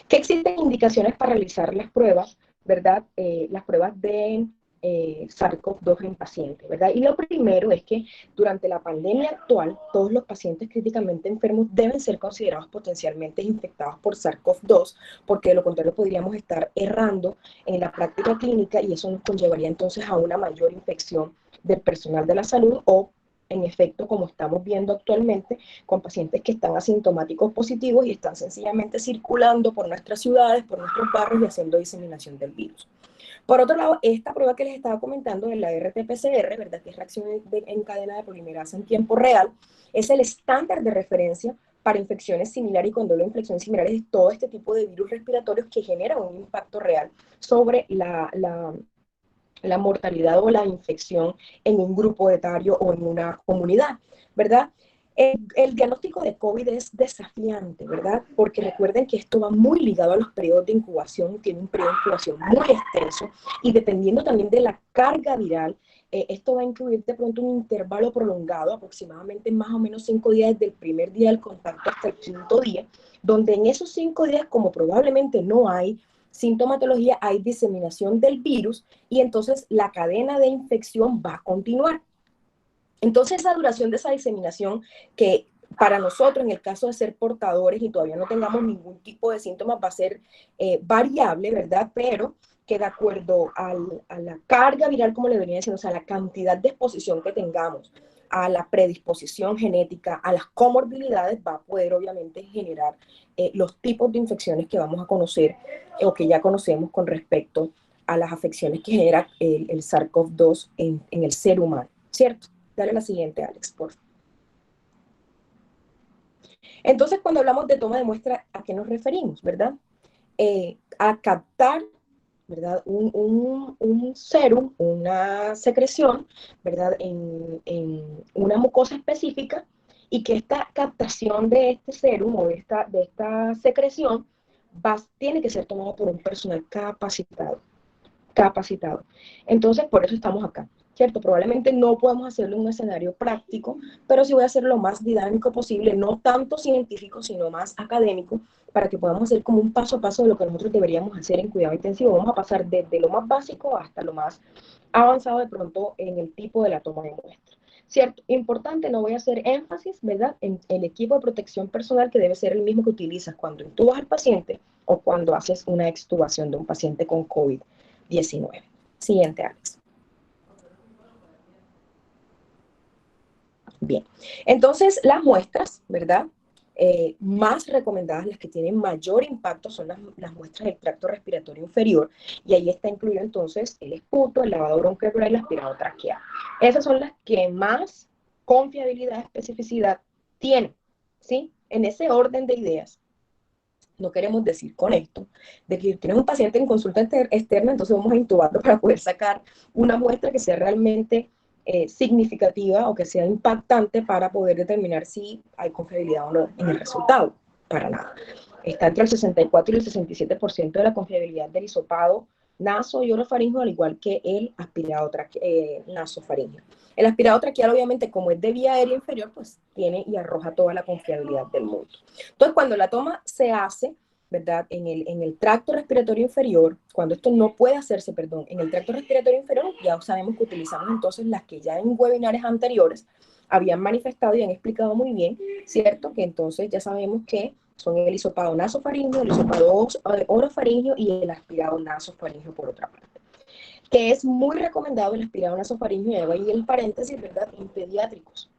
¿Qué existen indicaciones para realizar las pruebas, verdad? Las pruebas de SARS-CoV-2 en pacientes, ¿verdad? Y lo primero es que durante la pandemia actual, todos los pacientes críticamente enfermos deben ser considerados potencialmente infectados por SARS-CoV-2, porque de lo contrario podríamos estar errando en la práctica clínica y eso nos conllevaría entonces a una mayor infección del personal de la salud o, en efecto, como estamos viendo actualmente, con pacientes que están asintomáticos positivos y están sencillamente circulando por nuestras ciudades, por nuestros barrios y haciendo diseminación del virus. Por otro lado, esta prueba que les estaba comentando de la RT-PCR, ¿verdad? Que es reacción en cadena de polimerasa en tiempo real, es el estándar de referencia para infecciones similares, y cuando hablo de infecciones similares es todo este tipo de virus respiratorios que generan un impacto real sobre la mortalidad o la infección en un grupo etario o en una comunidad, ¿verdad? El diagnóstico de COVID es desafiante, ¿verdad? Porque recuerden que esto va muy ligado a los periodos de incubación, tiene un periodo de incubación muy extenso y dependiendo también de la carga viral, esto va a incluir de pronto un intervalo prolongado, aproximadamente más o menos 5 días desde el primer día del contacto hasta el quinto día, donde en esos 5 días, como probablemente no hay sintomatología, hay diseminación del virus y entonces la cadena de infección va a continuar. Entonces, esa duración de esa diseminación, que para nosotros, en el caso de ser portadores y todavía no tengamos ningún tipo de síntomas, va a ser variable, ¿verdad? Pero que de acuerdo a la carga viral, como le venía diciendo, o sea, la cantidad de exposición que tengamos, a la predisposición genética, a las comorbilidades, va a poder obviamente generar los tipos de infecciones que vamos a conocer o que ya conocemos con respecto a las afecciones que genera el SARS-CoV-2 en el ser humano, ¿cierto? Dale la siguiente, Alex, por favor. Entonces, cuando hablamos de toma de muestra, ¿a qué nos referimos, verdad? A captar, ¿verdad? Un serum, una secreción, ¿verdad? En una mucosa específica y que esta captación de este serum o de esta secreción tiene que ser tomada por un personal capacitado. Entonces, por eso estamos acá, ¿cierto? Probablemente no podemos hacerlo en un escenario práctico, pero sí voy a hacerlo lo más dinámico posible, no tanto científico, sino más académico, para que podamos hacer como un paso a paso de lo que nosotros deberíamos hacer en cuidado intensivo. Vamos a pasar desde lo más básico hasta lo más avanzado de pronto en el tipo de la toma de muestra. ¿Cierto? Importante, no voy a hacer énfasis, ¿verdad?, en el equipo de protección personal que debe ser el mismo que utilizas cuando intubas al paciente o cuando haces una extubación de un paciente con COVID-19. Siguiente, Alex. Bien, entonces las muestras, ¿verdad? Más recomendadas, las que tienen mayor impacto son las muestras del tracto respiratorio inferior y ahí está incluido entonces el esputo, el lavado bronquial y el aspirado traqueal. Esas son las que más confiabilidad, especificidad tienen, ¿sí? En ese orden de ideas. No queremos decir con esto de que tienes un paciente en consulta externa, entonces vamos a intubarlo para poder sacar una muestra que sea realmente significativa o que sea impactante para poder determinar si hay confiabilidad o no en el resultado. Para nada. Está entre el 64 y el 67% de la confiabilidad del hisopado naso y orofaringeo, al igual que el aspirado nasofaringeo. El aspirado traqueal, obviamente, como es de vía aérea inferior, pues tiene y arroja toda la confiabilidad del mundo. Entonces, cuando la toma se hace, ¿verdad? En el tracto respiratorio inferior, cuando esto no puede hacerse, perdón, en el tracto respiratorio inferior, ya sabemos que utilizamos entonces las que ya en webinars anteriores habían manifestado y han explicado muy bien, ¿cierto? Que entonces ya sabemos que son el hisopado nasofaringeo, el hisopado orofaringeo y el aspirado nasofaringeo por otra parte. Que es muy recomendado el aspirado nasofaringeo, y el paréntesis, ¿verdad? En pediátricos.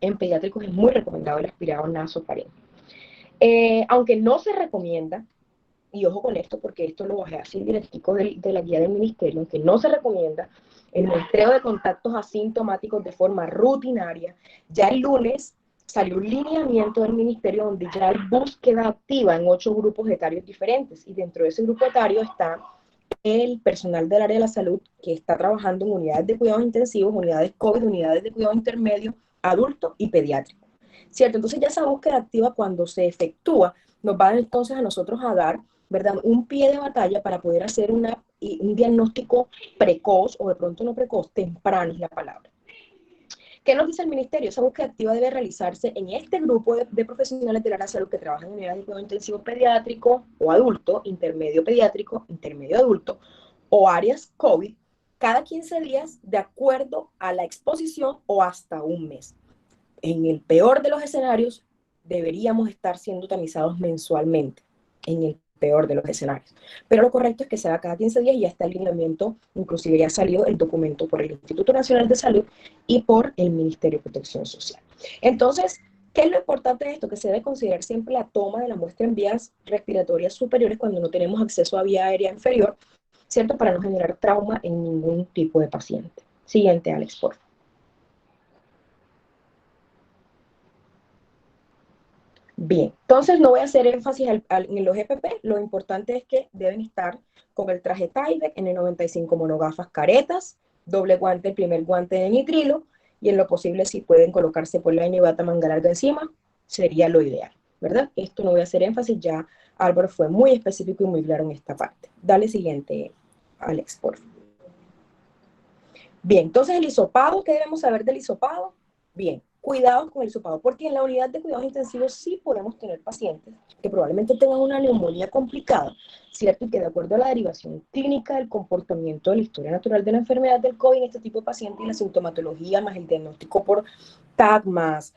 En pediátricos es muy recomendado el aspirado nasofaringeo. Aunque no se recomienda, y ojo con esto porque esto lo bajé así directico de la guía del ministerio, aunque no se recomienda el muestreo de contactos asintomáticos de forma rutinaria, ya el lunes salió un lineamiento del ministerio donde ya hay búsqueda activa en 8 grupos etarios diferentes y dentro de ese grupo etario está el personal del área de la salud que está trabajando en unidades de cuidados intensivos, unidades COVID, unidades de cuidado intermedio, adulto y pediátrico. ¿Cierto? Entonces ya esa búsqueda activa cuando se efectúa nos va entonces a nosotros a dar, ¿verdad?, un pie de batalla para poder hacer un diagnóstico precoz o de pronto no precoz, temprano es la palabra. ¿Qué nos dice el ministerio? Esa búsqueda activa debe realizarse en este grupo de profesionales del área de salud que trabajan en unidades de cuidado intensivo pediátrico o adulto, intermedio pediátrico, intermedio adulto o áreas COVID, cada 15 días de acuerdo a la exposición o hasta un mes. En el peor de los escenarios, deberíamos estar siendo tamizados mensualmente, en el peor de los escenarios. Pero lo correcto es que sea cada 15 días y ya está el lineamiento, inclusive ya ha salido el documento por el Instituto Nacional de Salud y por el Ministerio de Protección Social. Entonces, ¿qué es lo importante de esto? Que se debe considerar siempre la toma de la muestra en vías respiratorias superiores cuando no tenemos acceso a vía aérea inferior, ¿cierto? Para no generar trauma en ningún tipo de paciente. Siguiente, Alex, por favor. Bien, entonces no voy a hacer énfasis en los EPP, lo importante es que deben estar con el traje Tyvek, N95 monogafas caretas, doble guante, el primer guante de nitrilo, y en lo posible si pueden colocarse polaina y bata manga larga encima, sería lo ideal, ¿verdad? Esto no voy a hacer énfasis, ya Álvaro fue muy específico y muy claro en esta parte. Dale siguiente, Alex, por favor. Bien, entonces el hisopado, ¿qué debemos saber del hisopado? Bien, cuidados con el hisopado, porque en la unidad de cuidados intensivos sí podemos tener pacientes que probablemente tengan una neumonía complicada, ¿cierto? Y que de acuerdo a la derivación clínica del comportamiento de la historia natural de la enfermedad del COVID en este tipo de pacientes y la sintomatología más el diagnóstico por TAC más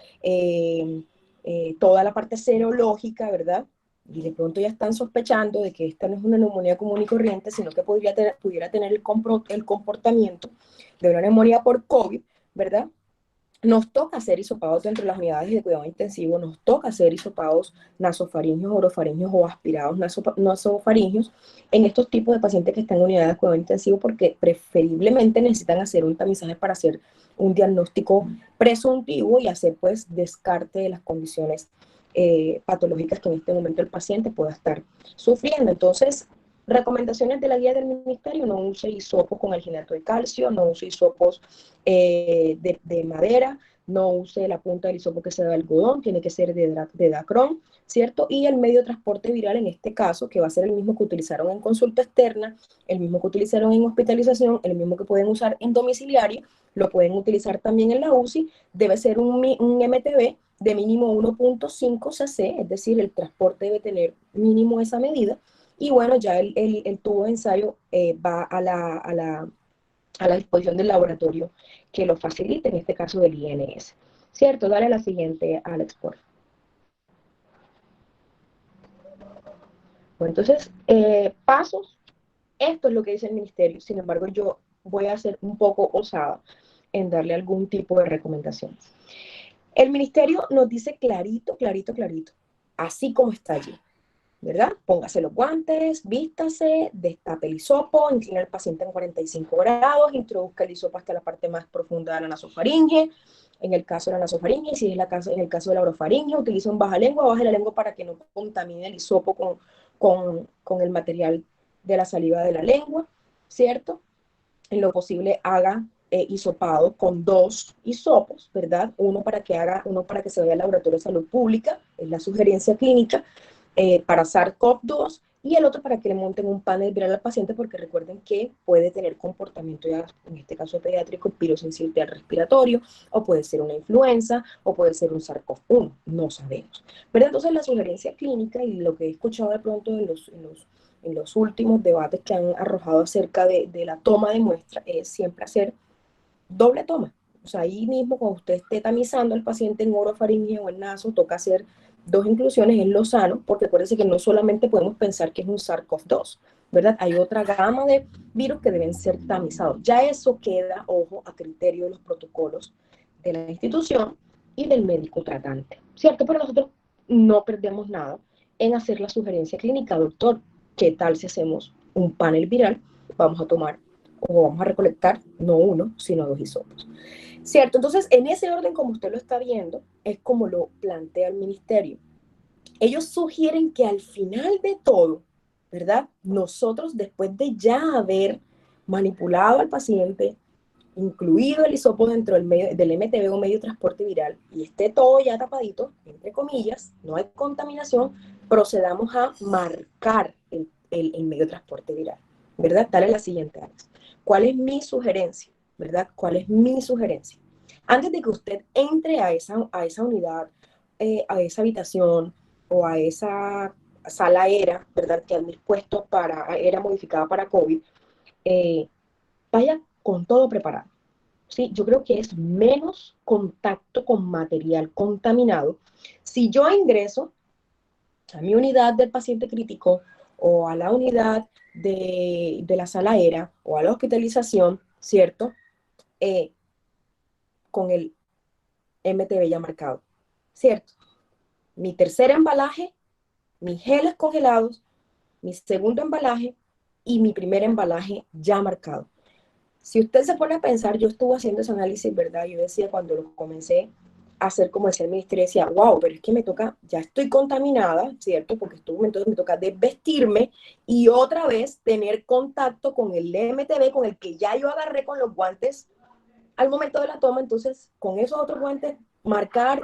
toda la parte serológica, ¿verdad? Y de pronto ya están sospechando de que esta no es una neumonía común y corriente, sino que pudiera tener el comportamiento de una neumonía por COVID, ¿verdad? Nos toca hacer hisopados dentro de las unidades de cuidado intensivo, nos toca hacer hisopados nasofaringios, orofaringios o aspirados nasofaringios en estos tipos de pacientes que están en unidades de cuidado intensivo porque preferiblemente necesitan hacer un tamizaje para hacer un diagnóstico presuntivo y hacer pues descarte de las condiciones patológicas que en este momento el paciente pueda estar sufriendo. Entonces, recomendaciones de la guía del ministerio: no use hisopos con alginato de calcio, no use hisopos de madera, no use la punta del hisopo que sea de algodón, tiene que ser de Dacron, ¿cierto? Y el medio de transporte viral en este caso, que va a ser el mismo que utilizaron en consulta externa, el mismo que utilizaron en hospitalización, el mismo que pueden usar en domiciliario, lo pueden utilizar también en la UCI, debe ser un MTB de mínimo 1.5 cc, es decir, el transporte debe tener mínimo esa medida. Y bueno, ya el tubo de ensayo va a la disposición del laboratorio que lo facilite, en este caso del INS. ¿Cierto? Dale a la siguiente, Alex, por favor. Bueno, entonces, pasos, esto es lo que dice el ministerio. Sin embargo, yo voy a ser un poco osada en darle algún tipo de recomendación. El ministerio nos dice clarito, clarito, clarito, así como está allí, ¿verdad? Póngase los guantes, vístase, destape el hisopo, inclina al paciente en 45 grados, introduzca el hisopo hasta la parte más profunda de la nasofaringe. En el caso de la nasofaringe, si es en el caso de la orofaringe, utiliza un bajalengua, baje la lengua para que no contamine el hisopo con el material de la saliva de la lengua, ¿cierto? En lo posible haga hisopado con 2 hisopos, ¿verdad? Uno para que se vaya al laboratorio de salud pública, es la sugerencia clínica, para SARS-CoV-2, y el otro para que le monten un panel viral al paciente, porque recuerden que puede tener comportamiento ya, en este caso pediátrico, virus sincitial respiratorio, o puede ser una influenza, o puede ser un SARS-CoV-1, no sabemos. Pero entonces la sugerencia clínica y lo que he escuchado de pronto en los últimos debates que han arrojado acerca de la toma de muestra es siempre hacer doble toma. O sea, ahí mismo cuando usted esté tamizando al paciente en orofaringe o en naso, toca hacer 2 inclusiones, es lo sano, porque acuérdense que no solamente podemos pensar que es un SARS-CoV-2, ¿verdad? Hay otra gama de virus que deben ser tamizados. Ya eso queda, ojo, a criterio de los protocolos de la institución y del médico tratante, ¿cierto? Pero nosotros no perdemos nada en hacer la sugerencia clínica: doctor, ¿qué tal si hacemos un panel viral? Vamos a tomar o vamos a recolectar no 1, sino 2 hisopos. ¿Cierto? Entonces, en ese orden, como usted lo está viendo, es como lo plantea el ministerio. Ellos sugieren que al final de todo, ¿verdad? Nosotros, después de ya haber manipulado al paciente, incluido el hisopo dentro del MTB o medio de transporte viral, y esté todo ya tapadito, entre comillas, no hay contaminación, procedamos a marcar el medio de transporte viral, ¿verdad? Dale la siguiente, Alex. ¿Cuál es mi sugerencia? ¿Verdad? ¿Cuál es mi sugerencia? Antes de que usted entre a esa unidad, a esa habitación o a esa sala ¿verdad? Que han dispuesto era modificada para COVID, vaya con todo preparado. ¿Sí? Yo creo que es menos contacto con material contaminado. Si yo ingreso a mi unidad del paciente crítico o a la unidad de la sala aérea o a la hospitalización, ¿cierto? Con el MTB ya marcado, ¿cierto? Mi tercer embalaje, mis geles congelados, mi segundo embalaje y mi primer embalaje ya marcado. Si usted se pone a pensar, yo estuve haciendo ese análisis, ¿verdad? Yo decía cuando lo comencé a hacer, como decía el ministerio, decía, wow, pero es que me toca, ya estoy contaminada, ¿cierto? Porque entonces me toca desvestirme y otra vez tener contacto con el MTB, con el que ya yo agarré con los guantes al momento de la toma. Entonces con esos otros guantes, marcar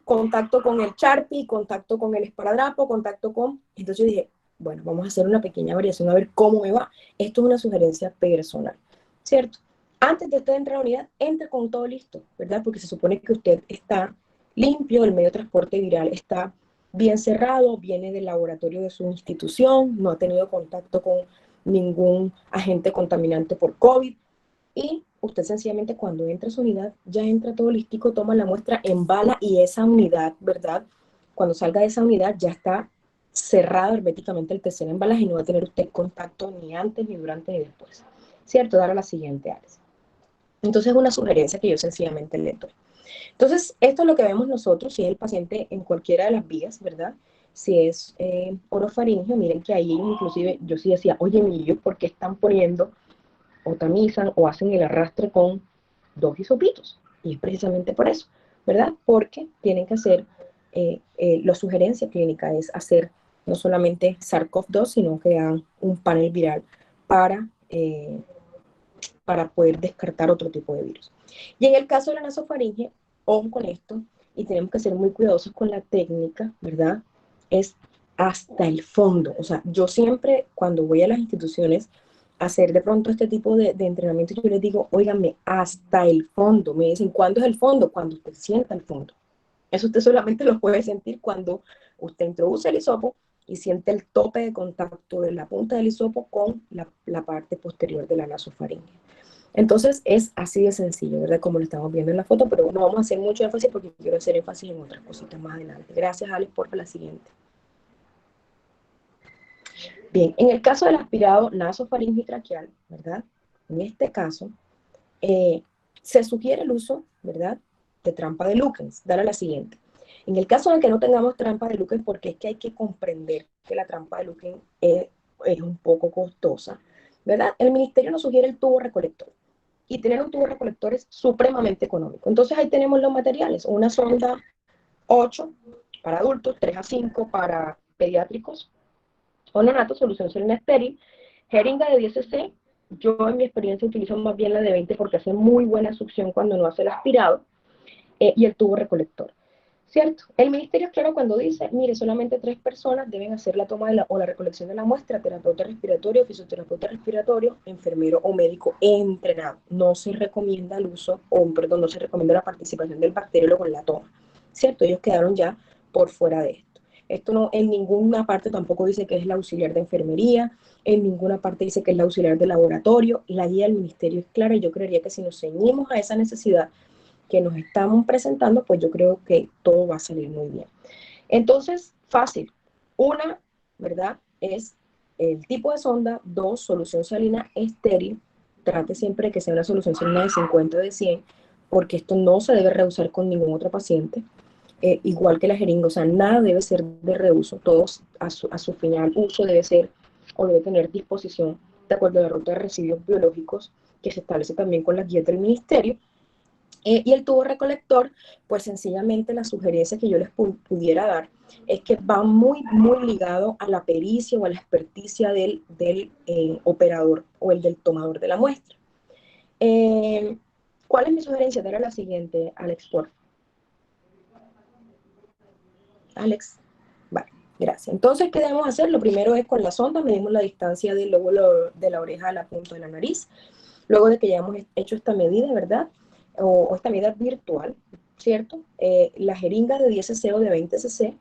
contacto con el Sharpie, contacto con el esparadrapo, contacto con... Entonces yo dije, bueno, vamos a hacer una pequeña variación a ver cómo me va. Esto es una sugerencia personal, ¿cierto? Antes de usted entrar a la unidad, entre con todo listo, ¿verdad? Porque se supone que usted está limpio, el medio de transporte viral está bien cerrado, viene del laboratorio de su institución, no ha tenido contacto con ningún agente contaminante por COVID, y usted sencillamente cuando entra a su unidad, ya entra todo listico, toma la muestra, embala, y esa unidad, ¿verdad? Cuando salga de esa unidad ya está cerrado herméticamente el tercer embalaje y no va a tener usted contacto ni antes, ni durante, ni después, ¿cierto? Dar a la siguiente área. Entonces es una sugerencia que yo sencillamente le doy. Entonces, esto es lo que vemos nosotros, si es el paciente en cualquiera de las vías, ¿verdad? Si es orofaringeo, miren que ahí inclusive yo sí decía, oye, ellos, ¿por qué están poniendo o tamizan o hacen el arrastre con 2 hisopitos? Y es precisamente por eso, ¿verdad? Porque tienen que hacer, la sugerencia clínica es hacer no solamente SARS-CoV-2, sino que hagan un panel viral para poder descartar otro tipo de virus. Y en el caso de la nasofaringe, ojo con esto, y tenemos que ser muy cuidadosos con la técnica, ¿verdad? Es hasta el fondo. O sea, yo siempre cuando voy a las instituciones a hacer de pronto este tipo de entrenamiento, yo les digo, óiganme, hasta el fondo. Me dicen, ¿cuándo es el fondo? Cuando usted sienta el fondo. Eso usted solamente lo puede sentir cuando usted introduce el hisopo y siente el tope de contacto de la punta del hisopo con la parte posterior de la nasofaringe. Entonces es así de sencillo, ¿verdad? Como lo estamos viendo en la foto, pero no vamos a hacer mucho énfasis porque quiero hacer énfasis en otras cositas más adelante. Gracias, Alex, por la siguiente. Bien, en el caso del aspirado nasofaringeo y traqueal, ¿verdad? En este caso, se sugiere el uso, ¿verdad?, de trampa de Lukens. Dale a la siguiente. En el caso de que no tengamos trampa de Lukens, porque es que hay que comprender que la trampa de Lukens es un poco costosa, ¿verdad? El ministerio nos sugiere el tubo recolector. Y tener un tubo recolector es supremamente económico. Entonces ahí tenemos los materiales. Una sonda 8 para adultos, 3 a 5 para pediátricos o neonatos, solución salina estéril, jeringa de 10 cc. Yo en mi experiencia utilizo más bien la de 20 porque hace muy buena succión cuando no hace el aspirado, y el tubo recolector, ¿cierto? El ministerio es claro cuando dice, mire, solamente 3 personas deben hacer la toma o la recolección de la muestra: terapeuta respiratorio, fisioterapeuta respiratorio, enfermero o médico entrenado. No se recomienda el uso, no se recomienda la participación del bacteriólogo en la toma, ¿cierto? Ellos quedaron ya por fuera de esto. Esto no, en ninguna parte tampoco dice que es la auxiliar de enfermería, en ninguna parte dice que es la auxiliar de laboratorio. La guía del ministerio es clara y yo creería que si nos ceñimos a esa necesidad que nos estamos presentando, pues yo creo que todo va a salir muy bien. Entonces, fácil. Una, ¿verdad?, es el tipo de sonda. 2, solución salina estéril. Trate siempre de que sea una solución salina de 50 o de 100, porque esto no se debe reusar con ningún otro paciente. Igual que la jeringa, o sea, nada debe ser de reuso. Todos a su final uso debe ser o debe tener disposición de acuerdo a la ruta de residuos biológicos que se establece también con las guías del ministerio. Y el tubo recolector, pues sencillamente la sugerencia que yo les pudiera dar es que va muy, muy ligado a la pericia o a la experticia del operador o el del tomador de la muestra. ¿Cuál es mi sugerencia? Era la siguiente, Alex, por favor. Alex, vale, gracias. Entonces, ¿qué debemos hacer? Lo primero es con la sonda, medimos la distancia del lóbulo de la oreja a la punta de la nariz. Luego de que ya hemos hecho esta medida, ¿verdad?, o esta medida virtual, ¿cierto? La jeringa de 10 cc o de 20 cc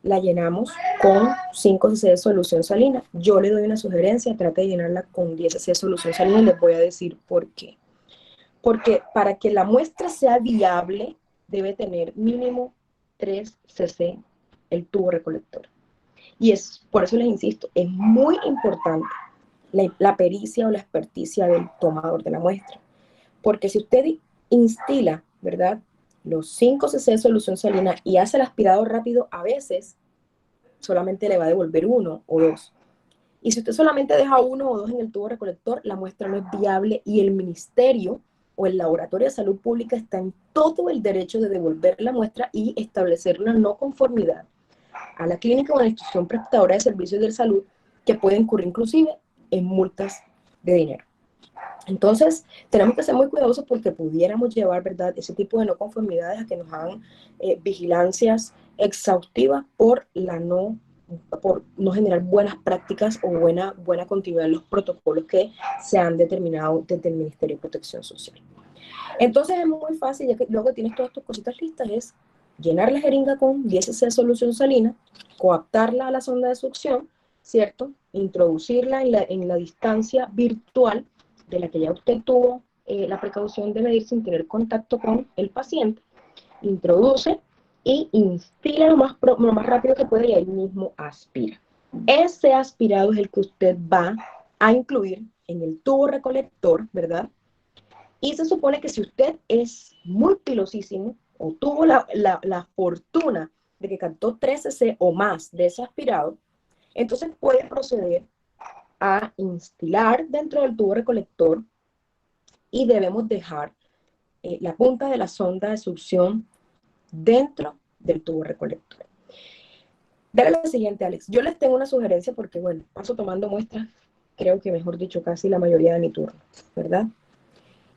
la llenamos con 5 cc de solución salina. Yo le doy una sugerencia, trate de llenarla con 10 cc de solución salina y les voy a decir por qué. porque para que la muestra sea viable, debe tener mínimo 3 cc el tubo recolector. Y por eso les insisto, es muy importante la pericia o la experticia del tomador de la muestra. Porque si usted instila, ¿verdad?, los 5 cc de solución salina y hace el aspirado rápido, a veces solamente le va a devolver 1 o 2. Y si usted solamente deja 1 o 2 en el tubo recolector, la muestra no es viable y el ministerio o el laboratorio de salud pública está en todo el derecho de devolver la muestra y establecer una no conformidad a la clínica o a la institución prestadora de servicios de salud, que puede incurrir inclusive en multas de dinero. Entonces, tenemos que ser muy cuidadosos porque pudiéramos llevar, ¿verdad?, ese tipo de no conformidades a que nos hagan vigilancias exhaustivas por no generar buenas prácticas o buena continuidad en los protocolos que se han determinado desde el Ministerio de Protección Social. Entonces, es muy fácil, ya que luego tienes todas tus cositas listas, es llenar la jeringa con 10 cc de solución salina, coaptarla a la sonda de succión, ¿cierto? Introducirla en la distancia virtual de la que ya usted tuvo la precaución de medir sin tener contacto con el paciente, introduce y instila lo más rápido que puede y ahí mismo aspira. Ese aspirado es el que usted va a incluir en el tubo recolector, ¿verdad? Y se supone que si usted es muy pilosísimo o tuvo la fortuna de que captó 3 cc o más de ese aspirado, entonces puede proceder a instilar dentro del tubo recolector y debemos dejar la punta de la sonda de succión dentro del tubo recolector. Dale la siguiente, Alex. Yo les tengo una sugerencia porque, bueno, paso tomando muestras, creo que mejor dicho, casi la mayoría de mi turno, ¿verdad?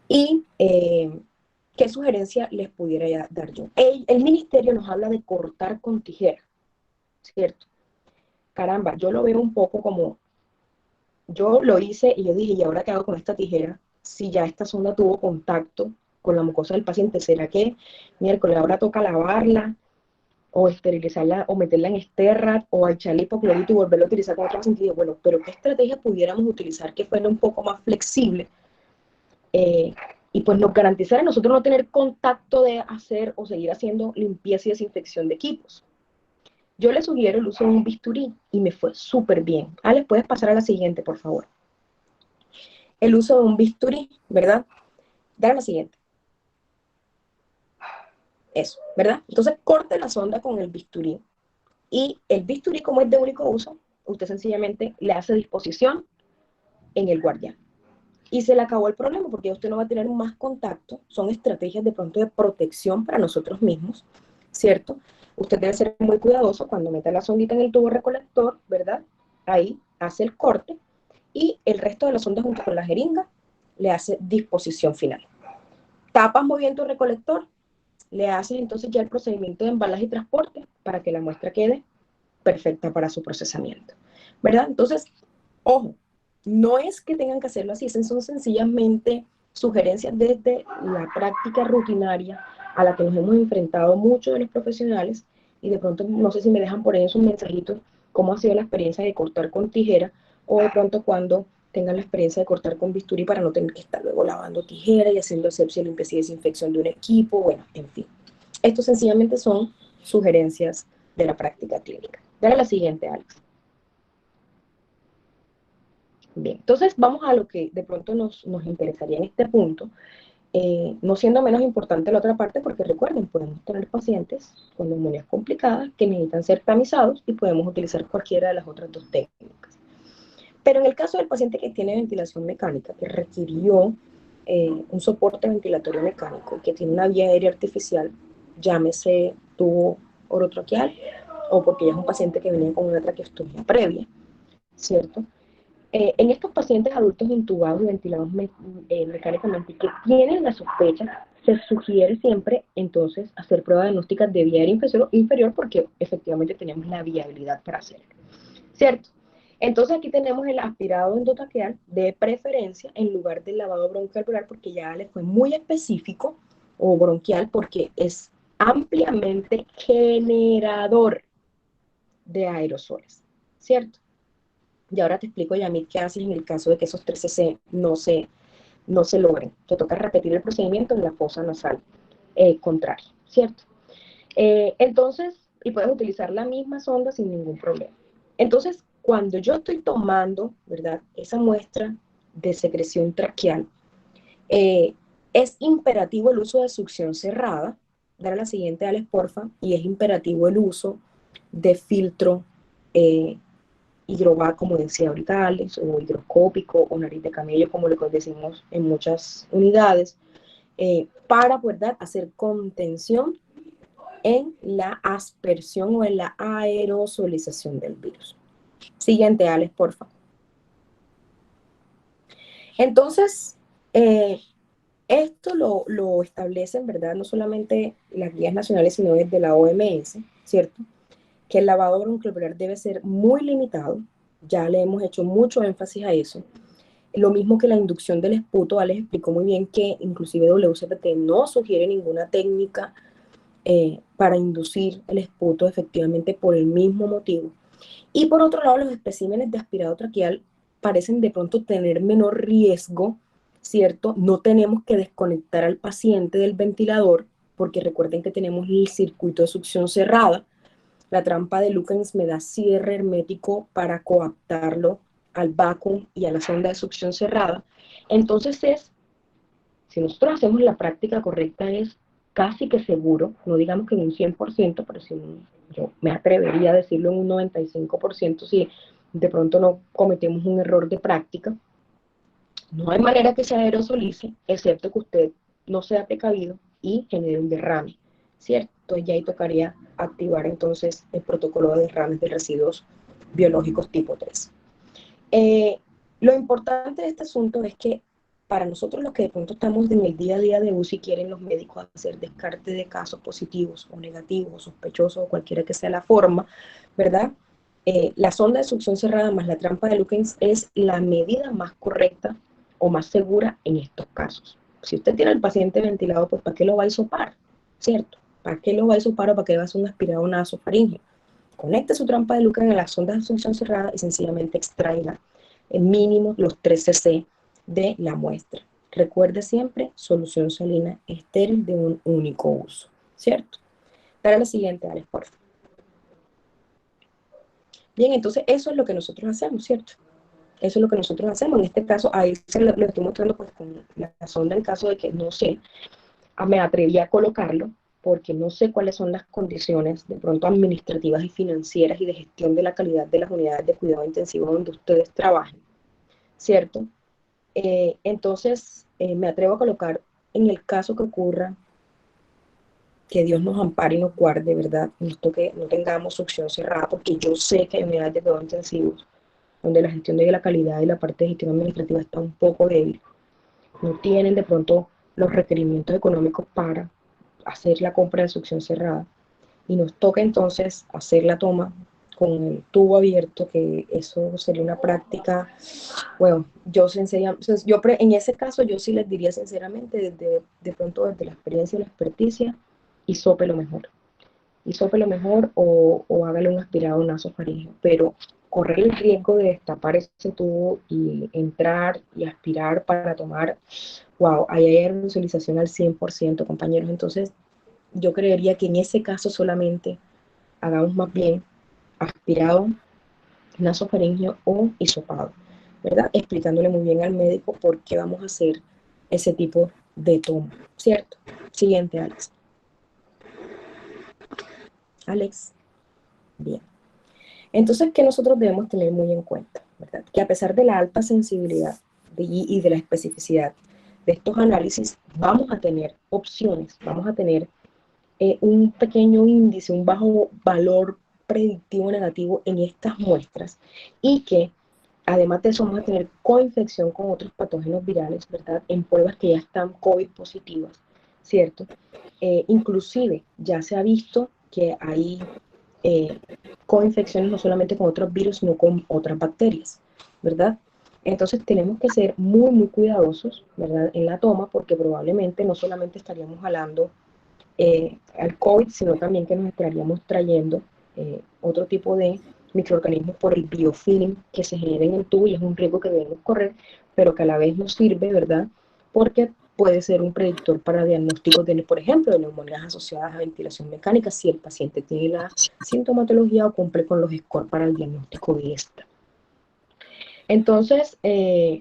Y, ¿qué sugerencia les pudiera dar yo? El ministerio nos habla de cortar con tijera, ¿cierto? Caramba, yo lo veo un poco como, yo lo hice y yo dije, ¿y ahora qué hago con esta tijera? Si ya esta sonda tuvo contacto con la mucosa del paciente, ¿será que miércoles ahora toca lavarla o esterilizarla o meterla en Sterrat o echarle hipoclorito y volverla a utilizar con otro paciente? Y dije, bueno, pero ¿qué estrategia pudiéramos utilizar que fuera un poco más flexible? Y pues nos garantizara a nosotros no tener contacto de hacer o seguir haciendo limpieza y desinfección de equipos. Yo le sugiero el uso de un bisturí y me fue súper bien. Alex, puedes pasar a la siguiente, por favor. El uso de un bisturí, ¿verdad? Dale a la siguiente. Eso, ¿verdad? Entonces corte la sonda con el bisturí. Y el bisturí, como es de único uso, usted sencillamente le hace disposición en el guardián. Y se le acabó el problema porque usted no va a tener más contacto. Son estrategias de pronto de protección para nosotros mismos, ¿cierto? Usted debe ser muy cuidadoso cuando meta la sondita en el tubo recolector, ¿verdad? Ahí hace el corte y el resto de la sonda junto con la jeringa le hace disposición final. Tapas muy bien tu recolector, le haces entonces ya el procedimiento de embalaje y transporte para que la muestra quede perfecta para su procesamiento, ¿verdad? Entonces, ojo, no es que tengan que hacerlo así, son sencillamente sugerencias desde la práctica rutinaria a la que nos hemos enfrentado muchos de los profesionales y de pronto no sé si me dejan por ahí sus mensajitos cómo ha sido la experiencia de cortar con tijera o de pronto cuando tengan la experiencia de cortar con bisturí para no tener que estar luego lavando tijera y haciendo asepsia, limpieza y desinfección de un equipo, bueno, en fin. Estos sencillamente son sugerencias de la práctica clínica. Dale a la siguiente, Alex. Bien, entonces vamos a lo que de pronto nos interesaría en este punto, no siendo menos importante la otra parte, porque recuerden, podemos tener pacientes con neumonías complicadas que necesitan ser tamizados y podemos utilizar cualquiera de las otras dos técnicas. Pero en el caso del paciente que tiene ventilación mecánica, que requirió un soporte ventilatorio mecánico, que tiene una vía aérea artificial, llámese tubo orotraqueal o porque ya es un paciente que venía con una traqueostomía previa, ¿cierto? En estos pacientes adultos intubados y ventilados mecánicamente que tienen la sospecha, se sugiere siempre entonces hacer pruebas diagnósticas de vía aérea inferior porque efectivamente tenemos la viabilidad para hacerlo, ¿cierto? Entonces aquí tenemos el aspirado endotraqueal de preferencia en lugar del lavado broncoalveolar porque ya le fue muy específico o bronquial porque es ampliamente generador de aerosoles, ¿cierto? Y ahora te explico, Yamit, qué haces en el caso de que esos 3 cc no se no se logren. Te toca repetir el procedimiento en la fosa nasal contraria, ¿cierto? Entonces, y puedes utilizar la misma sonda sin ningún problema. Entonces, cuando yo estoy tomando, ¿verdad?, esa muestra de secreción traqueal, es imperativo el uso de succión cerrada. Dale a la siguiente, Alex, porfa. Y es imperativo el uso de filtro hidrovac, como decía ahorita Alex, o higroscópico, o nariz de camello, como le decimos en muchas unidades, para, ¿verdad?, hacer contención en la aspersión o en la aerosolización del virus. Siguiente, Alex, porfa. Entonces, esto lo establecen, ¿verdad?, no solamente las guías nacionales, sino desde la OMS, ¿cierto?, que el lavado bronquioliar debe ser muy limitado. Ya le hemos hecho mucho énfasis a eso. Lo mismo que la inducción del esputo. Alex explicó muy bien que inclusive WCPT no sugiere ninguna técnica para inducir el esputo, efectivamente por el mismo motivo. Y por otro lado, los especímenes de aspirado traqueal parecen de pronto tener menor riesgo, ¿cierto? No tenemos que desconectar al paciente del ventilador, porque recuerden que tenemos el circuito de succión cerrada. La trampa de Lukens me da cierre hermético para coaptarlo al vacuum y a la sonda de succión cerrada. Entonces si nosotros hacemos la práctica correcta, es casi que seguro, no digamos que en un 100%, pero si yo me atrevería a decirlo en un 95%, si de pronto no cometemos un error de práctica. No hay manera que se aerosolice, excepto que usted no sea precavido y genere un derrame, ¿cierto? Entonces ya ahí tocaría activar entonces el protocolo de derrames de residuos biológicos tipo 3. Lo importante de este asunto es que para nosotros los que de pronto estamos en el día a día de UCI, quieren los médicos hacer descarte de casos positivos o negativos o sospechosos o cualquiera que sea la forma, ¿verdad? La sonda de succión cerrada más la trampa de Lukens es la medida más correcta o más segura en estos casos. Si usted tiene al paciente ventilado, pues ¿para qué lo va a hisopar? ¿Cierto? ¿Para qué lo va a hisopar o para qué va a hacer un aspirado nasofaríngeo? Conecte su trampa de Lukens en la sonda de succión cerrada y sencillamente extraiga en mínimo los 3 cc de la muestra. Recuerde siempre, solución salina estéril de un único uso, ¿cierto? Dale a la siguiente, Alex, por favor. Bien, entonces eso es lo que nosotros hacemos, ¿cierto? Eso es lo que nosotros hacemos. En este caso, ahí se lo estoy mostrando pues con la sonda en caso de que no sé, me atreví a colocarlo porque no sé cuáles son las condiciones de pronto administrativas y financieras y de gestión de la calidad de las unidades de cuidado intensivo donde ustedes trabajen, ¿cierto? Entonces, me atrevo a colocar en el caso que ocurra, que Dios nos ampare y nos guarde, ¿verdad? Que no tengamos succión cerrada, porque yo sé que hay unidades de cuidado intensivos donde la gestión de la calidad y la parte de gestión administrativa está un poco débil. No tienen de pronto los requerimientos económicos para hacer la compra de succión cerrada. Y nos toca entonces hacer la toma con el tubo abierto, que eso sería una práctica, bueno, yo en ese caso yo sí les diría sinceramente, de pronto desde la experiencia y la experticia, hisope lo mejor o hágale un aspirado nasofaríngeo, pero correr el riesgo de destapar ese tubo y entrar y aspirar para tomar, wow, ahí hay aerosolización al 100%, compañeros. Entonces yo creería que en ese caso solamente hagamos más bien aspirado, nasofaríngeo o hisopado, ¿verdad? Explicándole muy bien al médico por qué vamos a hacer ese tipo de toma, ¿cierto? Siguiente, Alex. Alex, bien. Entonces, ¿qué nosotros debemos tener muy en cuenta? ¿Verdad? Que a pesar de la alta sensibilidad y de la especificidad de estos análisis, vamos a tener opciones, vamos a tener un pequeño índice, un bajo valor predictivo negativo en estas muestras y que además de eso vamos a tener coinfección con otros patógenos virales, ¿verdad? En pruebas que ya están COVID positivas, ¿cierto? Inclusive ya se ha visto que hay coinfecciones no solamente con otros virus, sino con otras bacterias, ¿verdad? Entonces tenemos que ser muy, muy cuidadosos, ¿verdad? En la toma, porque probablemente no solamente estaríamos jalando al COVID, sino también que nos estaríamos trayendo otro tipo de microorganismos por el biofilm que se genera en el tubo y es un riesgo que debemos correr, pero que a la vez nos sirve, ¿verdad? porque puede ser un predictor para diagnósticos de, por ejemplo, de neumonías asociadas a ventilación mecánica si el paciente tiene la sintomatología o cumple con los scores para el diagnóstico de esta. Entonces,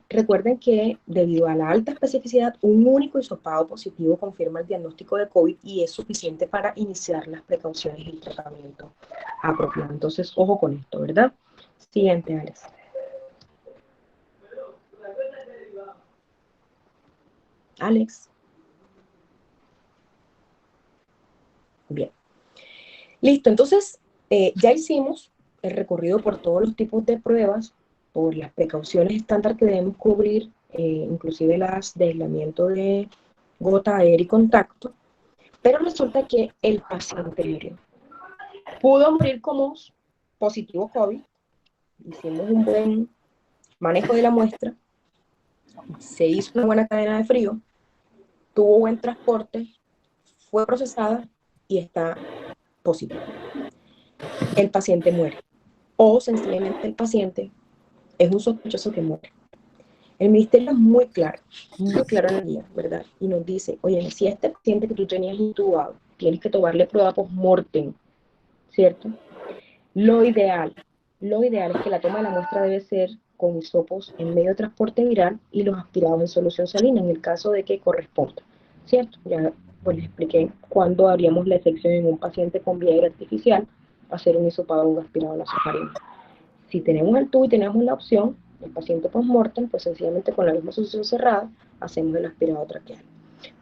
recuerden que debido a la alta especificidad, un único hisopado positivo confirma el diagnóstico de COVID y es suficiente para iniciar las precauciones y el tratamiento apropiado. Entonces, ojo con esto, ¿verdad? Siguiente, Alex. Alex. Bien. Listo, entonces ya hicimos el recorrido por todos los tipos de pruebas, por las precauciones estándar que debemos cubrir, inclusive las de aislamiento de gota, aire y contacto, pero resulta que el paciente murió. Pudo morir como positivo COVID, hicimos un buen manejo de la muestra, se hizo una buena cadena de frío, tuvo buen transporte, fue procesada y está positivo. El paciente muere. O sencillamente el paciente es un sospechoso que muere. El ministerio es muy claro en la guía, ¿verdad? Y nos dice, oye, si este paciente que tú tenías intubado, tienes que tomarle prueba post-mortem, ¿cierto? Lo ideal es que la toma de la muestra debe ser con hisopos en medio de transporte viral y los aspirados en solución salina, en el caso de que corresponda, ¿cierto? Ya pues les expliqué cuándo haríamos la excepción en un paciente con vía aérea artificial, hacer un hisopado o un aspirado nasofaríngeo. Si tenemos el tubo y tenemos la opción, el paciente post-mortem, pues sencillamente con la misma solución cerrada, hacemos el aspirado traqueal.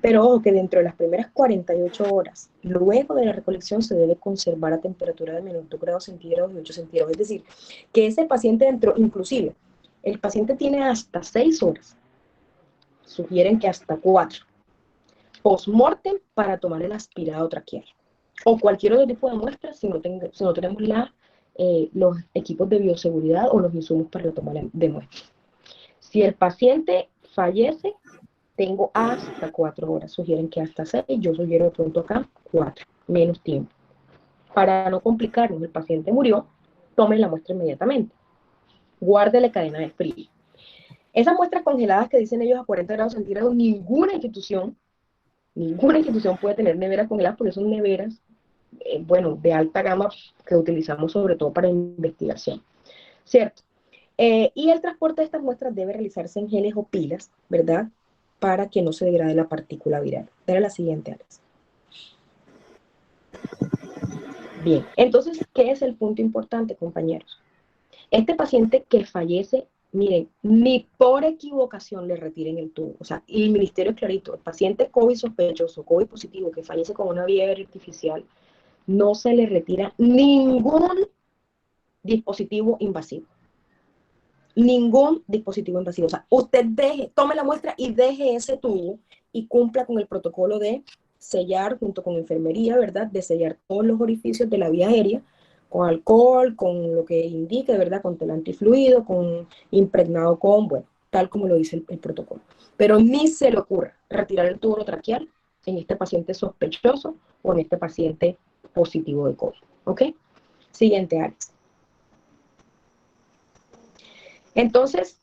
Pero ojo que dentro de las primeras 48 horas, luego de la recolección, se debe conservar a temperatura de menos 2 grados centígrados y 8 centígrados. Es decir, que ese paciente dentro, inclusive, el paciente tiene hasta 6 horas. Sugieren que hasta 4. Post-mortem para tomar el aspirado traqueal. O cualquier otro tipo de muestra si no tenemos los equipos de bioseguridad o los insumos para la toma de muestra. Si el paciente fallece, tengo hasta 4 horas. Sugieren que hasta 6, yo sugiero de pronto acá 4, menos tiempo. Para no complicarnos, el paciente murió, tome la muestra inmediatamente. Guárdele cadena de frío. Esas muestras congeladas que dicen ellos a 40 grados centígrados, ninguna institución puede tener neveras congeladas porque son neveras, de alta gama que utilizamos sobre todo para investigación, ¿cierto? Y el transporte de estas muestras debe realizarse en geles o pilas, ¿verdad? Para que no se degrade la partícula viral. Era la siguiente, Alex. Bien, entonces, ¿qué es el punto importante, compañeros? Este paciente que fallece, miren, ni por equivocación le retiren el tubo. O sea, y el ministerio es clarito, el paciente COVID sospechoso, COVID positivo, que fallece con una vía aérea artificial, no se le retira ningún dispositivo invasivo. Ningún dispositivo invasivo. O sea, usted tome la muestra y deje ese tubo y cumpla con el protocolo de sellar junto con enfermería, ¿verdad? De sellar todos los orificios de la vía aérea con alcohol, con lo que indique, ¿verdad? Con tel antifluido, con impregnado con, bueno, tal como lo dice el protocolo. Pero ni se le ocurra retirar el tubo traqueal en este paciente sospechoso o en este paciente positivo de COVID. ¿Ok? Siguiente, Alex. Entonces,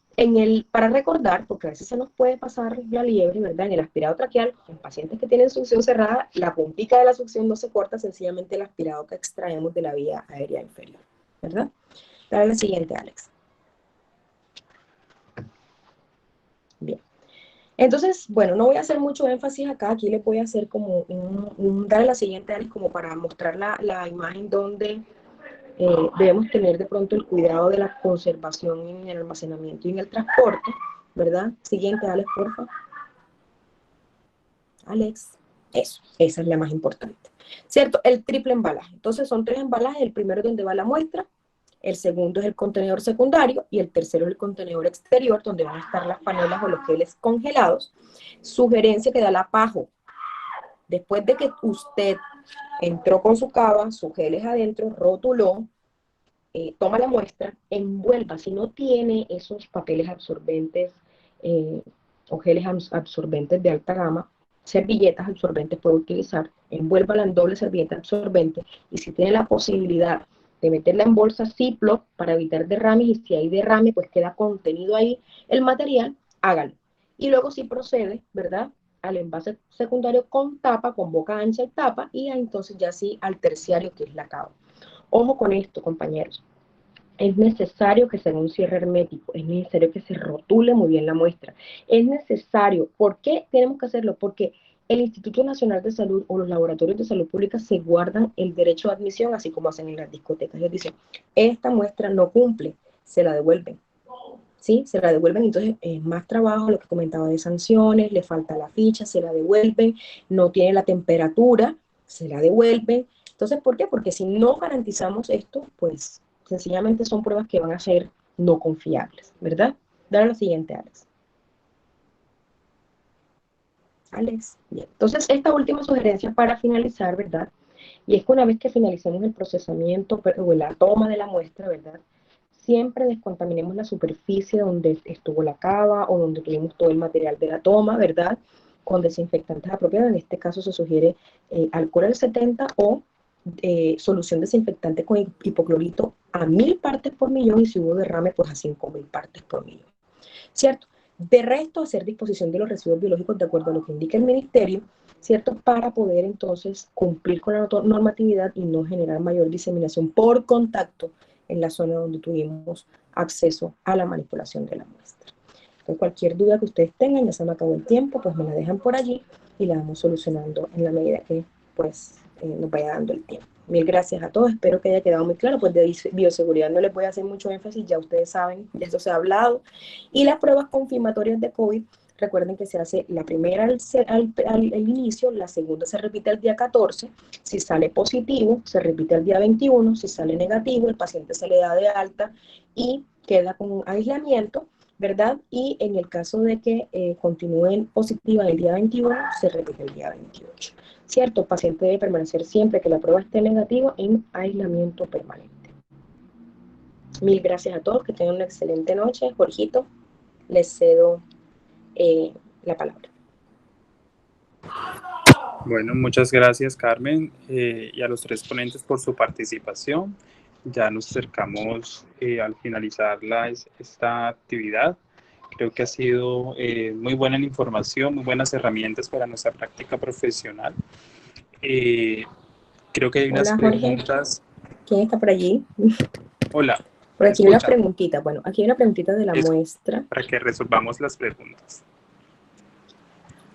para recordar, porque a veces se nos puede pasar la liebre, ¿verdad? En el aspirado traqueal, en pacientes que tienen succión cerrada, la puntica de la succión no se corta, sencillamente el aspirado que extraemos de la vía aérea inferior, ¿verdad? Dale la siguiente, Alex. Bien. Entonces, bueno, no voy a hacer mucho énfasis acá, aquí les voy a hacer como dale la siguiente, Alex, como para mostrar la imagen donde debemos tener de pronto el cuidado de la conservación en el almacenamiento y en el transporte, ¿verdad? Siguiente, Alex, por favor. Alex, eso, esa es la más importante. ¿Cierto? El triple embalaje. Entonces son 3 embalajes, el primero es donde va la muestra, el segundo es el contenedor secundario y el tercero es el contenedor exterior, donde van a estar las panelas o los geles congelados. Sugerencia que da la PAJO. Después de que usted entró con su cava, sus geles adentro, rotuló, toma la muestra, envuelva, si no tiene esos papeles absorbentes o geles absorbentes de alta gama, servilletas absorbentes puede utilizar, envuélvala en doble servilleta absorbente y si tiene la posibilidad de meterla en bolsa Ziploc para evitar derrames y si hay derrame pues queda contenido ahí el material, hágalo. y luego sí procede, ¿verdad?, al envase secundario con tapa, con boca ancha y tapa, y entonces ya sí al terciario, que es la cava. Ojo con esto, compañeros. Es necesario que se haga un cierre hermético, es necesario que se rotule muy bien la muestra. Es necesario. ¿Por qué tenemos que hacerlo? Porque el Instituto Nacional de Salud o los laboratorios de salud pública se guardan el derecho de admisión, así como hacen en las discotecas. Ellos dicen, esta muestra no cumple, se la devuelven. ¿Sí? Se la devuelven, entonces es más trabajo, lo que comentaba de sanciones, le falta la ficha, se la devuelven, no tiene la temperatura, se la devuelven. Entonces, ¿por qué? Porque si no garantizamos esto, pues sencillamente son pruebas que van a ser no confiables, ¿verdad? Dale lo siguiente, Alex. Alex, bien. Entonces, esta última sugerencia para finalizar, ¿verdad? Y es que una vez que finalicemos el procesamiento o la toma de la muestra, ¿verdad?, siempre descontaminemos la superficie donde estuvo la cava o donde tuvimos todo el material de la toma, ¿verdad?, con desinfectantes apropiados. En este caso se sugiere alcohol al 70 o solución desinfectante con hipoclorito a 1000 partes por millón, y si hubo derrame, pues a 5000 partes por millón, ¿cierto? De resto, hacer disposición de los residuos biológicos de acuerdo a lo que indica el ministerio, ¿cierto? Para poder entonces cumplir con la normatividad y no generar mayor diseminación por contacto en la zona donde tuvimos acceso a la manipulación de la muestra. Entonces, cualquier duda que ustedes tengan, ya se me acabó el tiempo, pues me la dejan por allí y la vamos solucionando en la medida que pues nos vaya dando el tiempo. Mil gracias a todos, espero que haya quedado muy claro. Pues de bioseguridad no les voy a hacer mucho énfasis, ya ustedes saben, de esto se ha hablado. Y las pruebas confirmatorias de COVID, recuerden que se hace la primera al inicio, la segunda se repite el día 14, si sale positivo, se repite el día 21, si sale negativo, el paciente se le da de alta y queda con aislamiento, ¿verdad? Y en el caso de que continúen positiva el día 21, se repite el día 28. ¿Cierto? El paciente debe permanecer siempre que la prueba esté negativa en aislamiento permanente. Mil gracias a todos, que tengan una excelente noche. Jorgito, les cedo la palabra. Bueno, muchas gracias, Carmen, y a los tres ponentes por su participación. Ya nos acercamos al finalizar esta actividad. Creo que ha sido muy buena la información, muy buenas herramientas para nuestra práctica profesional. Creo que hay unas preguntas. Jorge. ¿Quién está por allí? Hola. Por aquí hay una preguntita. Bueno, aquí hay una preguntita de la muestra. Para que resolvamos las preguntas.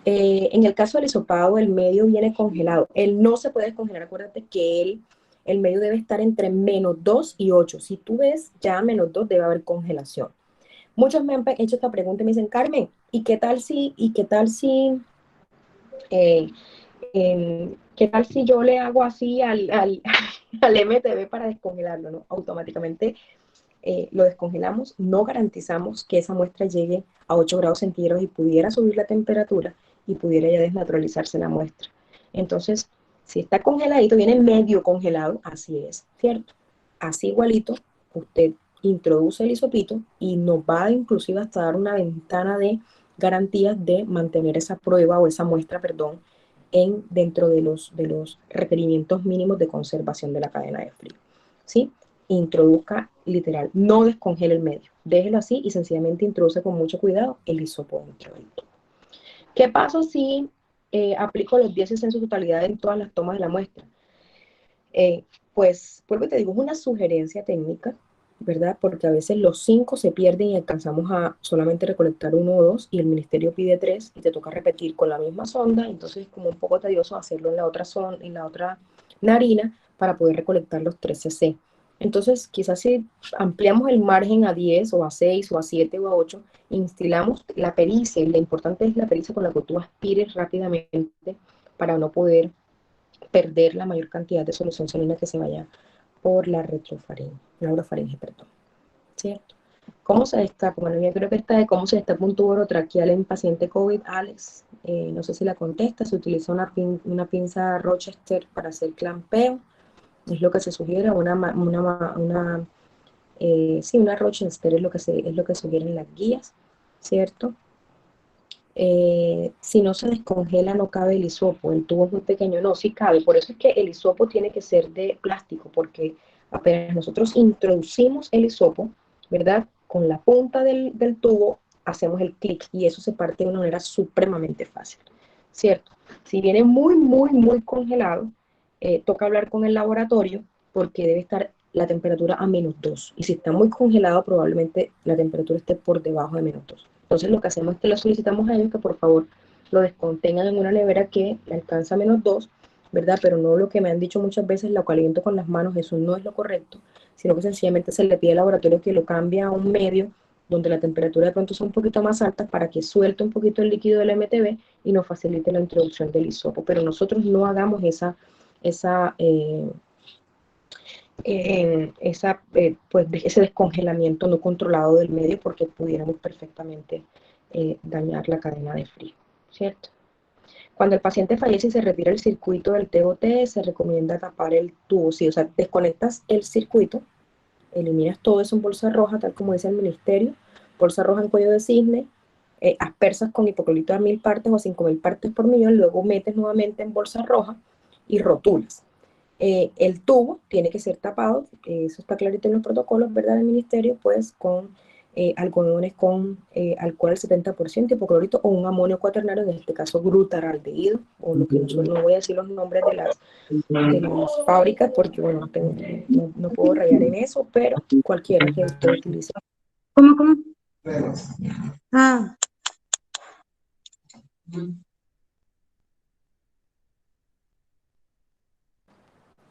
En el caso del hisopado, el medio viene congelado. Él no se puede descongelar. Acuérdate que el medio debe estar entre -2 y 8. Si tú ves ya -2, debe haber congelación. Muchos me han hecho esta pregunta y me dicen, Carmen, ¿qué tal si yo le hago así al MTB para descongelarlo? ¿No? Automáticamente lo descongelamos, no garantizamos que esa muestra llegue a 8 grados centígrados y pudiera subir la temperatura y pudiera ya desnaturalizarse la muestra. Entonces, si está congeladito, viene medio congelado, así es, ¿cierto? Así igualito, usted introduce el hisopito y nos va inclusive hasta dar una ventana de garantías de mantener esa prueba o esa muestra, perdón, dentro de los requerimientos mínimos de conservación de la cadena de frío, ¿sí? Introduzca literal, no descongele el medio, déjelo así y sencillamente introduce con mucho cuidado el hisopo dentro del tubo. ¿Qué pasa si aplico los 10 en su totalidad en todas las tomas de la muestra? Pues, vuelvo y te digo, es una sugerencia técnica, ¿verdad? Porque a veces los 5 se pierden y alcanzamos a solamente recolectar 1 o 2 y el ministerio pide 3 y te toca repetir con la misma sonda, entonces es como un poco tedioso hacerlo en la otra narina para poder recolectar los 3 cc. Entonces, quizás si ampliamos el margen a 10 o a 6 o a 7 o a 8, instilamos la pericia, y lo importante es la pericia con la que tú aspires rápidamente para no poder perder la mayor cantidad de solución salina que se vaya por la orofaringe, perdón. ¿Cierto? ¿Cómo se destapa? Bueno, yo creo que esta de cómo se destapa un tubo orotraqueal en paciente COVID, Alex, no sé si la contesta, se utiliza una pinza Rochester para hacer clampeo, es lo que se sugiere, una Rochester es lo que sugieren las guías, ¿cierto? Si no se descongela no cabe el hisopo, el tubo es muy pequeño, no, sí cabe, por eso es que el hisopo tiene que ser de plástico, porque apenas nosotros introducimos el hisopo, ¿verdad? Con la punta del tubo hacemos el clic y eso se parte de una manera supremamente fácil, ¿cierto? Si viene muy, muy, muy congelado, toca hablar con el laboratorio porque debe estar la temperatura a -2 y si está muy congelado probablemente la temperatura esté por debajo de -2. Entonces lo que hacemos es que le solicitamos a ellos que por favor lo descontengan en una nevera que le alcanza a -2, ¿verdad? Pero no lo que me han dicho muchas veces, lo caliento con las manos, eso no es lo correcto, sino que sencillamente se le pide al laboratorio que lo cambie a un medio donde la temperatura de pronto sea un poquito más alta para que suelte un poquito el líquido del MTB y nos facilite la introducción del hisopo. Pero nosotros no hagamos pues, ese descongelamiento no controlado del medio porque pudiéramos perfectamente dañar la cadena de frío, ¿cierto? Cuando el paciente fallece y se retira el circuito del TOT, se recomienda tapar el tubo, sí, o sea, desconectas el circuito, eliminas todo eso en bolsa roja, tal como dice el ministerio, bolsa roja en cuello de cisne, aspersas con hipoclorito a 1000 partes o a 5000 partes por millón, luego metes nuevamente en bolsa roja y rotulas. El tubo tiene que ser tapado, eso está clarito en los protocolos, ¿verdad?, del ministerio, pues con algodones con alcohol al 70%, hipoclorito o un amonio cuaternario, en este caso glutaraldehído, o lo que nosotros, no voy a decir los nombres de las fábricas porque, bueno, no puedo rayar en eso, pero cualquiera que usted utilice. ¿Cómo? Ah.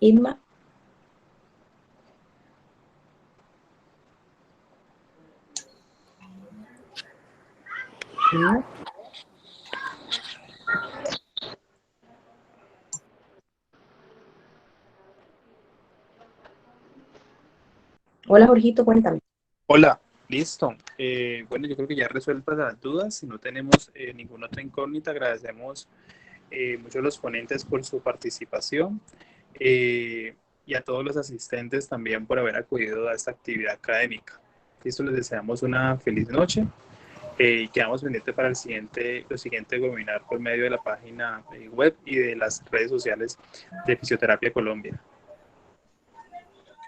Inma. Inma. Hola, Jorgito, cuéntame. Hola, listo. Bueno, yo creo que ya resueltas las dudas. Si no tenemos ninguna otra incógnita, agradecemos mucho a los ponentes por su participación y a todos los asistentes también por haber acudido a esta actividad académica. Listo, les deseamos una feliz noche y quedamos pendientes para los siguientes webinar por medio de la página web y de las redes sociales de Fisioterapia Colombia.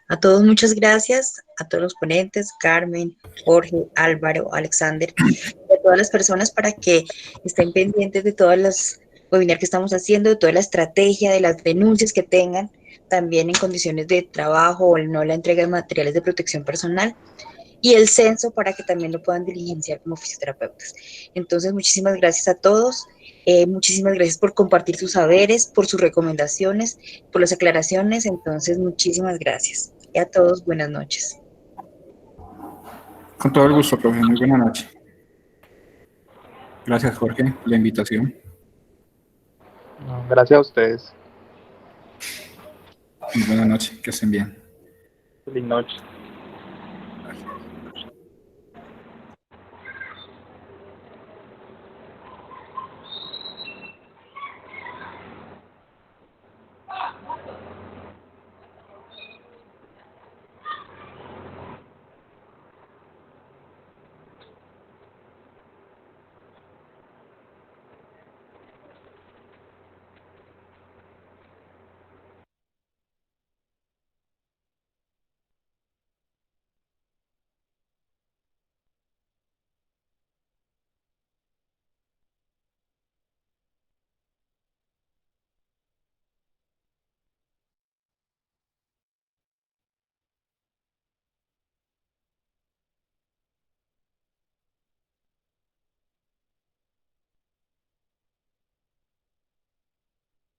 A todos muchas gracias, a todos los ponentes, Carmen, Jorge, Álvaro, Alexander, y a todas las personas para que estén pendientes de todas las webinars que estamos haciendo, de toda la estrategia, de las denuncias que tengan, también en condiciones de trabajo o no la entrega de materiales de protección personal, y el censo para que también lo puedan diligenciar como fisioterapeutas. Entonces, muchísimas gracias a todos, muchísimas gracias por compartir sus saberes, por sus recomendaciones, por las aclaraciones. Entonces, muchísimas gracias. Y a todos, buenas noches. Con todo el gusto, profe. Muy buena noche. Gracias, Jorge, por la invitación. Gracias a ustedes. Muy buena noche. Que estén bien. Feliz noche.